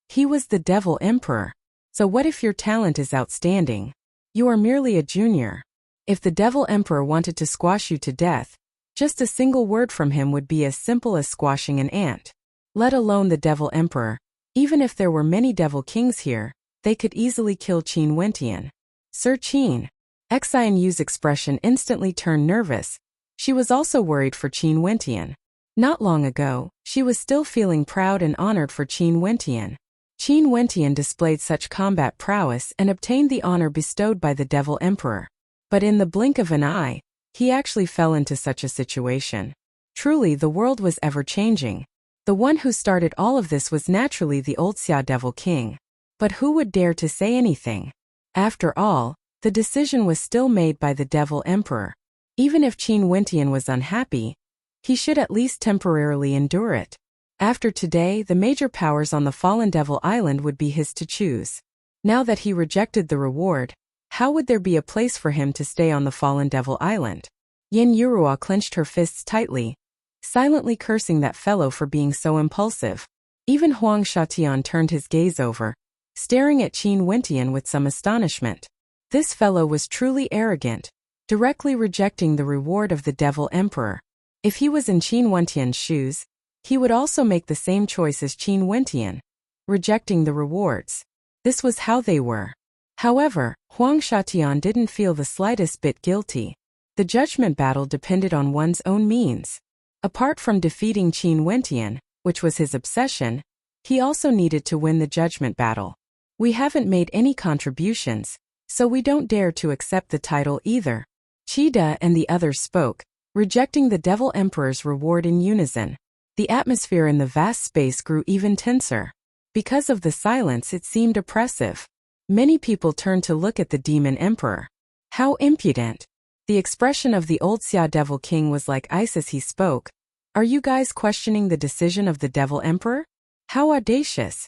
He was the Devil Emperor. So what if your talent is outstanding? You are merely a junior. If the Devil Emperor wanted to squash you to death, just a single word from him would be as simple as squashing an ant. Let alone the Devil Emperor. Even if there were many Devil Kings here, they could easily kill Qin Wentian. Sir Qin. Xian Yu's expression instantly turned nervous. She was also worried for Qin Wentian. Not long ago, she was still feeling proud and honored for Qin Wentian. Qin Wentian displayed such combat prowess and obtained the honor bestowed by the Devil Emperor. But in the blink of an eye, he actually fell into such a situation. Truly, the world was ever-changing. The one who started all of this was naturally the old Xia Devil King. But who would dare to say anything? After all, the decision was still made by the Devil Emperor. Even if Qin Wentian was unhappy, he should at least temporarily endure it. After today, the major powers on the fallen Devil Island would be his to choose. Now that he rejected the reward, how would there be a place for him to stay on the fallen Devil Island? Yin Yurua clenched her fists tightly, silently cursing that fellow for being so impulsive. Even Huang Shatian turned his gaze over, staring at Qin Wentian with some astonishment. This fellow was truly arrogant, directly rejecting the reward of the Devil Emperor. If he was in Qin Wentian's shoes, he would also make the same choice as Qin Wentian, rejecting the rewards. This was how they were. However, Huang Shatian didn't feel the slightest bit guilty. The judgment battle depended on one's own means. Apart from defeating Qin Wentian, which was his obsession, he also needed to win the judgment battle. We haven't made any contributions, so we don't dare to accept the title either. Qida and the others spoke, rejecting the Devil Emperor's reward in unison. The atmosphere in the vast space grew even tenser. Because of the silence, it seemed oppressive. Many people turned to look at the Demon Emperor. How impudent! The expression of the old Xia Devil King was like ice as he spoke. Are you guys questioning the decision of the Devil Emperor? How audacious!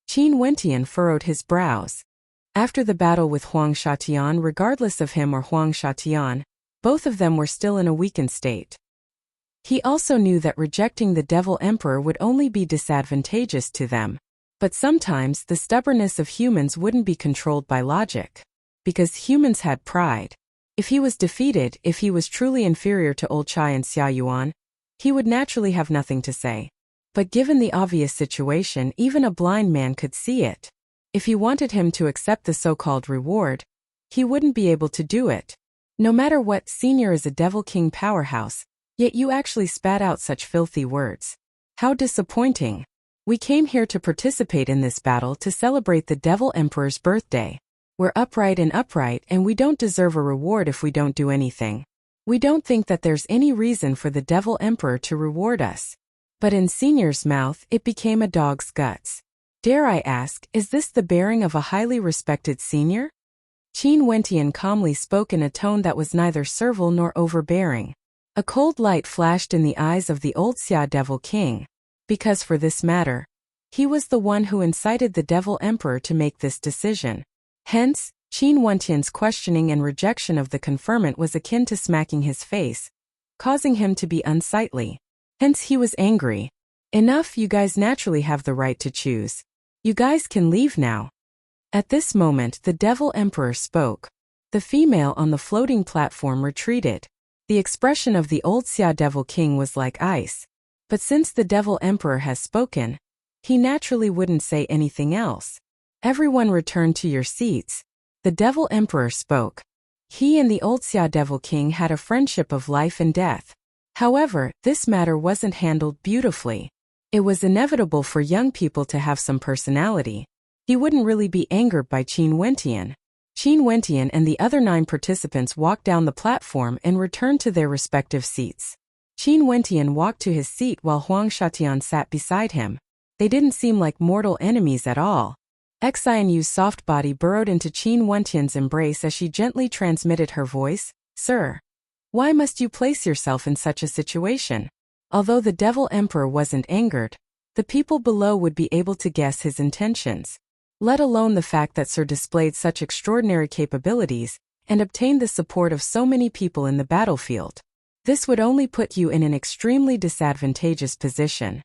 Qin Wentian furrowed his brows. After the battle with Huang Shatian, regardless of him or Huang Shatian, both of them were still in a weakened state. He also knew that rejecting the Devil Emperor would only be disadvantageous to them. But sometimes the stubbornness of humans wouldn't be controlled by logic. Because humans had pride. If he was defeated, if he was truly inferior to Old Chai and Xia Yuan, he would naturally have nothing to say. But given the obvious situation, even a blind man could see it. If he wanted him to accept the so-called reward, he wouldn't be able to do it. No matter what, Senior is a Devil King powerhouse, yet you actually spat out such filthy words. How disappointing. We came here to participate in this battle to celebrate the Devil Emperor's birthday. We're upright and we don't deserve a reward if we don't do anything. We don't think that there's any reason for the Devil Emperor to reward us. But in Senior's mouth, it became a dog's guts. Dare I ask, is this the bearing of a highly respected senior? Qin Wentian calmly spoke in a tone that was neither servile nor overbearing. A cold light flashed in the eyes of the old Xia Devil King. Because for this matter, he was the one who incited the Devil Emperor to make this decision. Hence, Qin Wentian's questioning and rejection of the conferment was akin to smacking his face, causing him to be unsightly. Hence he was angry. Enough, you guys naturally have the right to choose. You guys can leave now. At this moment, the Devil Emperor spoke. The female on the floating platform retreated. The expression of the old Xia Devil King was like ice. But since the Devil Emperor has spoken, he naturally wouldn't say anything else. Everyone returned to your seats. The Devil Emperor spoke. He and the old Xia Devil King had a friendship of life and death. However, this matter wasn't handled beautifully. It was inevitable for young people to have some personality. He wouldn't really be angered by Qin Wentian. Qin Wentian and the other 9 participants walked down the platform and returned to their respective seats. Qin Wentian walked to his seat while Huang Shatian sat beside him. They didn't seem like mortal enemies at all. Xian Yu's soft body burrowed into Qin Wentian's embrace as she gently transmitted her voice. Sir, why must you place yourself in such a situation? Although the Devil Emperor wasn't angered, the people below would be able to guess his intentions. Let alone the fact that Sir displayed such extraordinary capabilities and obtained the support of so many people in the battlefield. This would only put you in an extremely disadvantageous position.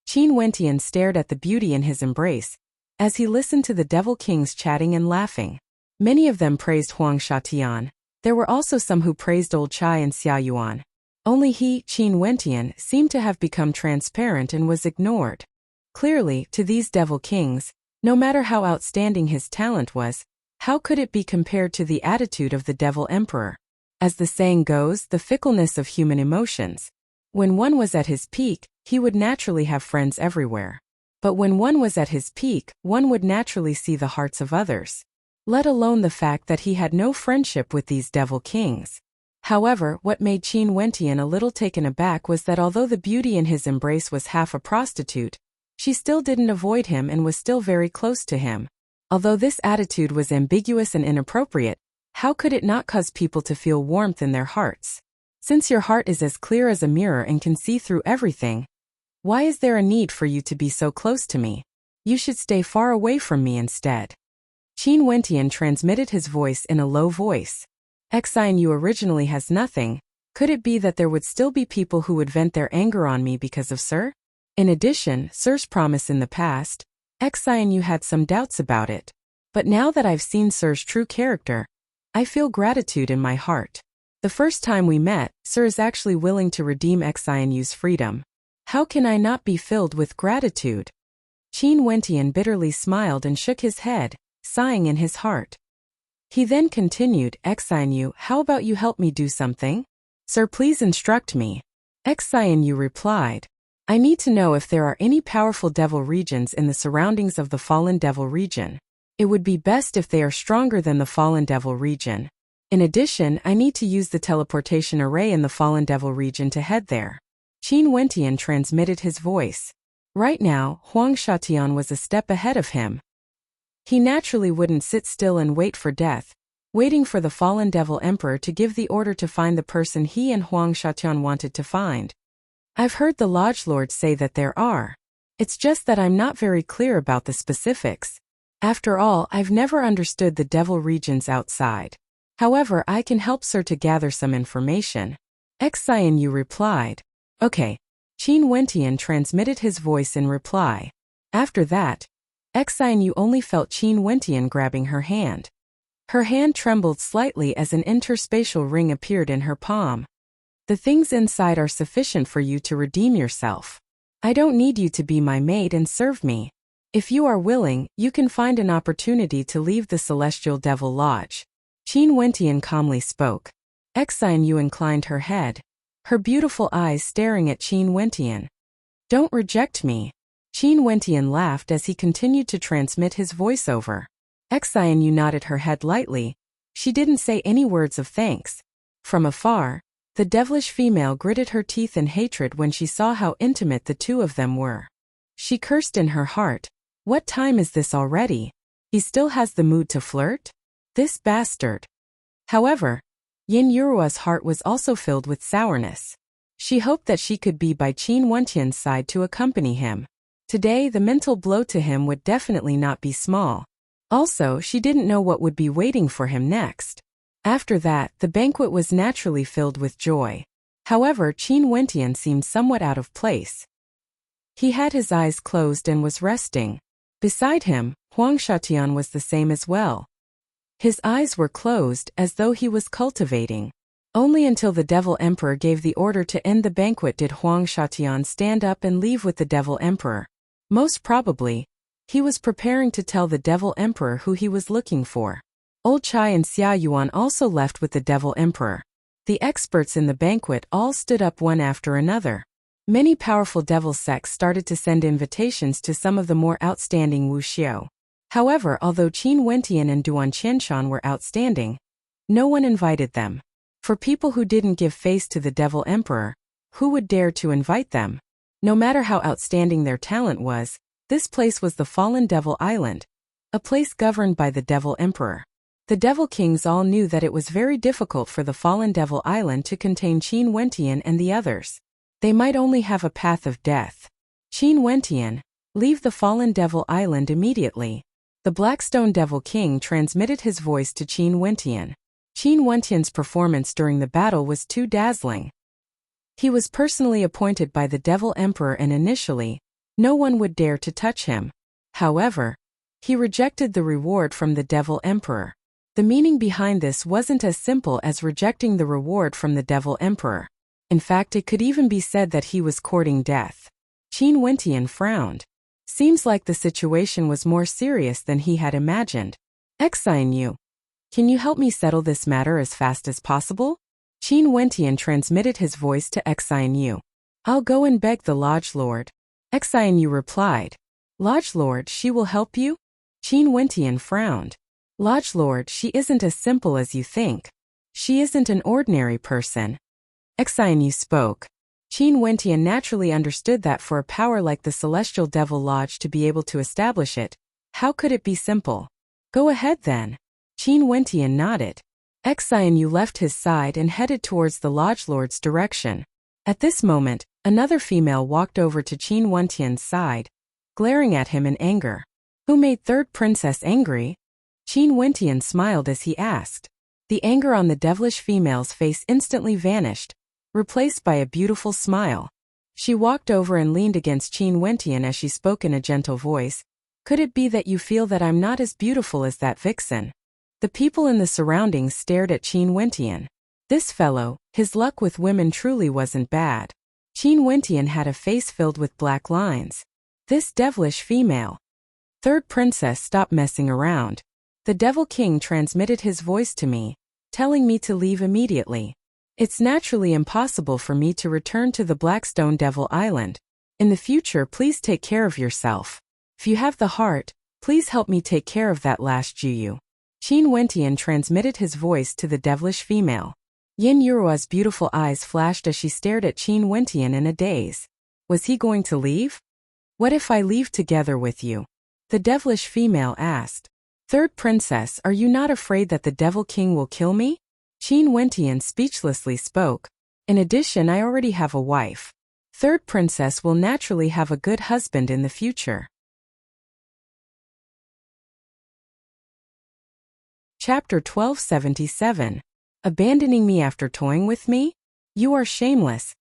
Qin Wentian stared at the beauty in his embrace, as he listened to the Devil Kings chatting and laughing. Many of them praised Huang Shatian. There were also some who praised Old Chai and Xia Yuan. Only he, Qin Wentian, seemed to have become transparent and was ignored. Clearly, to these Devil Kings, no matter how outstanding his talent was, how could it be compared to the attitude of the Devil Emperor? As the saying goes, the fickleness of human emotions. When one was at his peak, he would naturally have friends everywhere. But when one was at his peak, one would naturally see the hearts of others. Let alone the fact that he had no friendship with these Devil Kings. However, what made Qin Wentian a little taken aback was that although the beauty in his embrace was half a prostitute, she still didn't avoid him and was still very close to him. Although this attitude was ambiguous and inappropriate, how could it not cause people to feel warmth in their hearts? Since your heart is as clear as a mirror and can see through everything, why is there a need for you to be so close to me? You should stay far away from me instead. Qin Wentian transmitted his voice in a low voice. Xianyu originally has nothing. Could it be that there would still be people who would vent their anger on me because of Sir? In addition, Sir's promise in the past, Xianyu had some doubts about it. But now that I've seen Sir's true character, I feel gratitude in my heart. The first time we met, Sir is actually willing to redeem Xianyu's freedom. How can I not be filled with gratitude? Qin Wentian bitterly smiled and shook his head, sighing in his heart. He then continued, Xianyu, how about you help me do something? Sir, please instruct me. Xianyu replied, I need to know if there are any powerful devil regions in the surroundings of the fallen devil region. It would be best if they are stronger than the fallen devil region. In addition, I need to use the teleportation array in the fallen devil region to head there. Qin Wentian transmitted his voice. Right now, Huang Shatian was a step ahead of him. He naturally wouldn't sit still and wait for death, waiting for the fallen devil emperor to give the order to find the person he and Huang Shatian wanted to find. I've heard the Lodge Lord say that there are. It's just that I'm not very clear about the specifics. After all, I've never understood the devil regions outside. However, I can help Sir to gather some information. Xianyu replied. Okay. Qin Wentian transmitted his voice in reply. After that, Xianyu only felt Qin Wentian grabbing her hand. Her hand trembled slightly as an interspatial ring appeared in her palm. The things inside are sufficient for you to redeem yourself. I don't need you to be my maid and serve me. If you are willing, you can find an opportunity to leave the Celestial Devil Lodge. Qin Wentian calmly spoke. Xianyu inclined her head, her beautiful eyes staring at Qin Wentian. Don't reject me. Qin Wentian laughed as he continued to transmit his voiceover. Xianyu nodded her head lightly. She didn't say any words of thanks. From afar, the devilish female gritted her teeth in hatred when she saw how intimate the two of them were. She cursed in her heart. What time is this already? He still has the mood to flirt? This bastard. However, Yin Yurua's heart was also filled with sourness. She hoped that she could be by Qin Wentian's side to accompany him. Today, the mental blow to him would definitely not be small. Also, she didn't know what would be waiting for him next. After that, the banquet was naturally filled with joy. However, Qin Wentian seemed somewhat out of place. He had his eyes closed and was resting. Beside him, Huang Shatian was the same as well. His eyes were closed as though he was cultivating. Only until the Devil Emperor gave the order to end the banquet did Huang Shatian stand up and leave with the Devil Emperor. Most probably, he was preparing to tell the Devil Emperor who he was looking for. Old Chai and Xia Yuan also left with the Devil Emperor. The experts in the banquet all stood up one after another. Many powerful devil sects started to send invitations to some of the more outstanding wuxiu. However, although Qin Wentian and Duan Qianshan were outstanding, no one invited them. For people who didn't give face to the Devil Emperor, who would dare to invite them? No matter how outstanding their talent was, this place was the Fallen Devil Island, a place governed by the Devil Emperor. The Devil Kings all knew that it was very difficult for the Fallen Devil Island to contain Qin Wentian and the others. They might only have a path of death. Qin Wentian, leave the Fallen Devil Island immediately. The Blackstone Devil King transmitted his voice to Qin Wentian. Qin Wentian's performance during the battle was too dazzling. He was personally appointed by the Devil Emperor and initially, no one would dare to touch him. However, he rejected the reward from the Devil Emperor. The meaning behind this wasn't as simple as rejecting the reward from the Devil Emperor. In fact, it could even be said that he was courting death. Qin Wentian frowned. Seems like the situation was more serious than he had imagined. Xianyu, can you help me settle this matter as fast as possible? Qin Wentian transmitted his voice to Xianyu. I'll go and beg the Lodge Lord. Xianyu replied. Lodge Lord, she will help you? Qin Wentian frowned. Lodge Lord, she isn't as simple as you think. She isn't an ordinary person. Xianyu spoke. Qin Wentian naturally understood that for a power like the Celestial Devil Lodge to be able to establish it, how could it be simple? Go ahead then. Qin Wentian nodded. Xian Yu left his side and headed towards the Lodge Lord's direction. At this moment, another female walked over to Qin Wentian's side, glaring at him in anger. Who made third princess angry? Qin Wentian smiled as he asked. The anger on the devilish female's face instantly vanished, replaced by a beautiful smile. She walked over and leaned against Qin Wentian as she spoke in a gentle voice. Could it be that you feel that I'm not as beautiful as that vixen? The people in the surroundings stared at Qin Wentian. This fellow, his luck with women truly wasn't bad. Qin Wentian had a face filled with black lines. This devilish female. Third princess, stop messing around. The Devil King transmitted his voice to me, telling me to leave immediately. It's naturally impossible for me to return to the Blackstone Devil Island. In the future, please take care of yourself. If you have the heart, please help me take care of that last Juyu. Qin Wentian transmitted his voice to the devilish female. Yin Yurua's beautiful eyes flashed as she stared at Qin Wentian in a daze. Was he going to leave? What if I leave together with you? The devilish female asked. Third princess, are you not afraid that the Devil King will kill me? Qin Wentian speechlessly spoke. In addition, I already have a wife. Third princess will naturally have a good husband in the future. Chapter 1277. Abandoning me after toying with me? You are shameless.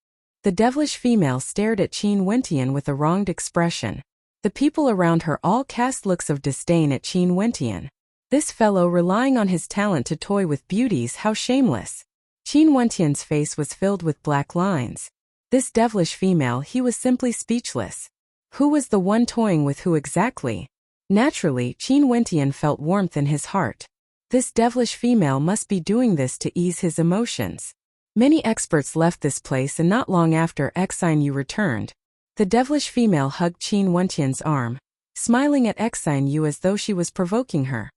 The devilish female stared at Qin Wentian with a wronged expression. The people around her all cast looks of disdain at Qin Wentian. This fellow relying on his talent to toy with beauties, how shameless. Qin Wentian's face was filled with black lines. This devilish female, he was simply speechless. Who was the one toying with who exactly? Naturally, Qin Wentian felt warmth in his heart. This devilish female must be doing this to ease his emotions. Many experts left this place and not long after Xian Yu returned. The devilish female hugged Qin Wentian's arm, smiling at Xian Yu as though she was provoking her.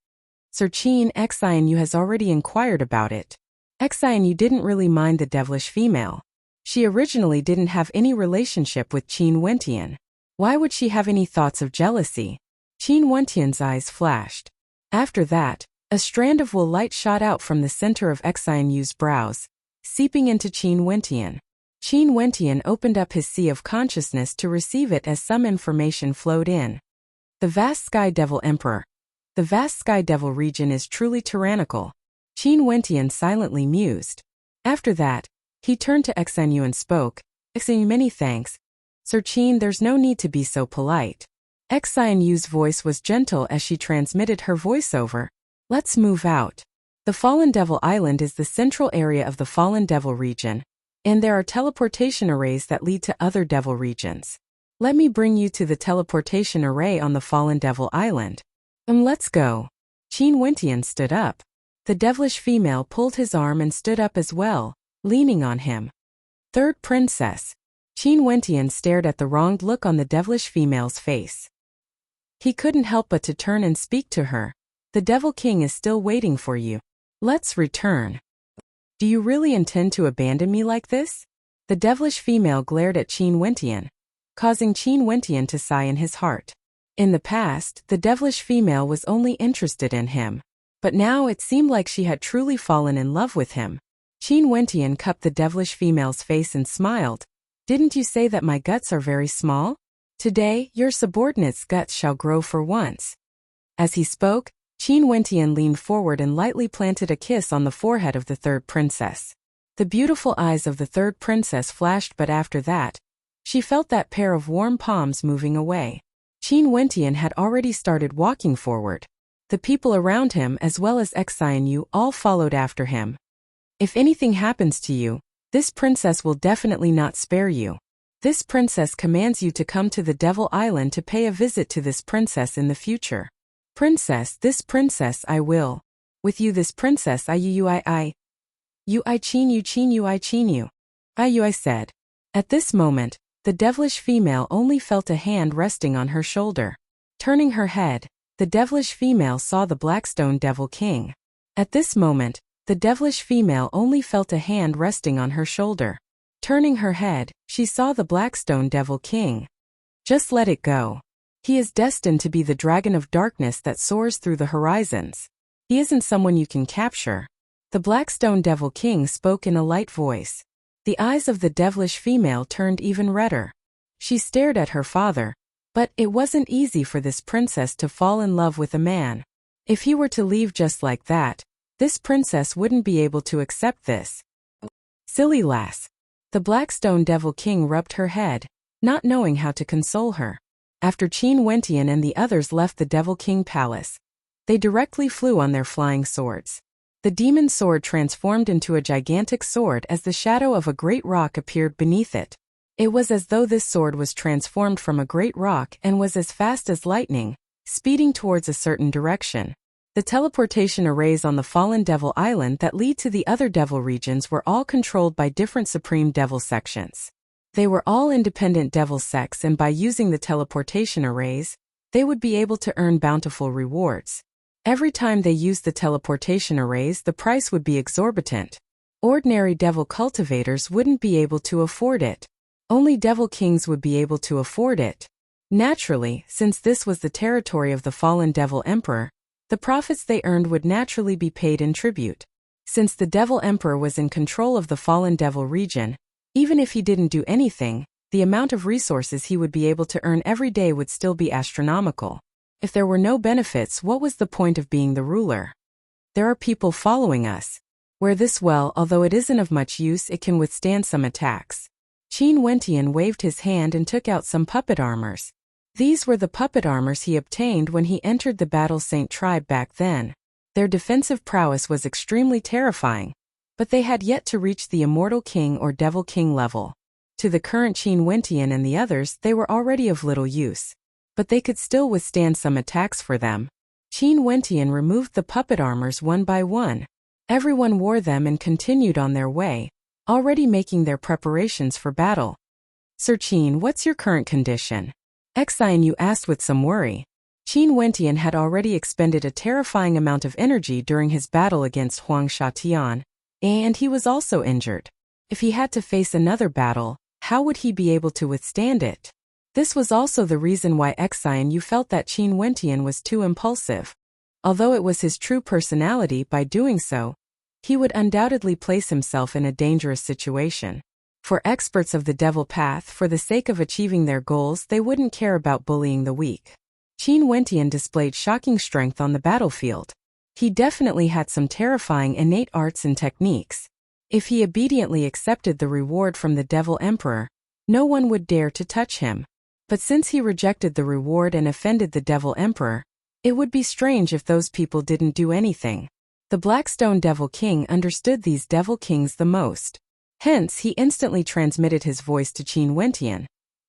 Sir Qin, Xian Yu has already inquired about it. Xian Yu didn't really mind the devilish female. She originally didn't have any relationship with Qin Wentian. Why would she have any thoughts of jealousy? Qin Wentian's eyes flashed. After that, a strand of wool light shot out from the center of Xian Yu's brows, seeping into Qin Wentian. Qin Wentian opened up his sea of consciousness to receive it as some information flowed in. The vast Sky Devil Emperor. The vast Sky Devil region is truly tyrannical. Qin Wentian silently mused. After that, he turned to Xian Yu and spoke. Xian Yu, many thanks. Sir Qin, there's no need to be so polite. Xian Yu's voice was gentle as she transmitted her voiceover. Let's move out. The Fallen Devil Island is the central area of the Fallen Devil region, and there are teleportation arrays that lead to other devil regions. Let me bring you to the teleportation array on the Fallen Devil Island. Let's go. Qin Wentian stood up. The devilish female pulled his arm and stood up as well, leaning on him. Third princess. Qin Wentian stared at the wronged look on the devilish female's face. He couldn't help but to turn and speak to her. The Devil King is still waiting for you. Let's return. Do you really intend to abandon me like this? The devilish female glared at Qin Wentian, causing Qin Wentian to sigh in his heart. In the past, the devilish female was only interested in him, but now it seemed like she had truly fallen in love with him. Qin Wentian cupped the devilish female's face and smiled. Didn't you say that my guts are very small? Today, your subordinate's guts shall grow for once. As he spoke, Qin Wentian leaned forward and lightly planted a kiss on the forehead of the third princess. The beautiful eyes of the third princess flashed, but after that, she felt that pair of warm palms moving away. Qin Wentian had already started walking forward. The people around him as well as Xian Yu all followed after him. If anything happens to you, this princess will definitely not spare you. This princess commands you to come to the Devil Island to pay a visit to this princess in the future. Princess, this princess I will. With you this princess I. You I Qin you I Qin you. I said. At this moment, the devilish female only felt a hand resting on her shoulder. Turning her head, the devilish female saw the Blackstone Devil King. At this moment, the devilish female only felt a hand resting on her shoulder. Turning her head, she saw the Blackstone Devil King. Just let it go. He is destined to be the dragon of darkness that soars through the horizons. He isn't someone you can capture. The Blackstone Devil King spoke in a light voice. The eyes of the devilish female turned even redder. She stared at her father, but it wasn't easy for this princess to fall in love with a man. If he were to leave just like that, this princess wouldn't be able to accept this. Silly lass. The Blackstone Devil King rubbed her head, not knowing how to console her. After Qin Wentian and the others left the Devil King Palace, they directly flew on their flying swords. The demon sword transformed into a gigantic sword as the shadow of a great rock appeared beneath it. It was as though this sword was transformed from a great rock and was as fast as lightning, speeding towards a certain direction. The teleportation arrays on the fallen Devil Island that lead to the other Devil regions were all controlled by different Supreme Devil sections. They were all independent Devil sects, and by using the teleportation arrays, they would be able to earn bountiful rewards. Every time they used the teleportation arrays, the price would be exorbitant. Ordinary Devil cultivators wouldn't be able to afford it. Only Devil Kings would be able to afford it. Naturally, since this was the territory of the fallen Devil Emperor, the profits they earned would naturally be paid in tribute. Since the Devil Emperor was in control of the fallen Devil region, even if he didn't do anything, the amount of resources he would be able to earn every day would still be astronomical. If there were no benefits, what was the point of being the ruler? There are people following us. Wear this well, although it isn't of much use, it can withstand some attacks. Qin Wentian waved his hand and took out some puppet armors. These were the puppet armors he obtained when he entered the Battle Saint tribe back then. Their defensive prowess was extremely terrifying, but they had yet to reach the Immortal King or Devil King level. To the current Qin Wentian and the others, they were already of little use, but they could still withstand some attacks for them. Qin Wentian removed the puppet armors one by one. Everyone wore them and continued on their way, already making their preparations for battle. Sir Qin, what's your current condition? Xianyu asked with some worry. Qin Wentian had already expended a terrifying amount of energy during his battle against Huang Shatian, and he was also injured. If he had to face another battle, how would he be able to withstand it? This was also the reason why Xianyu felt that Qin Wentian was too impulsive. Although it was his true personality, by doing so, he would undoubtedly place himself in a dangerous situation. For experts of the Devil Path, for the sake of achieving their goals, they wouldn't care about bullying the weak. Qin Wentian displayed shocking strength on the battlefield. He definitely had some terrifying innate arts and techniques. If he obediently accepted the reward from the Devil Emperor, no one would dare to touch him. But since he rejected the reward and offended the Devil Emperor, it would be strange if those people didn't do anything. The Blackstone Devil King understood these Devil Kings the most. Hence, he instantly transmitted his voice to Qin Wentian,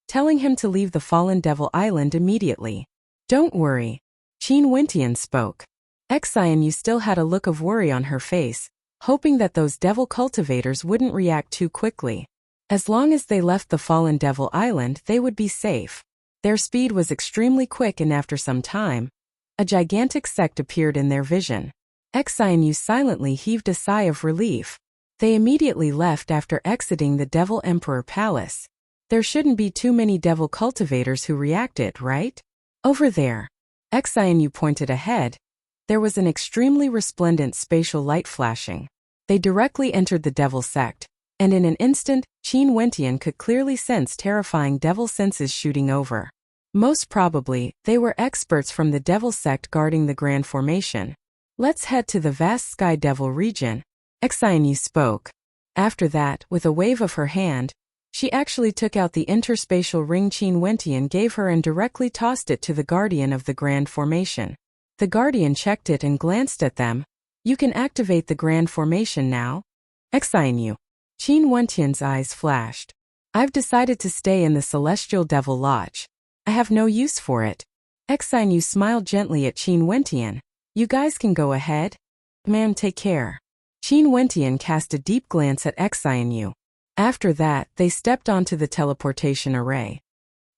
telling him to leave the fallen Devil Island immediately. Don't worry. Qin Wentian spoke. Xianyu still had a look of worry on her face, hoping that those devil cultivators wouldn't react too quickly. As long as they left the fallen Devil Island, they would be safe. Their speed was extremely quick, and after some time, a gigantic sect appeared in their vision. Xianyu silently heaved a sigh of relief. They immediately left after exiting the Devil Emperor Palace. There shouldn't be too many devil cultivators who reacted, right? Over there. Xianyu pointed ahead. There was an extremely resplendent spatial light flashing. They directly entered the devil sect, and in an instant, Qin Wentian could clearly sense terrifying devil senses shooting over. Most probably, they were experts from the devil sect guarding the Grand Formation. Let's head to the vast Sky Devil region. Xianyu spoke. After that, with a wave of her hand, she actually took out the interspatial ring Qin Wentian gave her and directly tossed it to the guardian of the Grand Formation. The guardian checked it and glanced at them. You can activate the Grand Formation now. Xianyu. Qin Wentian's eyes flashed. I've decided to stay in the Celestial Devil Lodge. I have no use for it. Xianyu smiled gently at Qin Wentian. You guys can go ahead. Ma'am, take care. Qin Wentian cast a deep glance at Xianyu. After that, they stepped onto the teleportation array.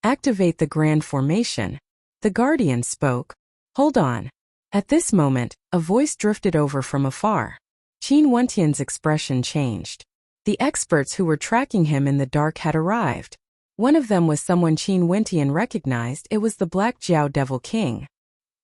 Activate the Grand Formation. The guardian spoke. Hold on. At this moment, a voice drifted over from afar. Qin Wentian's expression changed. The experts who were tracking him in the dark had arrived. One of them was someone Qin Wentian recognized. It was the Black Jiao Devil King.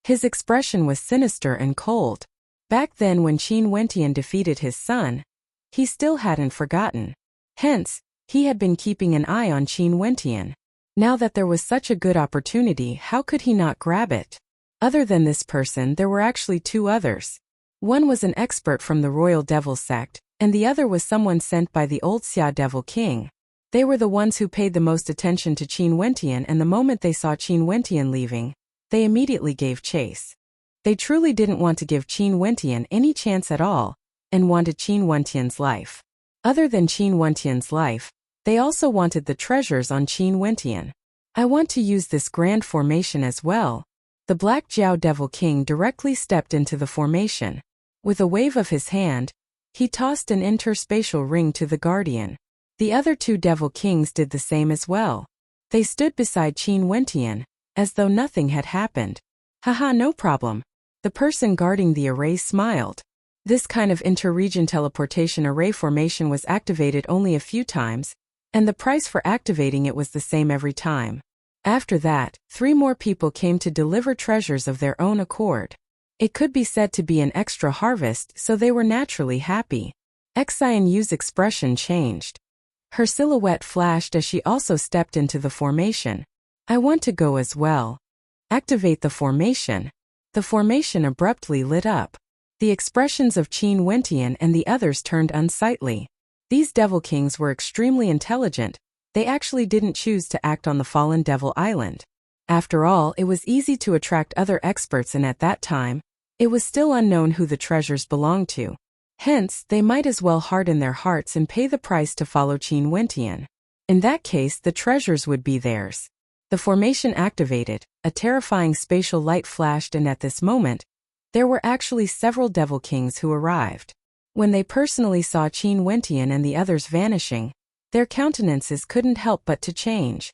His expression was sinister and cold. Back then when Qin Wentian defeated his son, he still hadn't forgotten. Hence, he had been keeping an eye on Qin Wentian. Now that there was such a good opportunity, how could he not grab it? Other than this person, there were actually two others. One was an expert from the Royal Devil sect, and the other was someone sent by the old Xia Devil King. They were the ones who paid the most attention to Qin Wentian, and the moment they saw Qin Wentian leaving, they immediately gave chase. They truly didn't want to give Qin Wentian any chance at all, and wanted Qin Wentian's life. Other than Qin Wentian's life, they also wanted the treasures on Qin Wentian. I want to use this grand formation as well. The Black Jiao Devil King directly stepped into the formation. With a wave of his hand, he tossed an interspatial ring to the guardian. The other two Devil Kings did the same as well. They stood beside Qin Wentian, as though nothing had happened. Haha, no problem. The person guarding the array smiled. This kind of inter-region teleportation array formation was activated only a few times, and the price for activating it was the same every time. After that, 3 more people came to deliver treasures of their own accord. It could be said to be an extra harvest, so they were naturally happy. Xian Yu's expression changed. Her silhouette flashed as she also stepped into the formation. I want to go as well. Activate the formation. The formation abruptly lit up. The expressions of Qin Wentian and the others turned unsightly. These Devil Kings were extremely intelligent. They actually didn't choose to act on the fallen Devil Island. After all, it was easy to attract other experts, and at that time, it was still unknown who the treasures belonged to. Hence, they might as well harden their hearts and pay the price to follow Qin Wentian. In that case, the treasures would be theirs. The formation activated, a terrifying spatial light flashed, and at this moment, there were actually several Devil Kings who arrived. When they personally saw Qin Wentian and the others vanishing, their countenances couldn't help but to change.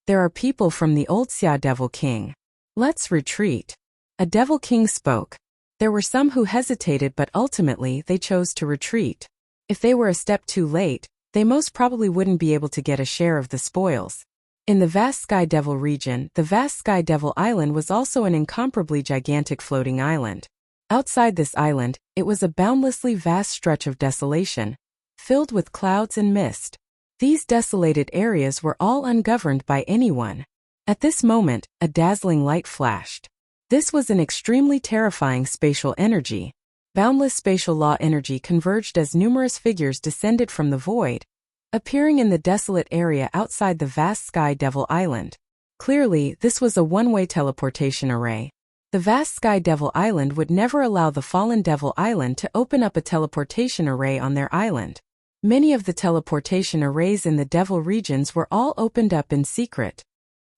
There are people from the old Xia Devil King. Let's retreat. A Devil King spoke. There were some who hesitated, but ultimately they chose to retreat. If they were a step too late, they most probably wouldn't be able to get a share of the spoils. In the vast Sky Devil region, the vast Sky Devil Island was also an incomparably gigantic floating island. Outside this island, it was a boundlessly vast stretch of desolation, filled with clouds and mist. These desolated areas were all ungoverned by anyone. At this moment, a dazzling light flashed. This was an extremely terrifying spatial energy. Boundless spatial law energy converged as numerous figures descended from the void, appearing in the desolate area outside the vast Sky Devil Island. Clearly, this was a one-way teleportation array. The vast Sky Devil Island would never allow the fallen Devil Island to open up a teleportation array on their island. Many of the teleportation arrays in the Devil regions were all opened up in secret.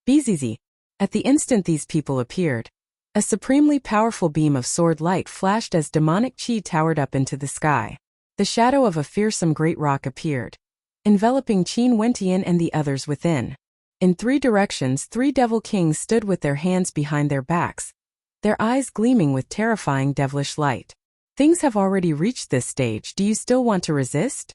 Bzz. At the instant these people appeared, a supremely powerful beam of sword light flashed as demonic chi towered up into the sky. The shadow of a fearsome great rock appeared, enveloping Qin Wentian and the others within. In 3 directions, 3 Devil Kings stood with their hands behind their backs, their eyes gleaming with terrifying devilish light. Things have already reached this stage. Do you still want to resist?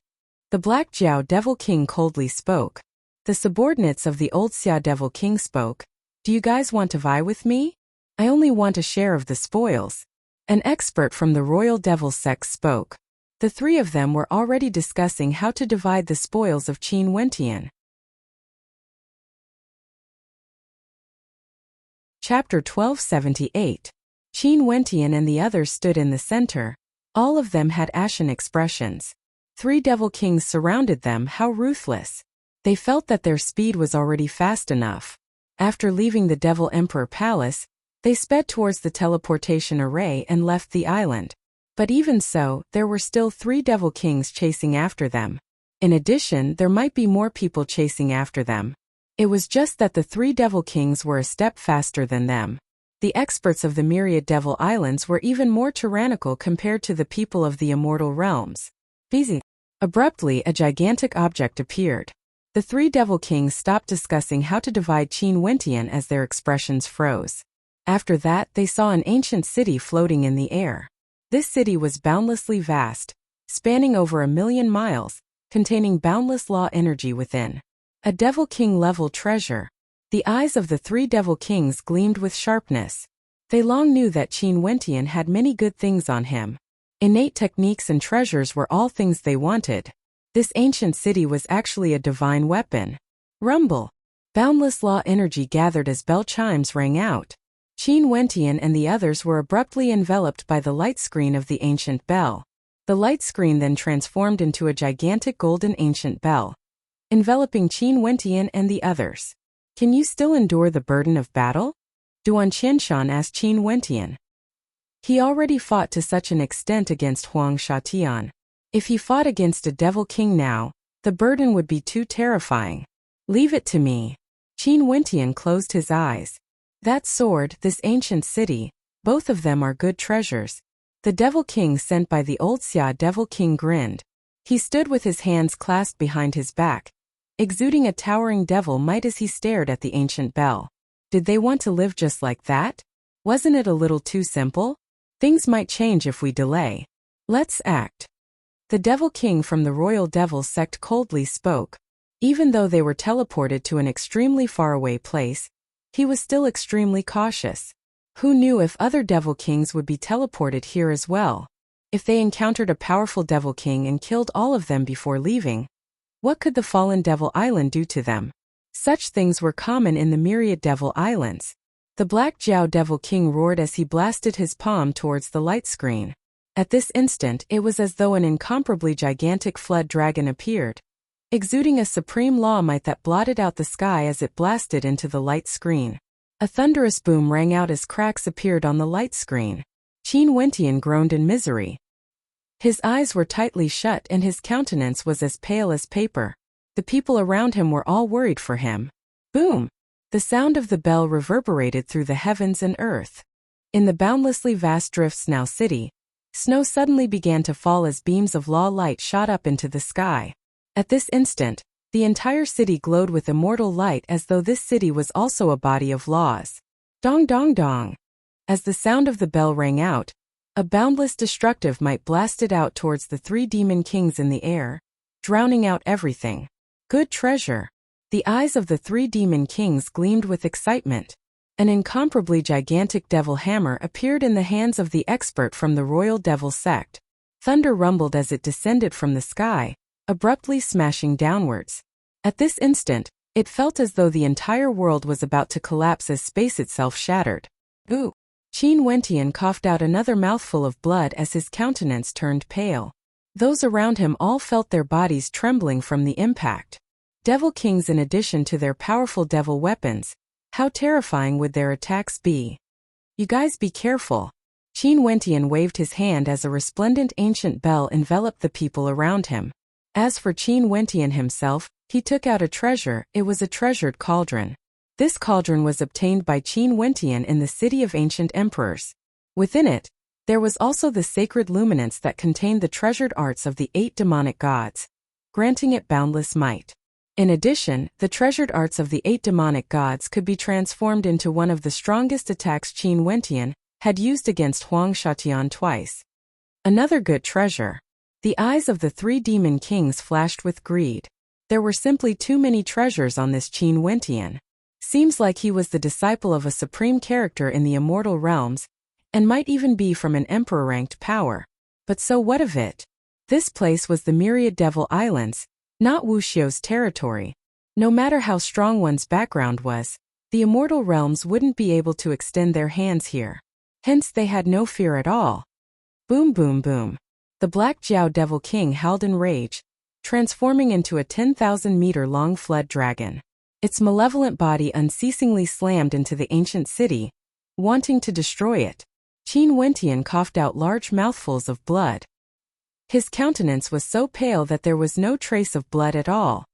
The Black Jiao Devil King coldly spoke. The subordinates of the old Xia Devil King spoke. Do you guys want to vie with me? I only want a share of the spoils. An expert from the Royal Devil sect spoke. The 3 of them were already discussing how to divide the spoils of Qin Wentian. Chapter 1278. Qin Wentian and the others stood in the center. All of them had ashen expressions. 3 Devil Kings surrounded them. How ruthless. They felt that their speed was already fast enough. After leaving the Devil Emperor Palace, they sped towards the teleportation array and left the island. But even so, there were still 3 Devil Kings chasing after them. In addition, there might be more people chasing after them. It was just that the 3 Devil Kings were a step faster than them. The experts of the myriad Devil Islands were even more tyrannical compared to the people of the immortal realms. Bzz. Abruptly, a gigantic object appeared. The 3 Devil Kings stopped discussing how to divide Qin Wentian as their expressions froze. After that, they saw an ancient city floating in the air. This city was boundlessly vast, spanning over 1,000,000 miles, containing boundless law energy within. A Devil King-level treasure. The eyes of the three Devil Kings gleamed with sharpness. They long knew that Qin Wentian had many good things on him. Innate techniques and treasures were all things they wanted. This ancient city was actually a divine weapon. Rumble. Boundless law energy gathered as bell chimes rang out. Qin Wentian and the others were abruptly enveloped by the light screen of the ancient bell. The light screen then transformed into a gigantic golden ancient bell, enveloping Qin Wentian and the others. Can you still endure the burden of battle? Duan Qianshan asked Qin Wentian. He already fought to such an extent against Huang Shatian. If he fought against a Devil King now, the burden would be too terrifying. Leave it to me. Qin Wentian closed his eyes. That sword, this ancient city, both of them are good treasures. The Devil King sent by the old Xia Devil King grinned. He stood with his hands clasped behind his back, exuding a towering devil might as he stared at the ancient bell. Did they want to live just like that? Wasn't it a little too simple? Things might change if we delay. Let's act. The Devil King from the Royal Devil sect coldly spoke. Even though they were teleported to an extremely faraway place, he was still extremely cautious. Who knew if other Devil Kings would be teleported here as well? If they encountered a powerful Devil King and killed all of them before leaving, what could the fallen Devil Island do to them? Such things were common in the myriad Devil Islands. The Black Jiao Devil King roared as he blasted his palm towards the light screen. At this instant, it was as though an incomparably gigantic flood dragon appeared, exuding a supreme law might that blotted out the sky as it blasted into the light screen. A thunderous boom rang out as cracks appeared on the light screen. Qin Wentian groaned in misery. His eyes were tightly shut and his countenance was as pale as paper. The people around him were all worried for him. Boom! The sound of the bell reverberated through the heavens and earth. In the boundlessly vast Drifts Now city, snow suddenly began to fall as beams of law light shot up into the sky. At this instant, the entire city glowed with immortal light as though this city was also a body of laws. Dong dong dong. As the sound of the bell rang out, a boundless destructive might blasted out towards the three demon kings in the air, drowning out everything. Good treasure. The eyes of the three demon kings gleamed with excitement. An incomparably gigantic devil hammer appeared in the hands of the expert from the Royal Devil sect. Thunder rumbled as it descended from the sky, abruptly smashing downwards. At this instant, it felt as though the entire world was about to collapse as space itself shattered. Ooh! Qin Wentian coughed out another mouthful of blood as his countenance turned pale. Those around him all felt their bodies trembling from the impact. Devil Kings in addition to their powerful devil weapons, how terrifying would their attacks be? You guys be careful. Qin Wentian waved his hand as a resplendent ancient bell enveloped the people around him. As for Qin Wentian himself, he took out a treasure. It was a treasured cauldron. This cauldron was obtained by Qin Wentian in the city of ancient emperors. Within it, there was also the sacred luminance that contained the treasured arts of the 8 demonic gods, granting it boundless might. In addition, the treasured arts of the 8 demonic gods could be transformed into one of the strongest attacks Qin Wentian had used against Huang Shatian twice. Another good treasure. The eyes of the 3 demon kings flashed with greed. There were simply too many treasures on this Qin Wentian. Seems like he was the disciple of a supreme character in the immortal realms, and might even be from an emperor-ranked power. But so what of it? This place was the myriad Devil Islands, not Wuxiu's territory. No matter how strong one's background was, the immortal realms wouldn't be able to extend their hands here. Hence they had no fear at all. Boom boom boom. The Black Jiao Devil King howled in rage, transforming into a 10,000-meter-long flood dragon. Its malevolent body unceasingly slammed into the ancient city, wanting to destroy it. Qin Wentian coughed out large mouthfuls of blood. His countenance was so pale that there was no trace of blood at all.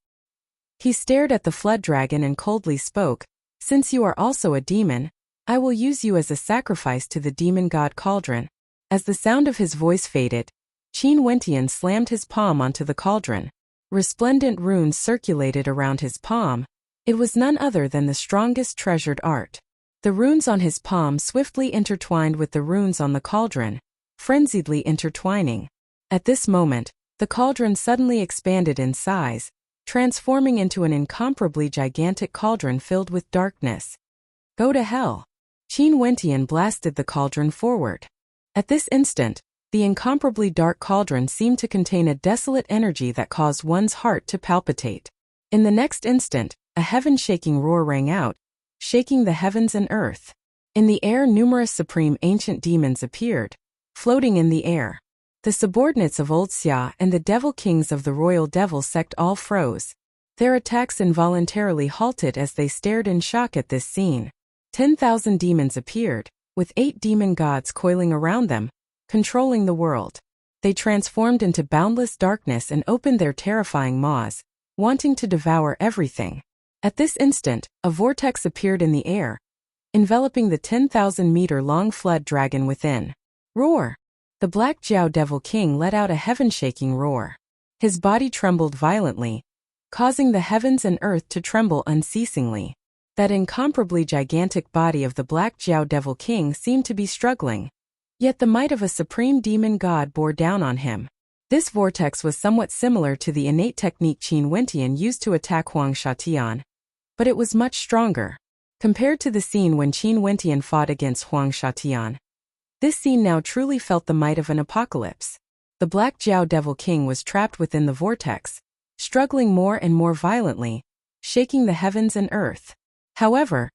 He stared at the flood dragon and coldly spoke, "Since you are also a demon, I will use you as a sacrifice to the demon god cauldron." As the sound of his voice faded, Qin Wentian slammed his palm onto the cauldron. Resplendent runes circulated around his palm. It was none other than the strongest treasured art. The runes on his palm swiftly intertwined with the runes on the cauldron, frenziedly intertwining. At this moment, the cauldron suddenly expanded in size, transforming into an incomparably gigantic cauldron filled with darkness. Go to hell! Qin Wentian blasted the cauldron forward. At this instant, the incomparably dark cauldron seemed to contain a desolate energy that caused one's heart to palpitate. In the next instant, a heaven-shaking roar rang out, shaking the heavens and earth. In the air, numerous supreme ancient demons appeared, floating in the air. The subordinates of Old Xia and the devil kings of the royal devil sect all froze. Their attacks involuntarily halted as they stared in shock at this scene. 10,000 demons appeared, with 8 demon gods coiling around them, controlling the world. They transformed into boundless darkness and opened their terrifying maws, wanting to devour everything. At this instant, a vortex appeared in the air, enveloping the 10,000-meter-long flood dragon within. Roar! The Black Jiao Devil King let out a heaven-shaking roar. His body trembled violently, causing the heavens and earth to tremble unceasingly. That incomparably gigantic body of the Black Jiao Devil King seemed to be struggling. Yet the might of a supreme demon god bore down on him. This vortex was somewhat similar to the innate technique Qin Wentian used to attack Huang Shatian, but it was much stronger. Compared to the scene when Qin Wentian fought against Huang Shatian, this scene now truly felt the might of an apocalypse. The Black Jiao Devil King was trapped within the vortex, struggling more and more violently, shaking the heavens and earth. However,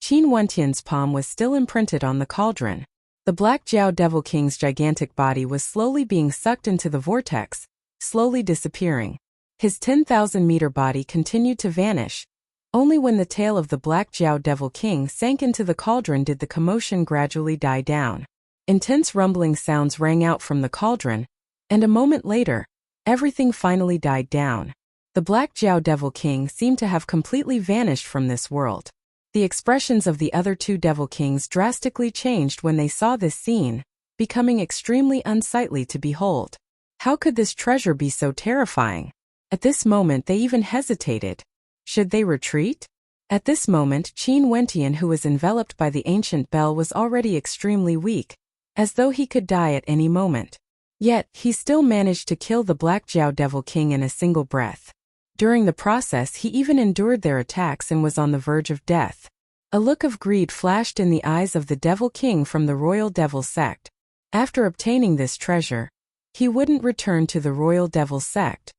Qin Wentian's palm was still imprinted on the cauldron. The Black Jiao Devil King's gigantic body was slowly being sucked into the vortex, slowly disappearing. His 10,000-meter body continued to vanish. Only when the tail of the Black Jiao Devil King sank into the cauldron did the commotion gradually die down. Intense rumbling sounds rang out from the cauldron, and a moment later, everything finally died down. The Black Jiao Devil King seemed to have completely vanished from this world. The expressions of the other 2 Devil Kings drastically changed when they saw this scene, becoming extremely unsightly to behold. How could this treasure be so terrifying? At this moment they even hesitated. Should they retreat? At this moment Qin Wentian, who was enveloped by the ancient bell, was already extremely weak, as though he could die at any moment. Yet, he still managed to kill the Black Jiao Devil King in a single breath. During the process he even endured their attacks and was on the verge of death. A look of greed flashed in the eyes of the Devil King from the Royal Devil Sect. After obtaining this treasure, he wouldn't return to the Royal Devil Sect.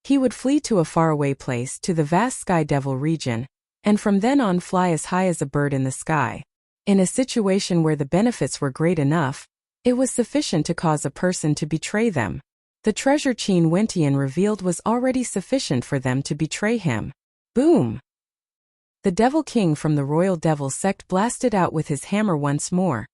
He would flee to a faraway place, to the vast Sky Devil region, and from then on fly as high as a bird in the sky. In a situation where the benefits were great enough, it was sufficient to cause a person to betray them. The treasure Qin Wentian revealed was already sufficient for them to betray him. Boom! The Devil King from the Royal Devil Sect blasted out with his hammer once more,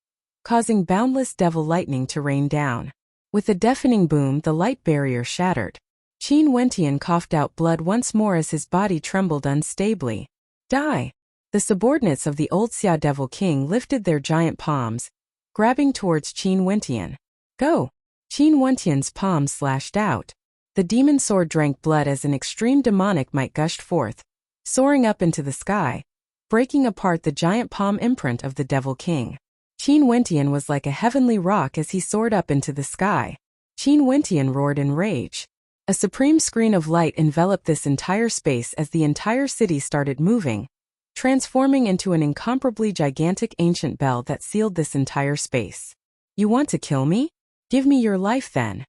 causing boundless devil lightning to rain down. With a deafening boom, the light barrier shattered. Qin Wentian coughed out blood once more as his body trembled unstably. Die! The subordinates of the Old Xia Devil King lifted their giant palms, grabbing towards Qin Wentian. Go! Qin Wentian's palm slashed out. The demon sword drank blood as an extreme demonic might gushed forth, soaring up into the sky, breaking apart the giant palm imprint of the Devil King. Qin Wentian was like a heavenly rock as he soared up into the sky. Qin Wentian roared in rage. A supreme screen of light enveloped this entire space as the entire city started moving, transforming into an incomparably gigantic ancient bell that sealed this entire space. You want to kill me? Give me your life then.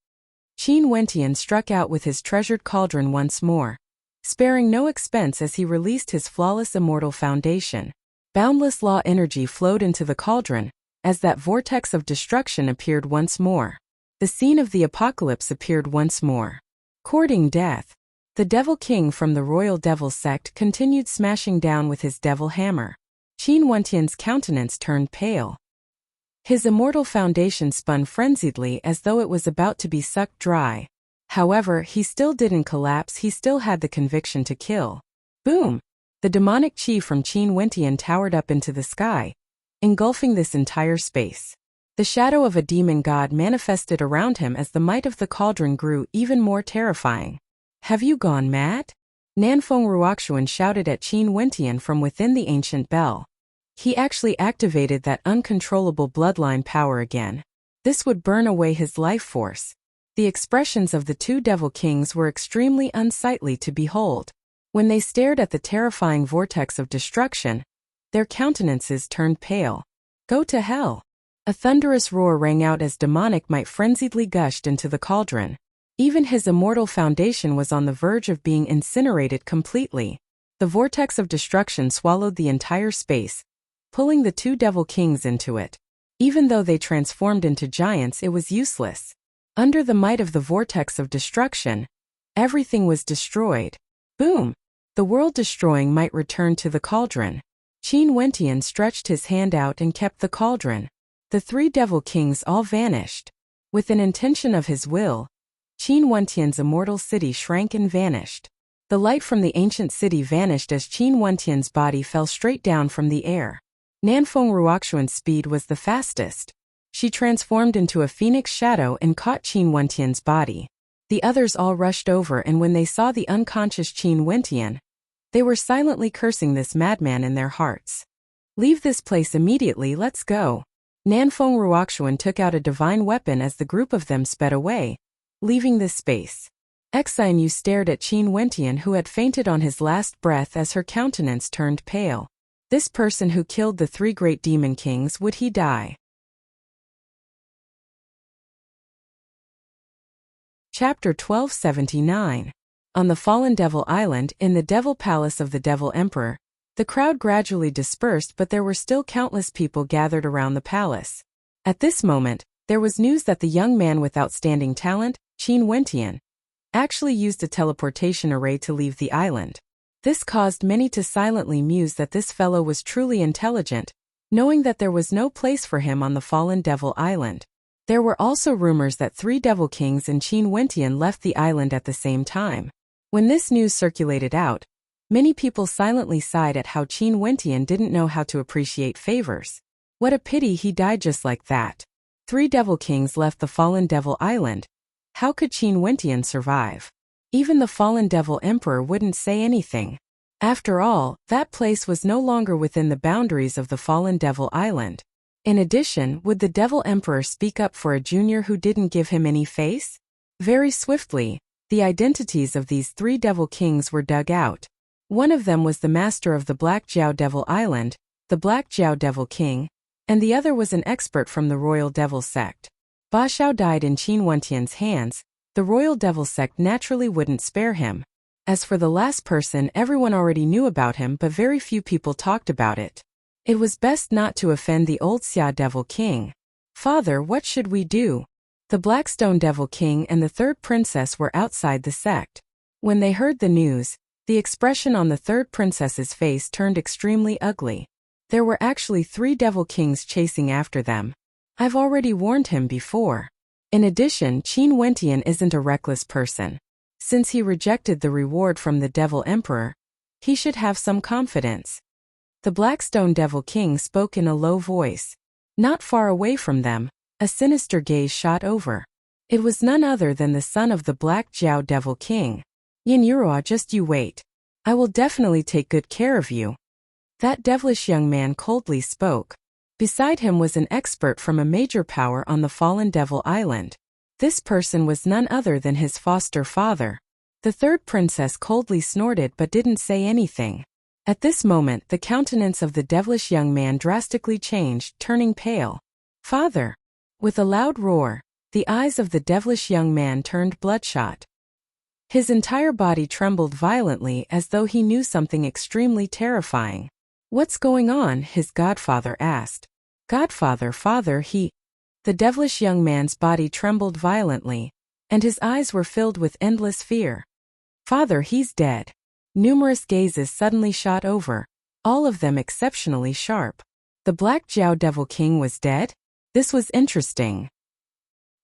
Qin Wentian struck out with his treasured cauldron once more, sparing no expense as he released his flawless immortal foundation. Boundless law energy flowed into the cauldron, as that vortex of destruction appeared once more. The scene of the apocalypse appeared once more. Courting death, the Devil King from the Royal Devil Sect continued smashing down with his devil hammer. Qin Wentian's countenance turned pale. His immortal foundation spun frenziedly as though it was about to be sucked dry. However, he still didn't collapse, he still had the conviction to kill. Boom! The demonic chi from Qin Wentian towered up into the sky, engulfing this entire space. The shadow of a demon god manifested around him as the might of the cauldron grew even more terrifying. Have you gone mad? Nanfeng Ruoxuan shouted at Qin Wentian from within the ancient bell. He actually activated that uncontrollable bloodline power again. This would burn away his life force. The expressions of the two devil kings were extremely unsightly to behold. When they stared at the terrifying vortex of destruction, their countenances turned pale. Go to hell! A thunderous roar rang out as demonic might frenziedly gushed into the cauldron. Even his immortal foundation was on the verge of being incinerated completely. The vortex of destruction swallowed the entire space, pulling the two devil kings into it. Even though they transformed into giants, it was useless. Under the might of the vortex of destruction, everything was destroyed. Boom! The world-destroying might returned to the cauldron. Qin Wentian stretched his hand out and kept the cauldron. The three devil kings all vanished. With an intention of his will, Qin Wentian's immortal city shrank and vanished. The light from the ancient city vanished as Qin Wentian's body fell straight down from the air. Nanfeng Ruoxuan's speed was the fastest. She transformed into a phoenix shadow and caught Qin Wentian's body. The others all rushed over, and when they saw the unconscious Qin Wentian, they were silently cursing this madman in their hearts. Leave this place immediately, let's go. Nanfeng Ruoxuan took out a divine weapon as the group of them sped away, leaving this space. Xine Yu stared at Qin Wentian, who had fainted on his last breath, as her countenance turned pale. This person who killed the three great demon kings, would he die? Chapter 1279. On the fallen Devil Island, in the Devil Palace of the Devil Emperor, the crowd gradually dispersed, but there were still countless people gathered around the palace. At this moment, there was news that the young man with outstanding talent, Qin Wentian, actually used a teleportation array to leave the island. This caused many to silently muse that this fellow was truly intelligent, knowing that there was no place for him on the fallen Devil Island. There were also rumors that three devil kings and Qin Wentian left the island at the same time. When this news circulated out, many people silently sighed at how Qin Wentian didn't know how to appreciate favors. What a pity he died just like that. Three devil kings left the fallen Devil Island. How could Qin Wentian survive? Even the fallen Devil Emperor wouldn't say anything. After all, that place was no longer within the boundaries of the fallen Devil Island. In addition, would the Devil Emperor speak up for a junior who didn't give him any face? Very swiftly, the identities of these three devil kings were dug out. One of them was the master of the Black Jiao Devil Island, the Black Jiao Devil King, and the other was an expert from the Royal Devil Sect. Ba Xiao died in Qin Wentian's hands. The Royal Devil Sect naturally wouldn't spare him. As for the last person, everyone already knew about him, but very few people talked about it. It was best not to offend the old Xia Devil King. Father, what should we do? The Blackstone Devil King and the third princess were outside the sect. When they heard the news, the expression on the third princess's face turned extremely ugly. There were actually three devil kings chasing after them. I've already warned him before. In addition, Qin Wentian isn't a reckless person. Since he rejected the reward from the Devil Emperor, he should have some confidence. The Blackstone Devil King spoke in a low voice. Not far away from them, a sinister gaze shot over. It was none other than the son of the Black Jiao Devil King. Yin Yurua, just you wait. I will definitely take good care of you. That devilish young man coldly spoke. Beside him was an expert from a major power on the fallen Devil Island. This person was none other than his foster father. The third princess coldly snorted but didn't say anything. At this moment, the countenance of the devilish young man drastically changed, turning pale. Father! With a loud roar, the eyes of the devilish young man turned bloodshot. His entire body trembled violently as though he knew something extremely terrifying. What's going on? His godfather asked. Godfather, father, The devilish young man's body trembled violently, and his eyes were filled with endless fear. Father, he's dead. Numerous gazes suddenly shot over, all of them exceptionally sharp. The Black Jiao Devil King was dead? This was interesting.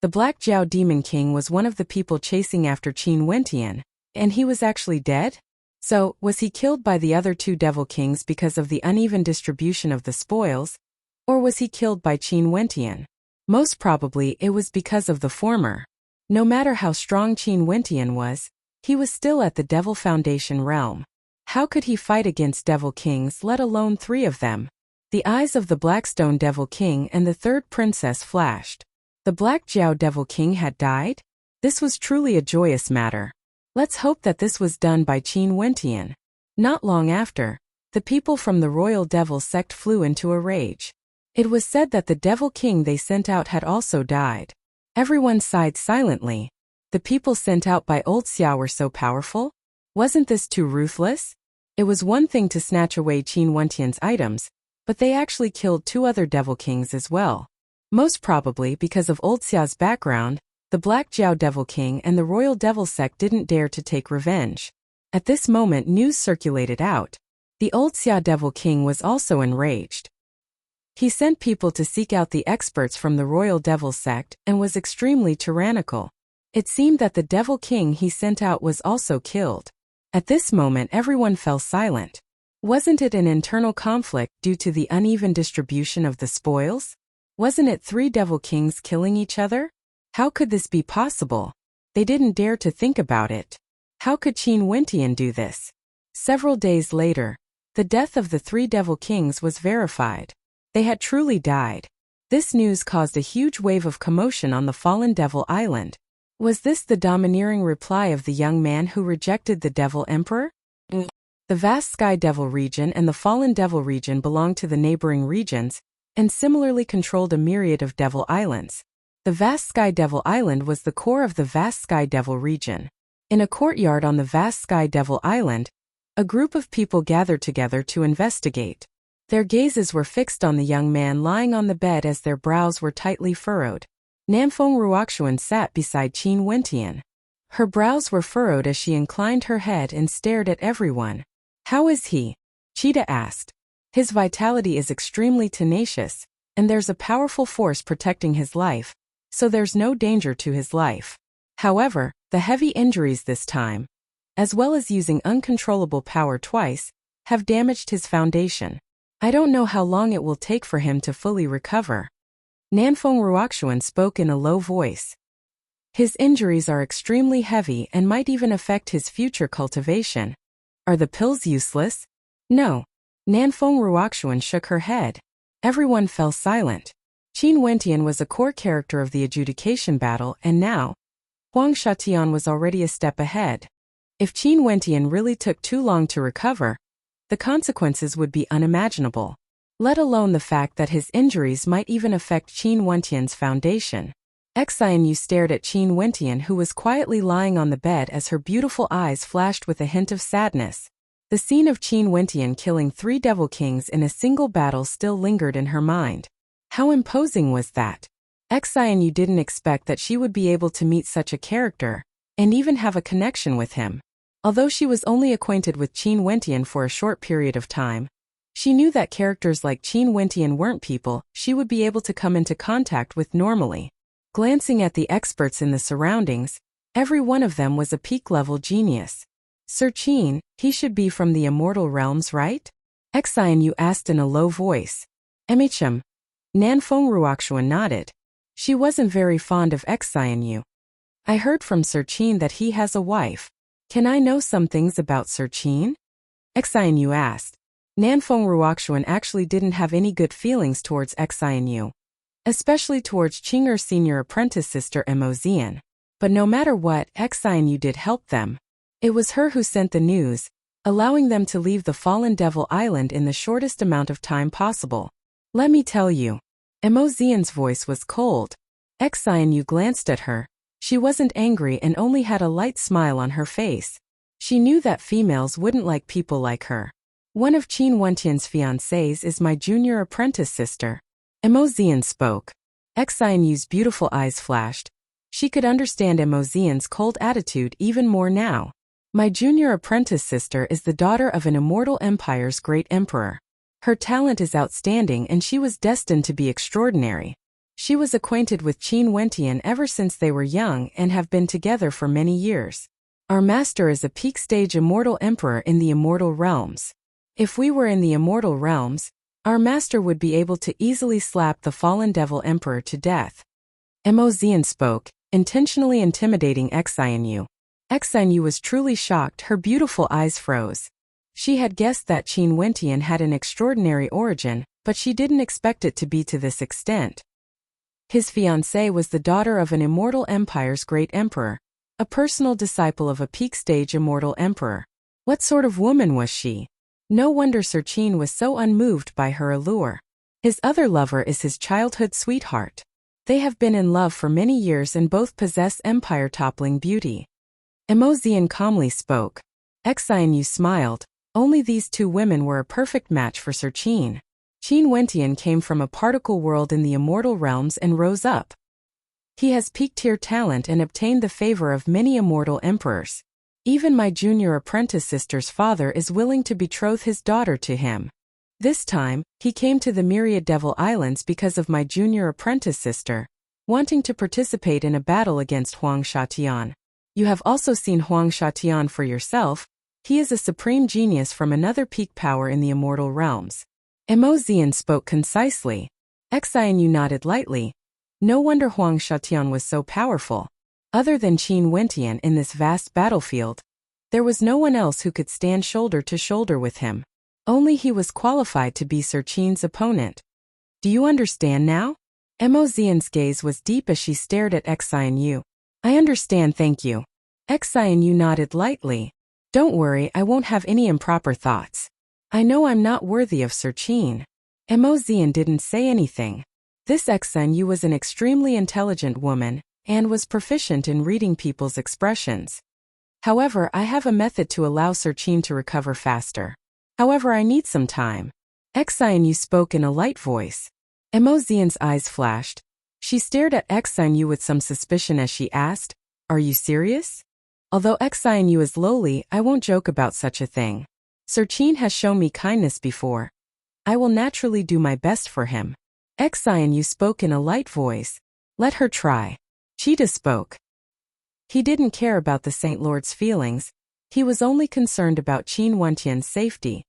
The Black Jiao Demon King was one of the people chasing after Qin Wentian, and he was actually dead? So, was he killed by the other two Devil Kings because of the uneven distribution of the spoils? Or was he killed by Qin Wentian? Most probably it was because of the former. No matter how strong Qin Wentian was, he was still at the Devil Foundation realm. How could he fight against Devil Kings, let alone three of them? The eyes of the Blackstone Devil King and the third princess flashed. The Black Jiao Devil King had died? This was truly a joyous matter. Let's hope that this was done by Qin Wentian. Not long after, the people from the royal devil sect flew into a rage. It was said that the devil king they sent out had also died. Everyone sighed silently. The people sent out by old Xiao were so powerful? Wasn't this too ruthless? It was one thing to snatch away Qin Wentian's items, but they actually killed 2 other devil kings as well. Most probably because of old Xiao's background, the Black Jiao Devil King and the Royal Devil Sect didn't dare to take revenge. At this moment news circulated out. The old Xiao Devil King was also enraged. He sent people to seek out the experts from the Royal Devil Sect and was extremely tyrannical. It seemed that the Devil King he sent out was also killed. At this moment everyone fell silent. Wasn't it an internal conflict due to the uneven distribution of the spoils? Wasn't it 3 Devil Kings killing each other? How could this be possible? They didn't dare to think about it. How could Qin Wentian do this? Several days later, the death of the 3 Devil Kings was verified. They had truly died. This news caused a huge wave of commotion on the fallen Devil Island. Was this the domineering reply of the young man who rejected the Devil Emperor? The vast Sky Devil region and the fallen Devil region belonged to the neighboring regions, and similarly controlled a myriad of Devil Islands. The vast Sky Devil Island was the core of the vast Sky Devil region. In a courtyard on the vast Sky Devil Island, a group of people gathered together to investigate. Their gazes were fixed on the young man lying on the bed as their brows were tightly furrowed. Nanfeng Ruoxuan sat beside Qin Wentian. Her brows were furrowed as she inclined her head and stared at everyone. "How is he?" Cheetah asked. "His vitality is extremely tenacious, and there's a powerful force protecting his life, so there's no danger to his life. However, the heavy injuries this time, as well as using uncontrollable power twice, have damaged his foundation. I don't know how long it will take for him to fully recover." Nanfeng Ruoxuan spoke in a low voice. "His injuries are extremely heavy and might even affect his future cultivation. Are the pills useless?" "No." Nanfeng Ruoxuan shook her head. Everyone fell silent. Qin Wentian was a core character of the adjudication battle, and now, Huang Shatian was already a step ahead. If Qin Wentian really took too long to recover, the consequences would be unimaginable. Let alone the fact that his injuries might even affect Qin Wentian's foundation. Xianyu stared at Qin Wentian, who was quietly lying on the bed as her beautiful eyes flashed with a hint of sadness. The scene of Qin Wentian killing 3 Devil Kings in a single battle still lingered in her mind. How imposing was that? Xianyu didn't expect that she would be able to meet such a character, and even have a connection with him. Although she was only acquainted with Qin Wentian for a short period of time, she knew that characters like Qin Wentian weren't people she would be able to come into contact with normally. Glancing at the experts in the surroundings, every one of them was a peak-level genius. "Sir Qin, he should be from the immortal realms, right?" Xianyu asked in a low voice. "Emichim." Nanfeng Ruoxuan nodded. She wasn't very fond of Xianyu. "I heard from Sir Qin that he has a wife. Can I know some things about Sir Qin?" Xianyu asked. Nanfeng Ruoxuan actually didn't have any good feelings towards Xianyu, especially towards Qing'er's senior apprentice sister Emozian. But no matter what, Xianyu did help them. It was her who sent the news, allowing them to leave the fallen Devil Island in the shortest amount of time possible. "Let me tell you." Emozian's voice was cold. Xianyu glanced at her. She wasn't angry and only had a light smile on her face. She knew that females wouldn't like people like her. "One of Qin Wentian's fiancées is my junior apprentice sister." Emozian spoke. Xianyu's beautiful eyes flashed. She could understand Emozian's cold attitude even more now. "My junior apprentice sister is the daughter of an immortal empire's great emperor. Her talent is outstanding and she was destined to be extraordinary. She was acquainted with Qin Wentian ever since they were young and have been together for many years. Our master is a peak-stage immortal emperor in the immortal realms. If we were in the immortal realms, our master would be able to easily slap the fallen devil emperor to death." Emozian spoke, intentionally intimidating Xianyu. Xianyu was truly shocked. Her beautiful eyes froze. She had guessed that Qin Wentian had an extraordinary origin, but she didn't expect it to be to this extent. His fiancée was the daughter of an immortal empire's great emperor, a personal disciple of a peak-stage immortal emperor. What sort of woman was she? No wonder Sir Qin was so unmoved by her allure. His other lover is his childhood sweetheart. They have been in love for many years and both possess empire-toppling beauty. Emozian calmly spoke. Xianyu smiled. Only these two women were a perfect match for Sir Qin. Qin Wentian came from a particle world in the immortal realms and rose up. He has peak-tier talent and obtained the favor of many immortal emperors. Even my junior apprentice sister's father is willing to betroth his daughter to him. This time, he came to the Myriad Devil Islands because of my junior apprentice sister, wanting to participate in a battle against Huang Shatian. You have also seen Huang Shatian for yourself. He is a supreme genius from another peak power in the immortal realms. Emozian spoke concisely. Xianyu nodded lightly. No wonder Huang Shatian was so powerful. Other than Qin Wentian in this vast battlefield, there was no one else who could stand shoulder to shoulder with him. Only he was qualified to be Sir Qin's opponent. Do you understand now? Emozian's gaze was deep as she stared at Xianyu. I understand, thank you. Xianyu nodded lightly. Don't worry, I won't have any improper thoughts. I know I'm not worthy of Sir Qin. Emozian didn't say anything. This Xianyu was an extremely intelligent woman, and was proficient in reading people's expressions. However, I have a method to allow Sir Qin to recover faster. However, I need some time. Xianyu spoke in a light voice. Emozian's eyes flashed. She stared at Xianyu with some suspicion as she asked, Are you serious? Although Xianyu is lowly, I won't joke about such a thing. Sir Qin has shown me kindness before. I will naturally do my best for him. Xianyu spoke in a light voice. Let her try. Cheetah spoke. He didn't care about the Saint Lord's feelings. He was only concerned about Qin Wentian's safety.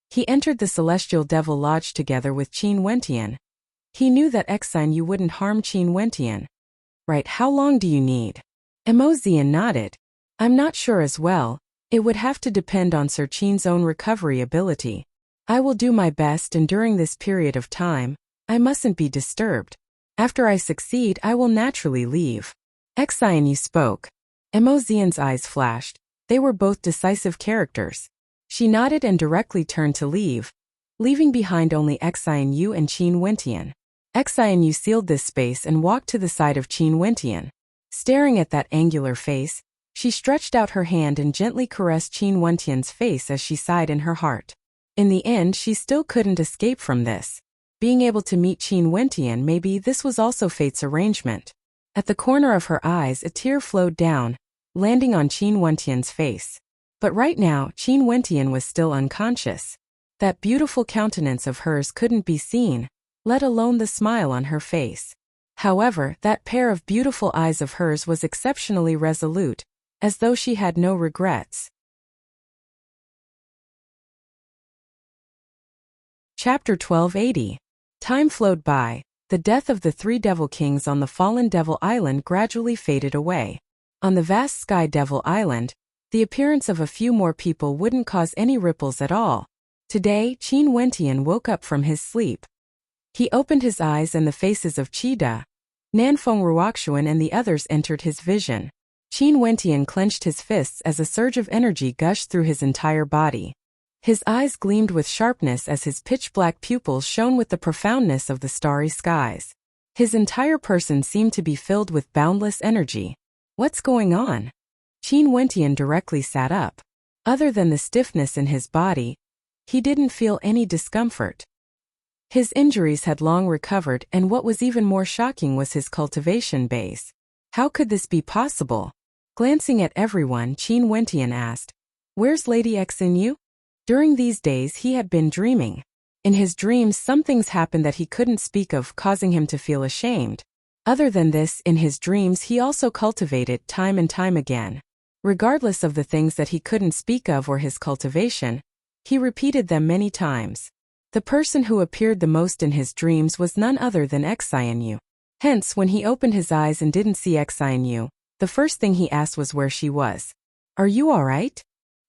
He entered the Celestial Devil Lodge together with Qin Wentian. He knew that Xianyu wouldn't harm Qin Wentian. Right, how long do you need? Emozian nodded. I'm not sure as well. It would have to depend on Sir Qin's own recovery ability. I will do my best, and during this period of time, I mustn't be disturbed. After I succeed, I will naturally leave. Xianyu spoke. Emozian's eyes flashed. They were both decisive characters. She nodded and directly turned to leave, leaving behind only Xianyu and Qin Wentian. Xianyu sealed this space and walked to the side of Qin Wentian. Staring at that angular face, she stretched out her hand and gently caressed Qin Wentian's face as she sighed in her heart. In the end, she still couldn't escape from this. Being able to meet Qin Wentian, maybe this was also fate's arrangement. At the corner of her eyes, a tear flowed down, landing on Qin Wentian's face. But right now, Qin Wentian was still unconscious. That beautiful countenance of hers couldn't be seen, let alone the smile on her face. However, that pair of beautiful eyes of hers was exceptionally resolute, as though she had no regrets. Chapter 1280. Time flowed by. The death of the three Devil Kings on the fallen Devil Island gradually faded away. On the vast Sky Devil Island, the appearance of a few more people wouldn't cause any ripples at all. Today, Qin Wentian woke up from his sleep. He opened his eyes and the faces of Cheetah, Nanfeng Ruoxuan and the others entered his vision. Qin Wentian clenched his fists as a surge of energy gushed through his entire body. His eyes gleamed with sharpness as his pitch-black pupils shone with the profoundness of the starry skies. His entire person seemed to be filled with boundless energy. What's going on? Qin Wentian directly sat up. Other than the stiffness in his body, he didn't feel any discomfort. His injuries had long recovered, and what was even more shocking was his cultivation base. How could this be possible? Glancing at everyone, Qin Wentian asked, Where's Lady Xianyu? During these days he had been dreaming. In his dreams some things happened that he couldn't speak of, causing him to feel ashamed. Other than this, in his dreams he also cultivated time and time again. Regardless of the things that he couldn't speak of or his cultivation, he repeated them many times. The person who appeared the most in his dreams was none other than Xianyu. Hence, when he opened his eyes and didn't see Xianyu, the first thing he asked was where she was. Are you all right?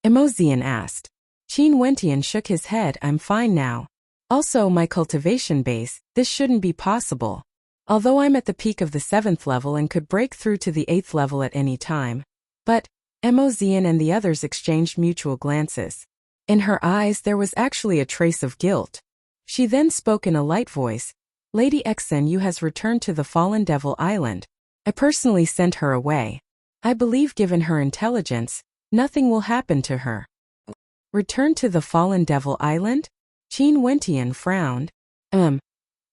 Emozian asked. Qin Wentian shook his head. I'm fine now. Also, my cultivation base, this shouldn't be possible. Although I'm at the peak of the 7th level and could break through to the 8th level at any time. But, Emozian and the others exchanged mutual glances. In her eyes there was actually a trace of guilt. She then spoke in a light voice. Lady Exen Yu has returned to the Fallen Devil Island. I personally sent her away. I believe given her intelligence, nothing will happen to her. Return to the Fallen Devil Island? Qin Wentian frowned.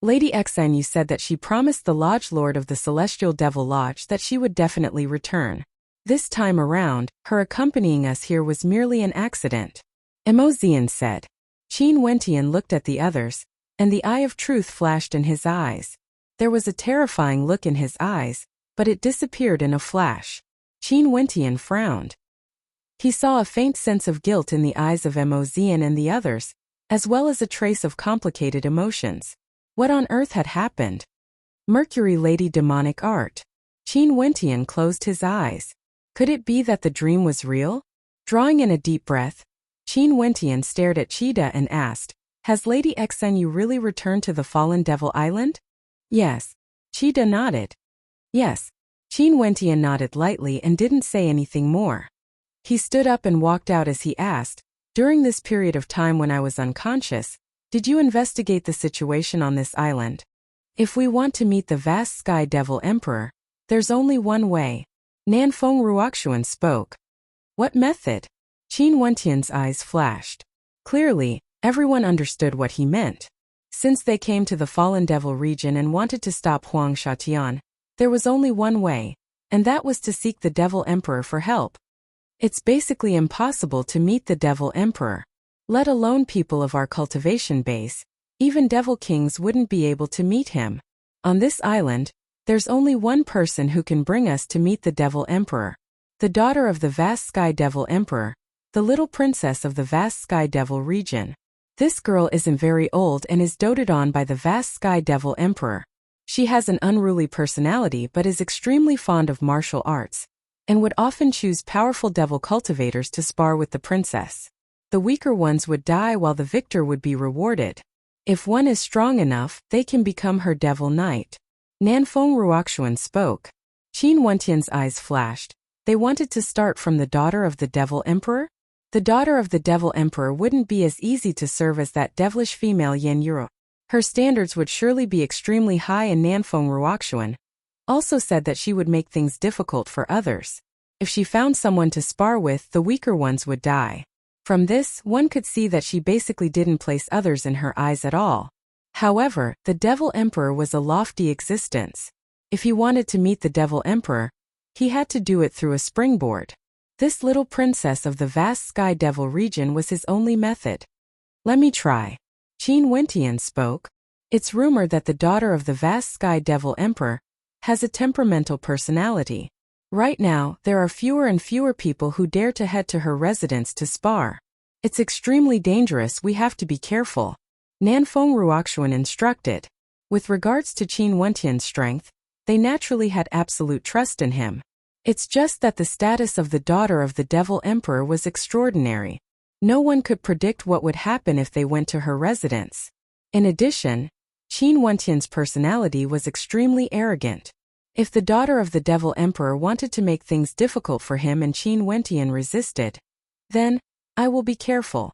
Lady Exen Yu said that she promised the Lodge Lord of the Celestial Devil Lodge that she would definitely return. This time around, her accompanying us here was merely an accident. Emozian said. Qin Wentian looked at the others, and the eye of truth flashed in his eyes. There was a terrifying look in his eyes, but it disappeared in a flash. Qin Wentian frowned. He saw a faint sense of guilt in the eyes of Emozian and the others, as well as a trace of complicated emotions. What on earth had happened? Mercury Lady Demonic Art. Qin Wentian closed his eyes. Could it be that the dream was real? Drawing in a deep breath, Qin Wentian stared at Cheetah and asked, Has Lady Exen Yu really returned to the Fallen Devil Island? Yes. Cheetah nodded. Yes. Qin Wentian nodded lightly and didn't say anything more. He stood up and walked out as he asked, During this period of time when I was unconscious, did you investigate the situation on this island? If we want to meet the vast Sky Devil Emperor, there's only one way. Nanfeng Ruoxuan spoke. What method? Qin Wentian's eyes flashed. Clearly, everyone understood what he meant. Since they came to the Fallen Devil region and wanted to stop Huang Shatian, there was only one way, and that was to seek the Devil Emperor for help. It's basically impossible to meet the Devil Emperor. Let alone people of our cultivation base, even Devil Kings wouldn't be able to meet him. On this island, there's only one person who can bring us to meet the Devil Emperor. The daughter of the vast Sky Devil Emperor, the little princess of the vast Sky Devil region. This girl isn't very old and is doted on by the vast Sky Devil Emperor. She has an unruly personality but is extremely fond of martial arts, and would often choose powerful devil cultivators to spar with the princess. The weaker ones would die while the victor would be rewarded. If one is strong enough, they can become her devil knight. Nanfeng Ruoxuan spoke. Qin Wentian's eyes flashed. They wanted to start from the daughter of the Devil Emperor? The daughter of the Devil Emperor wouldn't be as easy to serve as that devilish female Yan Yuro. Her standards would surely be extremely high, and Nanfeng Ruoxuan also said that she would make things difficult for others. If she found someone to spar with, the weaker ones would die. From this, one could see that she basically didn't place others in her eyes at all. However, the Devil Emperor was a lofty existence. If he wanted to meet the Devil Emperor, he had to do it through a springboard. This little princess of the vast Sky Devil region was his only method. Let me try. Qin Wentian spoke. It's rumored that the daughter of the vast Sky Devil Emperor has a temperamental personality. Right now, there are fewer and fewer people who dare to head to her residence to spar. It's extremely dangerous, we have to be careful. Nanfeng Ruoxuan instructed. With regards to Qin Wentian's strength, they naturally had absolute trust in him. It's just that the status of the daughter of the Devil Emperor was extraordinary. No one could predict what would happen if they went to her residence. In addition, Qin Wentian's personality was extremely arrogant. If the daughter of the Devil Emperor wanted to make things difficult for him and Qin Wentian resisted, then, I will be careful.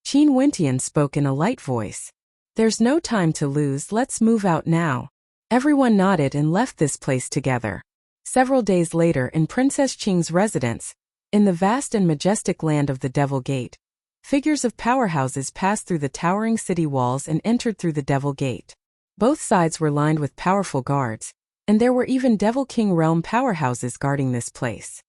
Qin Wentian spoke in a light voice. There's no time to lose, let's move out now. Everyone nodded and left this place together. Several days later, in Princess Qing's residence, in the vast and majestic land of the Devil Gate, figures of powerhouses passed through the towering city walls and entered through the Devil Gate. Both sides were lined with powerful guards, and there were even Devil King realm powerhouses guarding this place.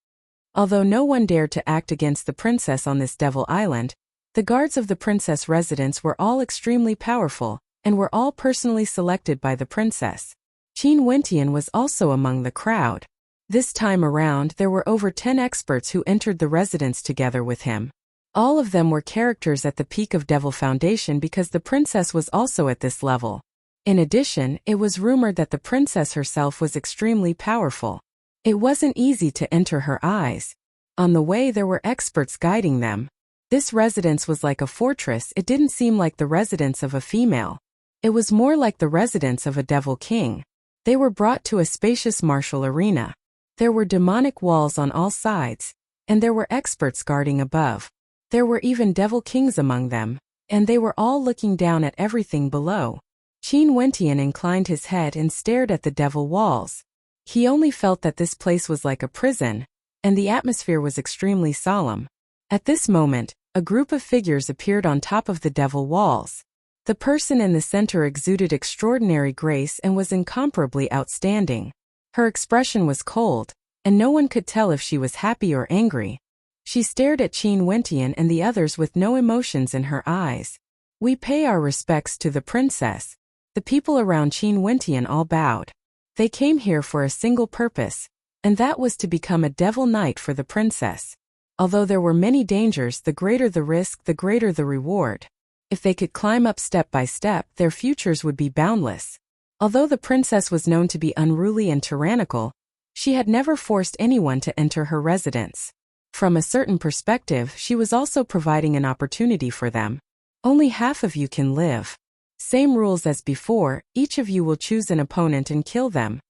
Although no one dared to act against the princess on this Devil Island, the guards of the princess residence were all extremely powerful, and were all personally selected by the princess. Qin Wentian was also among the crowd. This time around, there were over 10 experts who entered the residence together with him. All of them were characters at the peak of Devil Foundation because the princess was also at this level. In addition, it was rumored that the princess herself was extremely powerful. It wasn't easy to enter her eyes. On the way, there were experts guiding them. This residence was like a fortress. It didn't seem like the residence of a female. It was more like the residence of a Devil King. They were brought to a spacious martial arena. There were demonic walls on all sides, and there were experts guarding above. There were even devil kings among them, and they were all looking down at everything below. Qin Wentian inclined his head and stared at the devil walls. He only felt that this place was like a prison, and the atmosphere was extremely solemn. At this moment, a group of figures appeared on top of the devil walls. The person in the center exuded extraordinary grace and was incomparably outstanding. Her expression was cold, and no one could tell if she was happy or angry. She stared at Qin Wentian and the others with no emotions in her eyes. "We pay our respects to the princess." The people around Qin Wentian all bowed. They came here for a single purpose, and that was to become a devil knight for the princess. Although there were many dangers, the greater the risk, the greater the reward. If they could climb up step by step, their futures would be boundless. Although the princess was known to be unruly and tyrannical, she had never forced anyone to enter her residence. From a certain perspective, she was also providing an opportunity for them. Only half of you can live. Same rules as before, each of you will choose an opponent and kill them.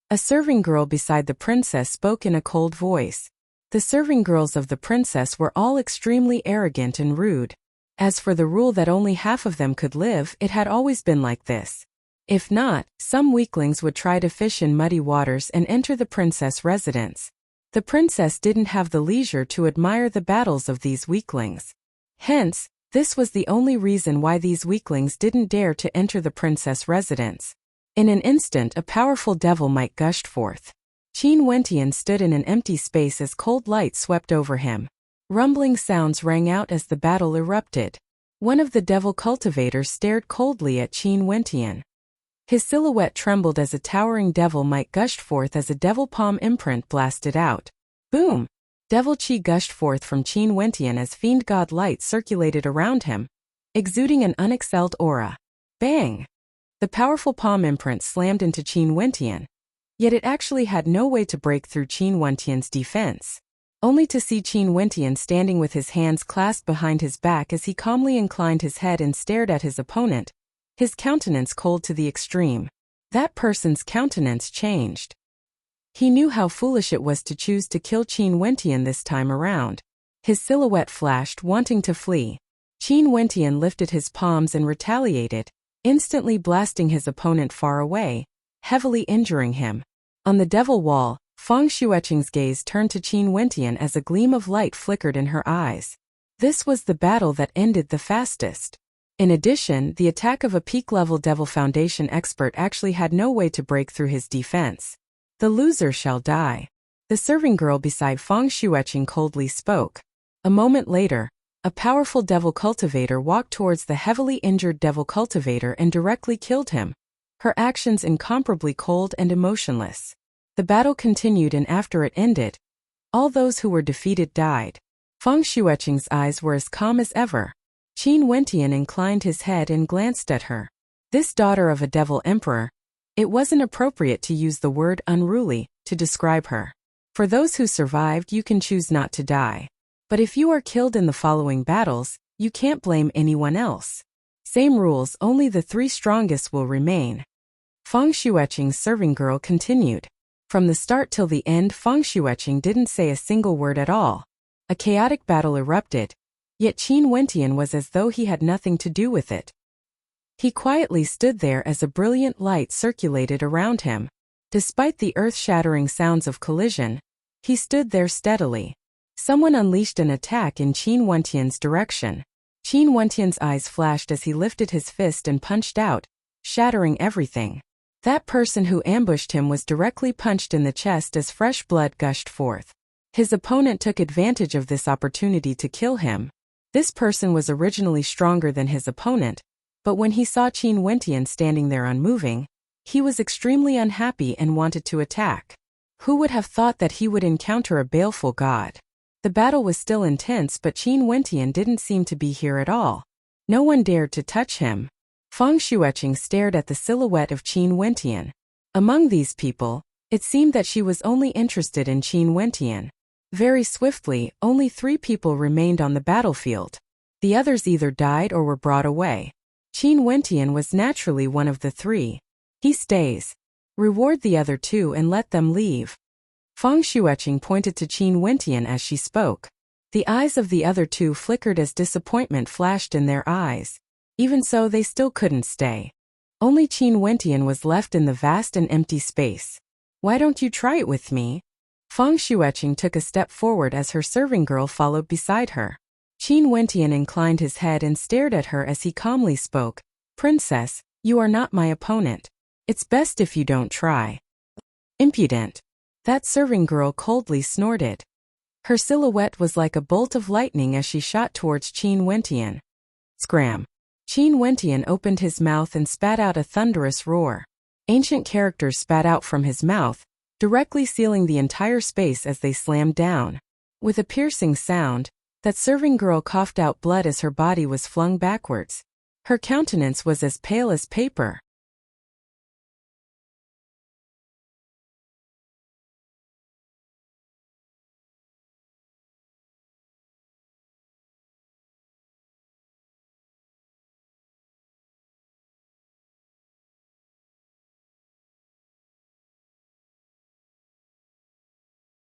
A serving girl beside the princess spoke in a cold voice. The serving girls of the princess were all extremely arrogant and rude. As for the rule that only half of them could live, it had always been like this. If not, some weaklings would try to fish in muddy waters and enter the princess' residence. The princess didn't have the leisure to admire the battles of these weaklings. Hence, this was the only reason why these weaklings didn't dare to enter the princess' residence. In an instant, a powerful devil might gushed forth. Qin Wentian stood in an empty space as cold light swept over him. Rumbling sounds rang out as the battle erupted. One of the devil cultivators stared coldly at Qin Wentian. His silhouette trembled as a towering devil might gushed forth as a devil palm imprint blasted out. Boom! Devil chi gushed forth from Qin Wentian as fiend god light circulated around him, exuding an unexcelled aura. Bang! The powerful palm imprint slammed into Qin Wentian. Yet it actually had no way to break through Qin Wentian's defense. Only to see Qin Wentian standing with his hands clasped behind his back as he calmly inclined his head and stared at his opponent, his countenance cold to the extreme. That person's countenance changed. He knew how foolish it was to choose to kill Qin Wentian this time around. His silhouette flashed, wanting to flee. Qin Wentian lifted his palms and retaliated, instantly blasting his opponent far away, heavily injuring him. On the devil wall, Feng Xueqing's gaze turned to Qin Wentian as a gleam of light flickered in her eyes. This was the battle that ended the fastest. In addition, the attack of a peak-level Devil Foundation expert actually had no way to break through his defense. The loser shall die. The serving girl beside Feng Xueqing coldly spoke. A moment later, a powerful devil cultivator walked towards the heavily injured devil cultivator and directly killed him, her actions incomparably cold and emotionless. The battle continued, and after it ended, all those who were defeated died. Feng Xueqing's eyes were as calm as ever. Qin Wentian inclined his head and glanced at her. This daughter of a devil emperor, it wasn't appropriate to use the word unruly to describe her. For those who survived, you can choose not to die. But if you are killed in the following battles, you can't blame anyone else. Same rules, only the 3 strongest will remain. Feng Xueqing's serving girl continued. From the start till the end, Feng Xueqing didn't say a single word at all. A chaotic battle erupted, yet Qin Wentian was as though he had nothing to do with it. He quietly stood there as a brilliant light circulated around him. Despite the earth-shattering sounds of collision, he stood there steadily. Someone unleashed an attack in Qin Wentian's direction. Qin Wentian's eyes flashed as he lifted his fist and punched out, shattering everything. That person who ambushed him was directly punched in the chest as fresh blood gushed forth. His opponent took advantage of this opportunity to kill him. This person was originally stronger than his opponent, but when he saw Qin Wentian standing there unmoving, he was extremely unhappy and wanted to attack. Who would have thought that he would encounter a baleful god? The battle was still intense, but Qin Wentian didn't seem to be here at all. No one dared to touch him. Feng Xueqing stared at the silhouette of Qin Wentian. Among these people, it seemed that she was only interested in Qin Wentian. Very swiftly, only 3 people remained on the battlefield. The others either died or were brought away. Qin Wentian was naturally one of the 3. He stays. Reward the other two and let them leave. Feng Shuiqing pointed to Qin Wentian as she spoke. The eyes of the other two flickered as disappointment flashed in their eyes. Even so, they still couldn't stay. Only Qin Wentian was left in the vast and empty space. Why don't you try it with me? Feng Shuiqing took a step forward as her serving girl followed beside her. Qin Wentian inclined his head and stared at her as he calmly spoke. Princess, you are not my opponent. It's best if you don't try. Impudent. That serving girl coldly snorted. Her silhouette was like a bolt of lightning as she shot towards Qin Wentian. Scram. Qin Wentian opened his mouth and spat out a thunderous roar. Ancient characters spat out from his mouth, directly sealing the entire space as they slammed down. With a piercing sound, that serving girl coughed out blood as her body was flung backwards. Her countenance was as pale as paper.